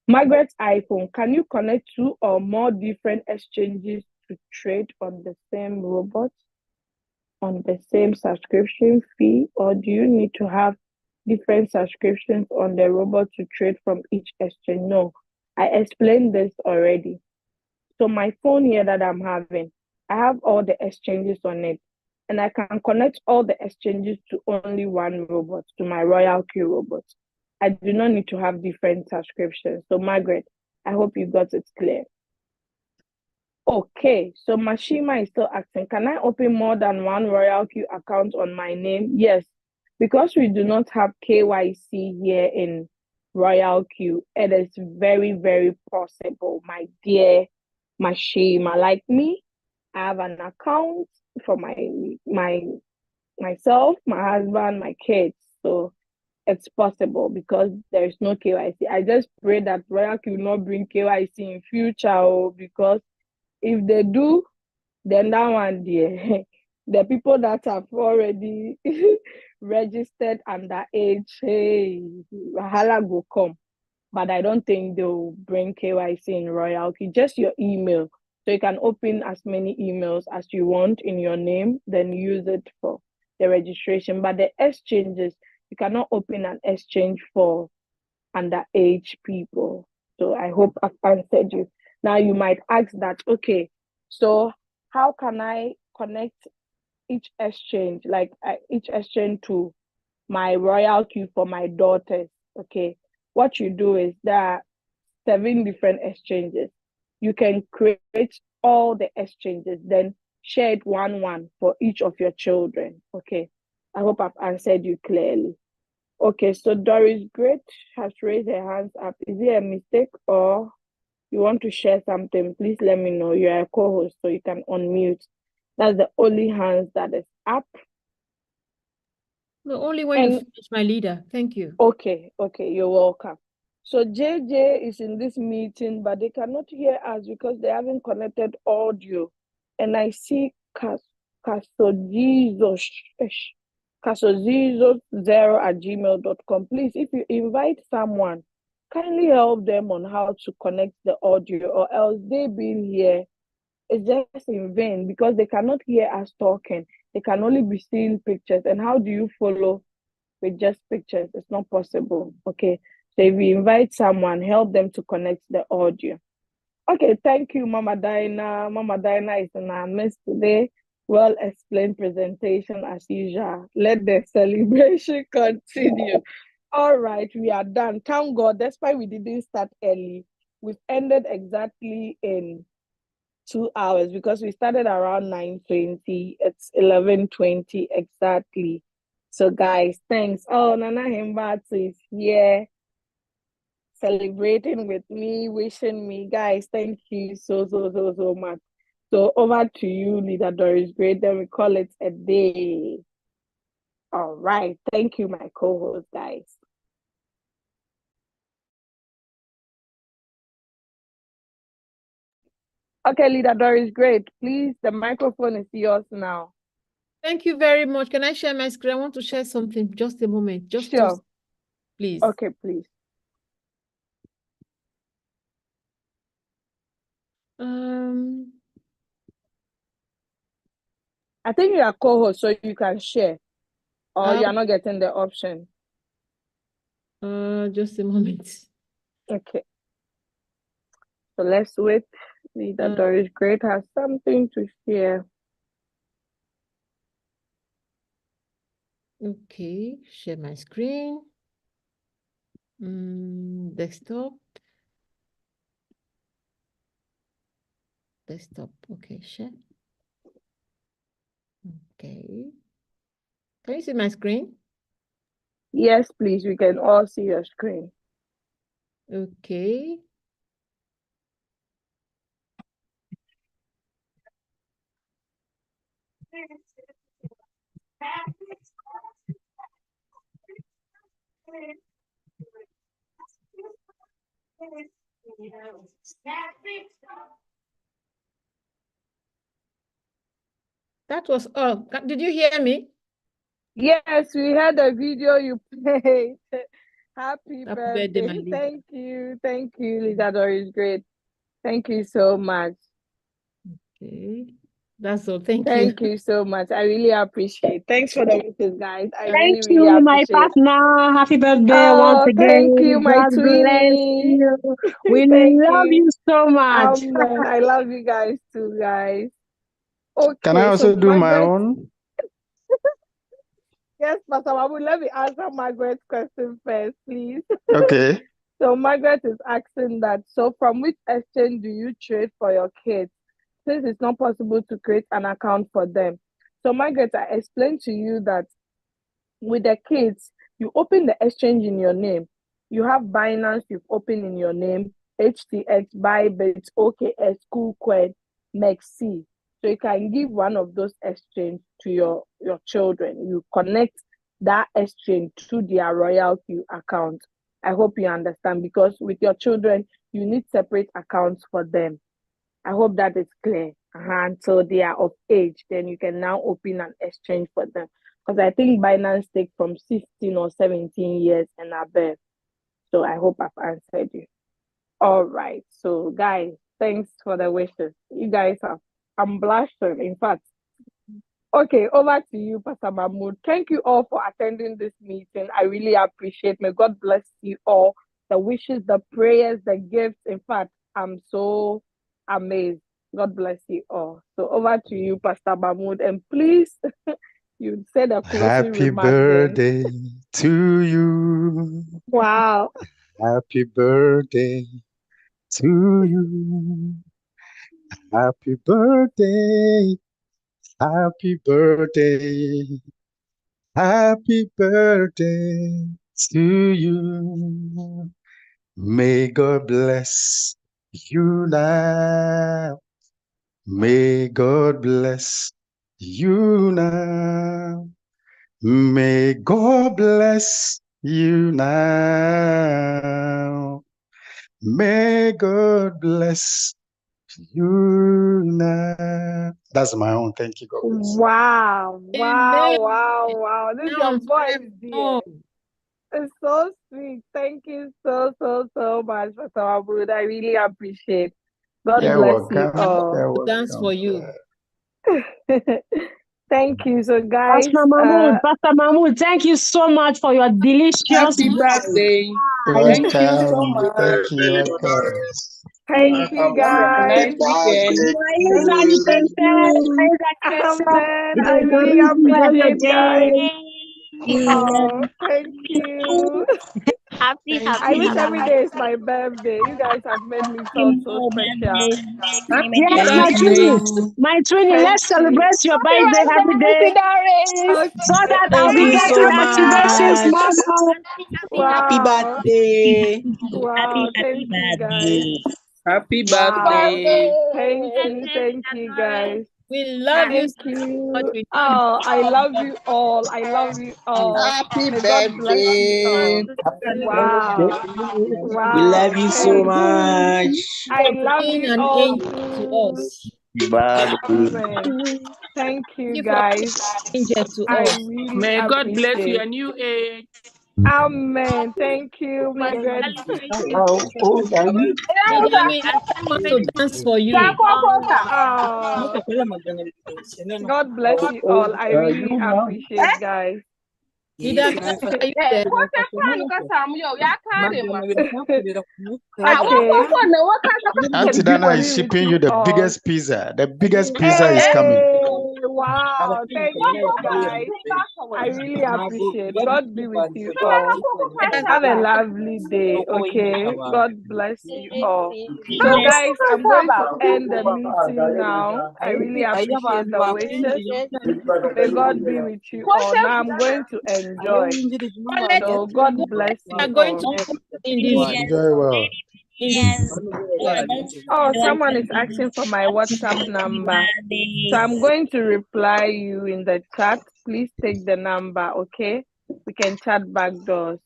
Margaret's iPhone, can you connect two or more different exchanges to trade on the same robot, on the same subscription fee, or do you need to have different subscriptions on the robot to trade from each exchange? No, I explained this already. So my phone here that I'm having, I have all the exchanges on it, and I can connect all the exchanges to only one robot, to my Royalq robot. I do not need to have different subscriptions. So Margaret, I hope you got it clear. Okay, so Mashima is still asking, can I open more than one Royalq account on my name? Yes, because we do not have KYC here in Royalq, it is very, very possible, my dear Mashima. Like me, I have an account for myself, my husband, my kids. So it's possible because there is no KYC. I just pray that Royalq will not bring KYC in future, because if they do, then that one there, the people that have already registered underage, hey, wahala go come. But I don't think they'll bring KYC in Royalq. Just your email. So you can open as many emails as you want in your name, then use it for the registration. But the exchanges, you cannot open an exchange for underage people. So I hope I've answered you. Now you might ask that, okay, so how can I connect each exchange, each exchange to my Royalq for my daughters? Okay, what you do is there are 7 different exchanges. You can create all the exchanges, then share it one for each of your children. Okay, I hope I've answered you clearly. Okay, so Doris Great has raised her hands up. Is it a mistake or you want to share something? Please let me know. You're a co-host, so you can unmute. That's the only hands that is up. No, only when you finish, my leader. Thank you. Okay, you're welcome. So JJ is in this meeting, but they cannot hear us because they haven't connected audio. And I see casozizo0@gmail.com. Please, if you invite someone, kindly help them on how to connect the audio, or else they being here is just in vain because they cannot hear us talking. They can only be seeing pictures. And how do you follow with just pictures? It's not possible. Okay, so if you invite someone, help them to connect the audio. Okay, thank you, Mama Dinah. Mama Dinah is in our midst today. Well explained presentation as usual. Let the celebration continue. All right, we are done. Thank God, despite we didn't start early, we've ended exactly in 2 hours because we started around 9:20. It's 11:20 exactly. So guys, thanks. Oh, Nana Himbatsu is here celebrating with me, wishing me. Guys, thank you so much. So over to you, Leader Doris. Great. Then we call it a day. All right. Thank you, my co-host, guys. Okay, Leader Doris, great. Please, the microphone is yours now. Thank you very much. Can I share my screen? I want to share something. Just a moment. Just sure. Please. Okay, please. I think you are co-host, so you can share. Or you are not getting the option. Just a moment. Okay. So let's wait. Leader Doris Great has something to share. Okay, share my screen. Desktop. Desktop. Okay, share. Okay. Can you see my screen? Yes, please. We can all see your screen. Okay. That was all. Did you hear me? Yes, we had a video you played. Happy birthday, my birthday. leader. Thank you. Thank you, Leader Doris. Great. Thank you so much. Okay. That's all. Thank you. Thank you so much. I really appreciate. Thanks for the wishes, guys. I Thank really you, my appreciate. partner. Happy birthday Oh, once again. thank you, my God bless twinnie. you. We Thank love you so much. Amen. I love you guys too, guys. Okay. Can I also do my Margaret, own? yes, Pastor Mabu, let me answer Margaret's question first, please. Okay. So Margaret is asking that, so from which exchange do you trade for your kids, since it's not possible to create an account for them? So Margaret, I explained to you that with the kids, you open the exchange in your name. You have Binance, you've opened in your name, HTX, Bybit, OKX, KuCoin, Mexi. So you can give one of those exchange to your children. You connect that exchange to their Royalq account. I hope you understand, because with your children, you need separate accounts for them. I hope that is clear. Until they are of age, then you can now open an exchange for them. Because I think Binance take from 16 or 17 years and above. So I hope I've answered you. All right. So guys, thanks for the wishes. You guys I'm blushing. In fact, okay, over to you, Pastor Mahmoud. Thank you all for attending this meeting. I really appreciate. May God bless you all. The wishes, the prayers, the gifts. In fact, I'm so amazed. God bless you all. So over to you, Pastor Mahmoud. And please, you said a closing Happy remark then. birthday to you. Wow. Happy birthday to you. Happy birthday. Happy birthday. Happy birthday to you. May God bless you now. May God bless you now. May God bless you now. May God bless you now. That's my own. Thank you, God bless. Wow. Wow. Amen. Wow. This is Now your I'm voice, forevermore. dear. It's so sweet. Thank you so much, Pastor Mahmoud. I really appreciate. God You're bless you welcome. all. You're Dance for welcome. you. Thank you. So guys, Pastor Mahmoud, thank you so much for your delicious Happy birthday. thank you so Welcome. much. Thank you. Welcome. Thank you Have a guys. nice weekend. Amen. I really appreciate guys. Oh, thank you. Happy I wish every day is my birthday. You guys have made me feel so special. Yes, my Thank twinnie. you. My twinnie, Thank let's you. celebrate your birthday every day Okay. so that I'll Thank be you getting so activations much. more. Happy Wow. birthday. Wow. Thank you guys. Happy Wow. birthday. Thank you guys. We love you Thank so much. you. We need Oh, I love you all. I love you all. Happy May God bless you birthday. all. Happy Wow. birthday. We Wow. love you so Thank you. much. I for love being you an all angel to too. us. Amen. Thank Thank you you for being guys. an angel to I us. really May God bless you appreciate. a new age. Amen. Thank you, Margaret. How old are you? Benjamin, I want to dance for you. Oh, God bless How you all. old I are really you now? appreciate, guys. Did I are you there? Okay. Auntie Good Dana is morning with shipping you you the all. biggest pizza. The biggest pizza is coming. Hey, Wow, thank you guys. I really appreciate. God be with you all. Have a lovely day. Okay. God bless you all. So guys, I'm going to end the meeting now. I really appreciate the wishes. May God be with you all. Now I'm going to enjoy. So God bless you are going all. to in this. Very well. Oh, someone is asking for my WhatsApp number. So I'm going to reply you in the chat. Please take the number, okay? We can chat back doors.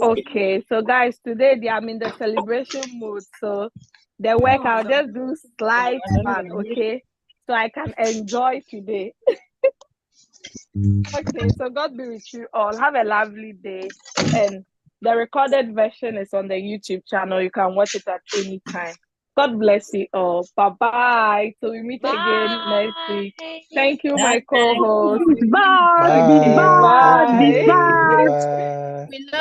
Okay, so guys, today I'm in the celebration mood. So the work I'll just do slight part, okay? So I can enjoy today. Okay, so God be with you all. Have a lovely day. And the recorded version is on the YouTube channel. You can watch it at any time. God bless you all. Bye-bye. So we meet again next week. Thank you, my co-host. Bye. Bye. Bye. Thank you. Bye. Bye. We love